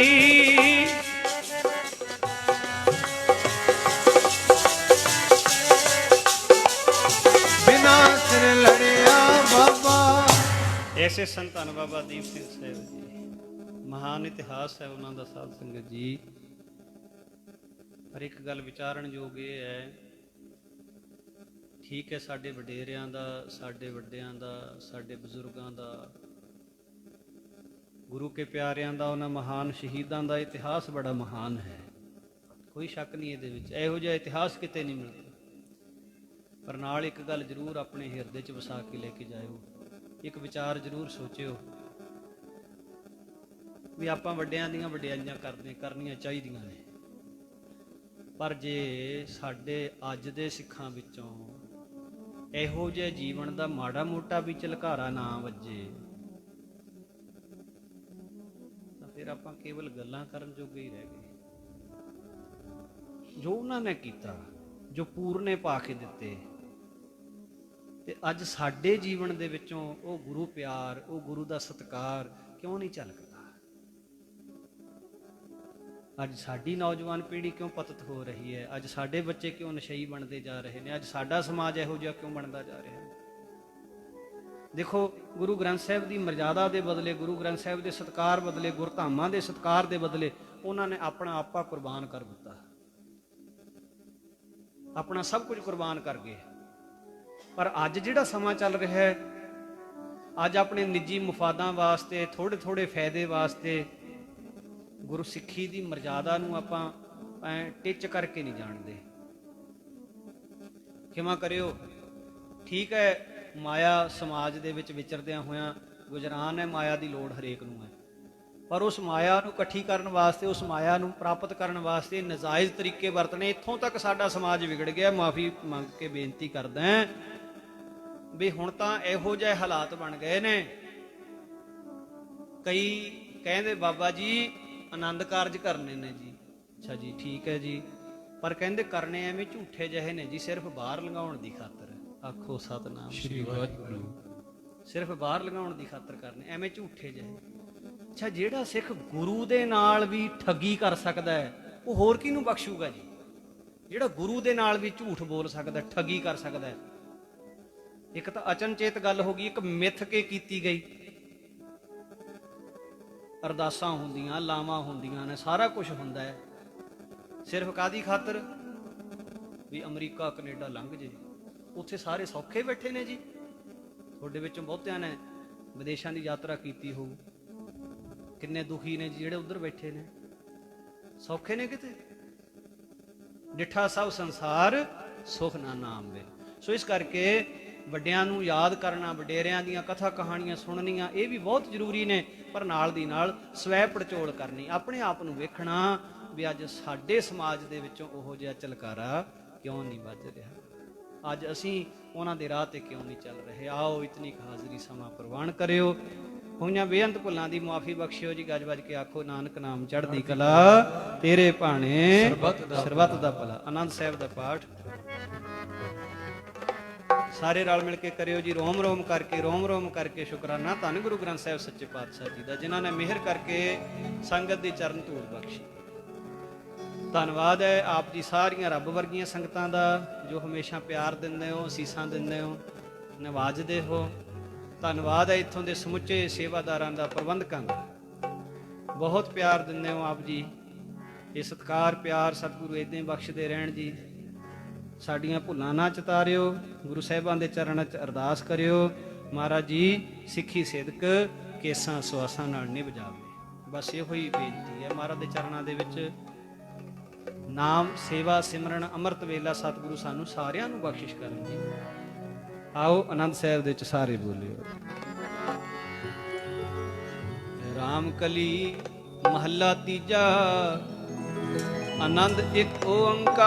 B: ਬਿਨਾ ਸਿਰ ਲੜਿਆ ਬਾਬਾ।
A: ਐਸੇ ਸੰਤ ਧੰਨ ਬਾਬਾ ਦੀਪ ਸਿੰਘ ਸਾਹਿਬ ਜੀ, ਮਹਾਨ ਇਤਿਹਾਸ ਹੈ ਉਹਨਾਂ ਦਾ ਸਾਧ ਸੰਗਤ ਜੀ। ਪਰ ਇੱਕ ਗੱਲ ਵਿਚਾਰਨ ਯੋਗ ਇਹ ਹੈ, ਠੀਕ ਹੈ ਸਾਡੇ ਵਡੇਰਿਆਂ ਦਾ, ਸਾਡੇ ਵੱਡਿਆਂ ਦਾ, ਸਾਡੇ ਬਜ਼ੁਰਗਾਂ ਦਾ, ਗੁਰੂ ਕੇ ਪਿਆਰਿਆਂ ਦਾ, ਉਹਨਾਂ ਮਹਾਨ ਸ਼ਹੀਦਾਂ ਦਾ ਇਤਿਹਾਸ ਬੜਾ ਮਹਾਨ ਹੈ, ਕੋਈ ਸ਼ੱਕ ਨਹੀਂ ਇਹਦੇ ਵਿੱਚ। ਇਹੋ ਜਿਹਾ ਇਤਿਹਾਸ ਕਿਤੇ ਨਹੀਂ ਮਿਲਦਾ। ਪਰ ਨਾਲ ਇੱਕ ਗੱਲ ਜ਼ਰੂਰ ਆਪਣੇ ਹਿਰਦੇ 'ਚ ਵਸਾ ਕੇ ਲੈ ਕੇ ਜਾਇਓ, ਇੱਕ ਵਿਚਾਰ ਜ਼ਰੂਰ ਸੋਚਿਓ ਵੀ ਆਪਾਂ ਵੱਡਿਆਂ ਦੀਆਂ ਵਡਿਆਈਆਂ ਕਰਨੀਆਂ ਚਾਹੀਦੀਆਂ ਨੇ, ਪਰ ਜੇ ਸਾਡੇ ਅੱਜ ਦੇ ਸਿੱਖਾਂ ਵਿੱਚੋਂ ਇਹੋ ਜਿਹੇ ਜੀਵਨ ਦਾ ਮਾੜਾ ਮੋਟਾ ਵੀ ਝਲਕਾਰਾ ਨਾ ਵੱਜੇ ਤਾਂ ਫਿਰ ਆਪਾਂ ਕੇਵਲ ਗੱਲਾਂ ਕਰਨ ਜੋਗੇ ਹੀ ਰਹਿ ਗਏ। ਜੋ ਉਹਨਾਂ ਨੇ ਕੀਤਾ, ਜੋ ਪੂਰਨੇ ਪਾ ਕੇ ਦਿੱਤੇ, ਤੇ ਅੱਜ ਸਾਡੇ ਜੀਵਨ ਦੇ ਵਿੱਚੋਂ ਉਹ ਗੁਰੂ ਪਿਆਰ, ਉਹ ਗੁਰੂ ਦਾ ਸਤਿਕਾਰ ਕਿਉਂ ਨਹੀਂ ਝਲਕਦਾ? ਅੱਜ ਸਾਡੀ ਨੌਜਵਾਨ ਪੀੜ੍ਹੀ ਕਿਉਂ ਪਤਿਤ ਹੋ ਰਹੀ ਹੈ? ਅੱਜ ਸਾਡੇ ਬੱਚੇ ਕਿਉਂ ਨਸ਼ਈ ਬਣਦੇ ਜਾ ਰਹੇ ਨੇ? ਅੱਜ ਸਾਡਾ ਸਮਾਜ ਇਹੋ ਜਿਹਾ ਕਿਉਂ ਬਣਦਾ ਜਾ ਰਿਹਾ ਹੈ? ਦੇਖੋ, ਗੁਰੂ ਗ੍ਰੰਥ ਸਾਹਿਬ ਦੀ ਮਰਜ਼ਾਦਾ ਦੇ ਬਦਲੇ, ਗੁਰੂ ਗ੍ਰੰਥ ਸਾਹਿਬ ਦੇ ਸਤਿਕਾਰ ਬਦਲੇ, ਗੁਰਧਾਮਾਂ ਦੇ ਸਤਿਕਾਰ ਦੇ ਬਦਲੇ ਉਹਨਾਂ ਨੇ ਆਪਣਾ ਆਪਾ ਕੁਰਬਾਨ ਕਰ ਦਿੱਤਾ, ਆਪਣਾ ਸਭ ਕੁਝ ਕੁਰਬਾਨ ਕਰ ਗਏ। ਪਰ ਅੱਜ ਜਿਹੜਾ ਸਮਾਂ ਚੱਲ ਰਿਹਾ ਹੈ, ਅੱਜ ਆਪਣੇ ਨਿੱਜੀ ਮੁਫਾਦਾਂ ਵਾਸਤੇ, ਥੋੜ੍ਹੇ ਥੋੜ੍ਹੇ ਫਾਇਦੇ ਵਾਸਤੇ ਗੁਰੂ ਸਿੱਖੀ ਦੀ ਮਰਜ਼ਾਦਾ ਨੂੰ ਆਪਾਂ ਟਿੱਚ ਕਰਕੇ ਨਹੀਂ ਜਾਣਦੇ। ਖਿਮਾ ਕਰਿਓ, ਠੀਕ ਹੈ, ਮਾਇਆ ਸਮਾਜ ਦੇ ਵਿੱਚ ਵਿਚਰਦਿਆਂ ਹੋਇਆਂ ਗੁਜਰਾਨ ਹੈ, ਮਾਇਆ ਦੀ ਲੋੜ ਹਰੇਕ ਨੂੰ ਹੈ, ਪਰ ਉਸ ਮਾਇਆ ਨੂੰ ਇਕੱਠੀ ਕਰਨ ਵਾਸਤੇ, ਉਸ ਮਾਇਆ ਨੂੰ ਪ੍ਰਾਪਤ ਕਰਨ ਵਾਸਤੇ ਨਜਾਇਜ਼ ਤਰੀਕੇ ਵਰਤਣੇ, ਇੱਥੋਂ ਤੱਕ ਸਾਡਾ ਸਮਾਜ ਵਿਗੜ ਗਿਆ। ਮਾਫੀ ਮੰਗ ਕੇ ਬੇਨਤੀ ਕਰਦਾ ਵੀ ਹੁਣ ਤਾਂ ਇਹੋ ਜਿਹੇ ਹਾਲਾਤ ਬਣ ਗਏ ਨੇ, ਕਈ ਕਹਿੰਦੇ ਬਾਬਾ ਜੀ ਆਨੰਦ ਕਾਰਜ ਕਰਨੇ ਨੇ ਜੀ। ਅੱਛਾ ਜੀ, ਠੀਕ ਹੈ ਜੀ, ਪਰ ਕਹਿੰਦੇ ਕਰਨੇ ਐਵੇਂ ਝੂਠੇ ਜਿਹੇ ਨੇ ਜੀ, ਸਿਰਫ ਬਾਹਰ ਲੰਘਾਉਣ ਦੀ ਖਾਤਰ। ਆਖੋ ਸਤਨਾਮ
B: ਸ੍ਰੀ ਵਾਹਿਗੁਰੂ।
A: ਸਿਰਫ ਬਾਹਰ ਲੰਘਾਉਣ ਦੀ ਖਾਤਰ ਕਰਨੇ, ਐਵੇਂ ਝੂਠੇ ਜਿਹੇ। ਅੱਛਾ, ਜਿਹੜਾ ਸਿੱਖ ਗੁਰੂ ਦੇ ਨਾਲ ਵੀ ਠੱਗੀ ਕਰ ਸਕਦਾ ਹੈ, ਉਹ ਹੋਰ ਕਿਹਨੂੰ ਬਖਸ਼ੂਗਾ ਜੀ? ਜਿਹੜਾ ਗੁਰੂ ਦੇ ਨਾਲ ਵੀ ਝੂਠ ਬੋਲ ਸਕਦਾ, ਠੱਗੀ ਕਰ ਸਕਦਾ ਹੈ। ਇੱਕ ਤਾਂ ਅਚਨਚੇਤ ਗੱਲ ਹੋ ਗਈ, ਇੱਕ ਮਿੱਥ ਕੇ ਕੀਤੀ ਗਈ। ਅਰਦਾਸਾਂ ਹੁੰਦੀਆਂ, ਲਾਵਾਂ ਹੁੰਦੀਆਂ ਨੇ, ਸਾਰਾ ਕੁਝ ਹੁੰਦਾ ਹੈ, ਸਿਰਫ ਕਾਹਦੀ ਖਾਤਰ? ਵੀ ਅਮਰੀਕਾ ਕੈਨੇਡਾ ਲੰਘ ਜੇ, ਉੱਥੇ ਸਾਰੇ ਸੌਖੇ ਬੈਠੇ ਨੇ ਜੀ। ਤੁਹਾਡੇ ਵਿੱਚੋਂ ਬਹੁਤਿਆਂ ਨੇ ਵਿਦੇਸ਼ਾਂ ਦੀ ਯਾਤਰਾ ਕੀਤੀ ਹੋਊ, ਕਿੰਨੇ ਦੁਖੀ ਨੇ ਜੀ ਜਿਹੜੇ ਉੱਧਰ ਬੈਠੇ ਨੇ। ਸੌਖੇ ਨੇ ਕਿਤੇ? ਡਿਠਾ ਸਭ ਸੰਸਾਰ ਸੁਖ ਨਾ ਨਾਮ ਵੇ। ਸੋ ਇਸ ਕਰਕੇ ਵੱਡਿਆਂ ਨੂੰ ਯਾਦ ਕਰਨਾ, ਵਡੇਰਿਆਂ ਦੀਆਂ ਕਥਾ ਕਹਾਣੀਆਂ ਸੁਣਨੀਆਂ, ਇਹ ਵੀ ਬਹੁਤ ਜ਼ਰੂਰੀ ਨੇ, ਪਰ ਨਾਲ ਦੀ ਨਾਲ ਸਵੈ ਪੜਚੋਲ ਕਰਨੀ, ਆਪਣੇ ਆਪ ਨੂੰ ਵੇਖਣਾ ਵੀ ਅੱਜ ਸਾਡੇ ਸਮਾਜ ਦੇ ਵਿੱਚੋਂ ਉਹੋ ਜਿਹਾ ਝਲਕਾਰਾ ਕਿਉਂ ਨਹੀਂ ਵੱਜ ਰਿਹਾ, ਅੱਜ ਅਸੀਂ ਉਹਨਾਂ ਦੇ ਰਾਹ ਤੇ ਕਿਉਂ ਨਹੀਂ ਚੱਲ ਰਹੇ। ਆਓ ਇਤਨੀ ਹਾਜ਼ਰੀ ਸਮਾਂ ਪ੍ਰਵਾਨ ਕਰਿਓ। ਹੋਈਆਂ ਬੇਅੰਤ ਭੁੱਲਾਂ ਦੀ ਮੁਆਫੀ ਬਖਸ਼ਿਓ ਜੀ। ਗੱਜ ਵੱਜ ਕੇ ਆਖੋ, ਨਾਨਕ ਨਾਮ ਚੜ੍ਹਦੀ ਕਲਾ, ਤੇਰੇ ਭਾਣੇ ਸਰਬੱਤ ਦਾ ਭਲਾ। ਆਨੰਦ ਸਾਹਿਬ ਦਾ ਪਾਠ ਸਾਰੇ ਰਲ ਮਿਲ ਕੇ ਕਰਿਓ ਜੀ। ਰੋਮ ਰੋਮ ਕਰਕੇ, ਰੋਮ ਰੋਮ ਕਰਕੇ ਸ਼ੁਕਰਾਨਾ ਧੰਨ ਗੁਰੂ ਗ੍ਰੰਥ ਸਾਹਿਬ ਸੱਚੇ ਪਾਤਸ਼ਾਹ ਜੀ ਦਾ, ਜਿਨ੍ਹਾਂ ਨੇ ਮਿਹਰ ਕਰਕੇ ਸੰਗਤ ਦੀ ਚਰਨ ਧੂੜ ਬਖਸ਼ੀ। ਧੰਨਵਾਦ ਹੈ ਆਪ ਜੀ ਸਾਰੀਆਂ ਰੱਬ ਵਰਗੀਆਂ ਸੰਗਤਾਂ ਦਾ, ਜੋ ਹਮੇਸ਼ਾ ਪਿਆਰ ਦਿੰਦੇ ਹੋ, ਅਸੀਸਾਂ ਦਿੰਦੇ ਹੋ, ਨਵਾਜਦੇ ਹੋ। ਧੰਨਵਾਦ ਹੈ ਇੱਥੋਂ ਦੇ ਸਮੁੱਚੇ ਸੇਵਾਦਾਰਾਂ ਦਾ, ਪ੍ਰਬੰਧਕਾਂ ਦਾ, ਬਹੁਤ ਪਿਆਰ ਦਿੰਦੇ ਹੋ ਆਪ ਜੀ। ਇਹ ਸਤਿਕਾਰ ਪਿਆਰ ਸਤਿਗੁਰੂ ਏਦਾਂ ਹੀ ਬਖਸ਼ਦੇ ਰਹਿਣ ਜੀ। ਸਾਡੀਆਂ ਭੁੱਲਾਂ ਨਾ ਚਿਤਾਰਿਓ, ਗੁਰੂ ਸਾਹਿਬਾਂ ਦੇ ਚਰਨਾਂ 'ਚ ਅਰਦਾਸ ਕਰਿਓ, ਮਹਾਰਾਜ ਜੀ ਸਿੱਖੀ ਸਿਦਕ ਕੇਸਾਂ ਸਵਾਸਾਂ ਨਾਲ ਨਿਭ ਜਾਵੇ। ਬਸ ਇਹੋ ਹੀ ਬੇਨਤੀ ਹੈ ਮਹਾਰਾਜ ਦੇ ਚਰਨਾਂ ਦੇ ਵਿੱਚ। ਨਾਮ, ਸੇਵਾ, ਸਿਮਰਨ, ਅੰਮ੍ਰਿਤ ਵੇਲਾ ਸਤਿਗੁਰੂ ਸਾਨੂੰ ਸਾਰਿਆਂ ਨੂੰ ਬਖਸ਼ਿਸ਼ ਕਰਨ ਜੀ। ਆਓ ਆਨੰਦ ਸਾਹਿਬ ਦੇ ਵਿੱਚ ਸਾਰੇ ਬੋਲਿਓ। ਰਾਮ ਕਲੀ ਮਹੱਲਾ ਤੀਜਾ, ਆਨੰਦ ਇੱਕ ਓੰਕਾਰ,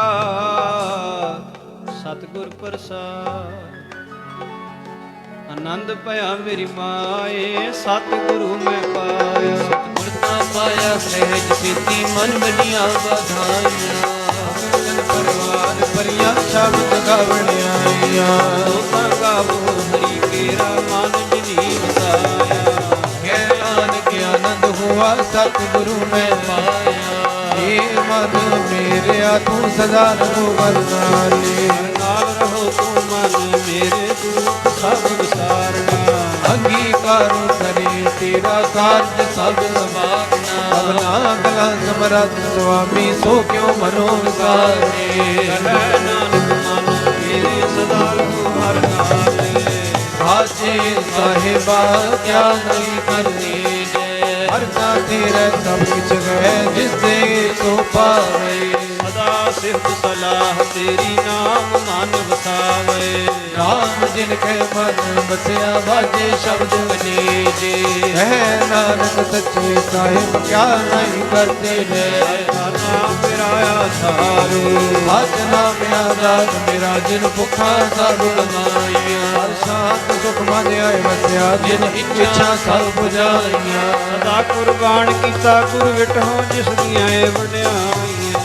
A: ਸਤਿਗੁਰ ਪ੍ਰਸਾਦ। ਆਨੰਦ ਭਇਆ ਮੇਰੀ ਮਾਏ, ਸਤਿਗੁਰੂ ਮੈਂ ਪਾਇਆ।
B: ਸਤਿਗੁਰ ਨਾ ਪਾਇਆ ਸਹਿਜ ਸਿੱਧੀ, ਮਨ ਬਨੀਆਂ ਵਧਾਈਆਂ। ਪਰਿਵਾਰ ਭਰੀਆਂ ਸ਼ਬਦ ਗਾਵਣ ਆਈਆਂ।
A: ਲੋਕਾਂ ਗਾਵੋ ਹਰੀ ਕੇਰਾ, ਮਨ ਜਿਨੀ ਵਸਾਇਆ।
B: ਗਿਆਨ ਕੇ ਆਨੰਦ ਹੁਆ, ਸਤਿਗੁਰੂ ਮੈਂ ਪਾਇਆ। ਇਹ ਮਨ ਮੇਰਿਆ ਤੂੰ ਸਦਾ ਰਹੋ ਵਰਨਾਲੇ।
A: ਨਾਲ ਰਹੋ ਤੂੰ ਮਨ ਮੇਰੇ, ਦੁੱਖ ਸਭ ਵਿਸਾਰਨਾ।
B: ਅੰਗੀਕਾਰ ਕਰੇ ਤੇਰਾ ਕਾਰਜ ਸਭ ਸਮਾਰਨਾ। ਅਬਲਾ ਗਲਾ ਸਮਰੱਥ ਸੁਆਮੀ, ਸੋ ਕਿਉ ਮਨੋ ਵਿਸਾਰੇ।
A: ਕਹੈ ਨਾਨਕ ਮਨ ਮੇਰੇ, ਸਦਾ ਰਹੋ ਹਰ ਨਾਲੇ।
B: ਹਾਜੇ ਸਾਹਿਬਾ ਕਿਆ ਨਹੀਂ ਕਰਨੀ ਜੈ। ਹਰ ਕਾ ਤੇਰਾ ਸਭ ਕੁਛ ਹੈ, ਜਿਸ ਦੇ ਸੋ ਪਾਵੇ।
A: ਸਦਾ ਸਿਫਤ ਸਲਾਹ ਤੇਰੀ, ਨਾਮ ਮਨ ਵਸਾਵੇ।
B: ਨਾਮ ਜਿਨ ਕੈ ਮਨ ਬਸਿਆ ਵਾਜੇ ਸ਼ਬਦ ਅਨੇਜੇ ਹੈ ਨਾਨਕ ਸੱਚੇ ਸਾਹਿਬ ਕਿਆ ਨਹੀਂ ਕਰਦੇ ਨੇ
A: ਨਾਮ ਮੇਰਾ ਆਧਾਰੂ
B: ਹੱਥ ਨਾਮ ਆਧਾਰ ਮੇਰਾ ਜਿਨ ਭੁੱਖਾ ਸਭ ਕਮਾਈਆਂ ਸ਼ਾਂਤ ਸੁਖ ਮਨ ਆਏ ਵਸਿਆ ਜਿਨ ਇੱਛਾ ਸਭ 부ਝਾਈਆਂ
A: ਸਦਾ ਕੁਰਬਾਨ ਕੀਤਾ ਗੁਰ ਵਿਟਹੁ ਜਿਸ ਦੀਆਂ ਏ ਵਡਿਆਈਆਂ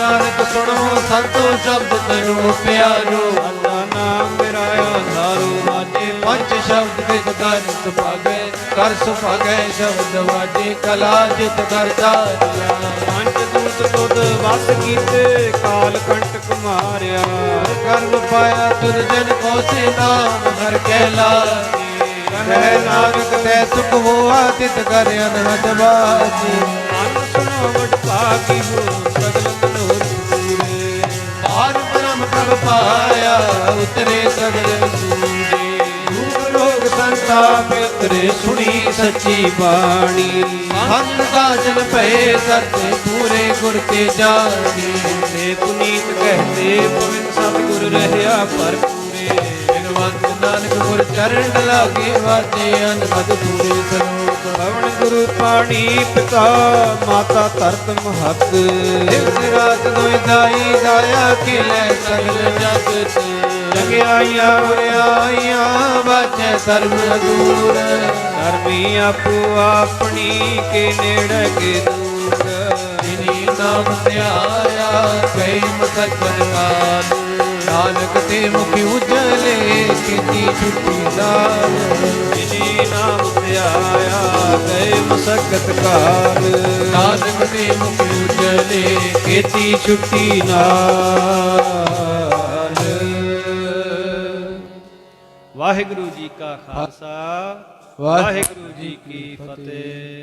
B: ਨਾਨਕ ਸੁਣੋ ਸੰਤੋ ਸ਼ਬਦ ਤੈਨੂੰ ਪਿਆਰੋ
A: ਅੱਲਾ ਨਾਮ ਮੇਰਾ ਆਧਾਰੂ
B: ਵਾਜੇ ਪੰਜ ਸ਼ਬਦ ਵਿਦ ਕਰ ਸੁਭਾਗੇ ਕਰ ਸੁਭਾਗੇ ਸ਼ਬਦ ਵਾਜੇ ਕਲਾ ਜਿਤ ਕਰਦਾ
A: ਪੰਜ ਦੂਤ ਤੁਧ ਵਸ ਕੀਤੇ ਕਾਲ ਕੰਟਕ ਮਾਰਿਆ
B: ਕਰਮ ਪਾਇਆ ਤੁਰ ਜਨ ਕੋ ਸੇ ਨਾਮ ਹਰ ਕੈ ਲਾਗੇ ਕਹਿ ਨਾਨਕ ਤੈ ਸੁਖ ਹੋਆ ਤਿਤ ਕਰ ਅਨਹਦ ਬਾਜੀ
A: ਮਨ ਸੁਣੋ ਵਡ ਭਾਗੀ ਹੋ ਸਗਲ ਮਨੋਰ ਪੂਰੇ
B: ਪਾਰ ਬ੍ਰਹਮ ਪ੍ਰਭ ਪਾਇਆ ਉਤਰੇ ਸਗਲ ਸੂਰੇ ਰੂਪ ਰੋਗ ਸੰਤਾਪ ਉਤਰੇ ਸੁਣੀ ਸੱਚੀ ਬਾਣੀ ਹੰਸ ਦਾ ਜਨ ਭਏ ਸਤੇ ਪੂਰੇ ਗੁਰ ਤੇ ਜਾਣੀ
A: ਤੇ ਪੁਨੀਤ ਕਹਤੇ ਪਵਿੱਤ ਸਤਿਗੁਰ ਰਹਿਆ ਭਰਪੂਰੇ
B: ਬਿਨਵੰਤ ਨਾਨਕ ਗੁਰ ਚਰਨ ਲਾਗੇ ਵਾਜੇ ਅਨਹਦ ਪੂਰੇ ਸਰੂਪ
A: ਪਵਨ ਗੁਰੂ ਪਾਣੀ ਪਿਤਾ ਮਾਤਾ ਧਰਤ ਮਹਤ
B: ਦਿਵਸ ਰਾਤ ਦੋਇ ਦਾਈ ਦਾਇਆ ਖੇਲੇ ਸਗਲ ਜਗਤ
A: ਜਗਿਆਈਆਂ
B: ਆਈਆਂ ਬਾਜੇ ਸਰਬ ਦੂਰ
A: ਧਰਮੀ ਆਪੋ ਆਪਣੀ ਕੇ ਨੇੜੇ ਕੇ ਦੂਰ
B: ਜਿਨੀ ਨਾਮ ਧਿਆਇਆ ਕਈ ਮਸਕਰ ਕਾਲ ਨਾਨਕ ਤੇ ਮੁਖੀ ਉਜਲੇ ਕੀਤੀ ਛੁੱਟੀ ਦਾਲ
A: ਜਿਨੀ ਨਾਮ ਧਿਆਇਆ ਗਏ ਮਸਕਤ ਕਾਲ
B: ਨਾਨਕ ਤੇ ਮੁਖੀ ਉਜਲੇ
A: ਕੀਤੀ ਛੁੱਟੀ ਨਾਲ। ਵਾਹਿਗੁਰੂ ਜੀ ਕਾ ਖਾਲਸਾ ਵਾਹਿਗੁਰੂ ਜੀ ਕੀ ਫਤਿਹ।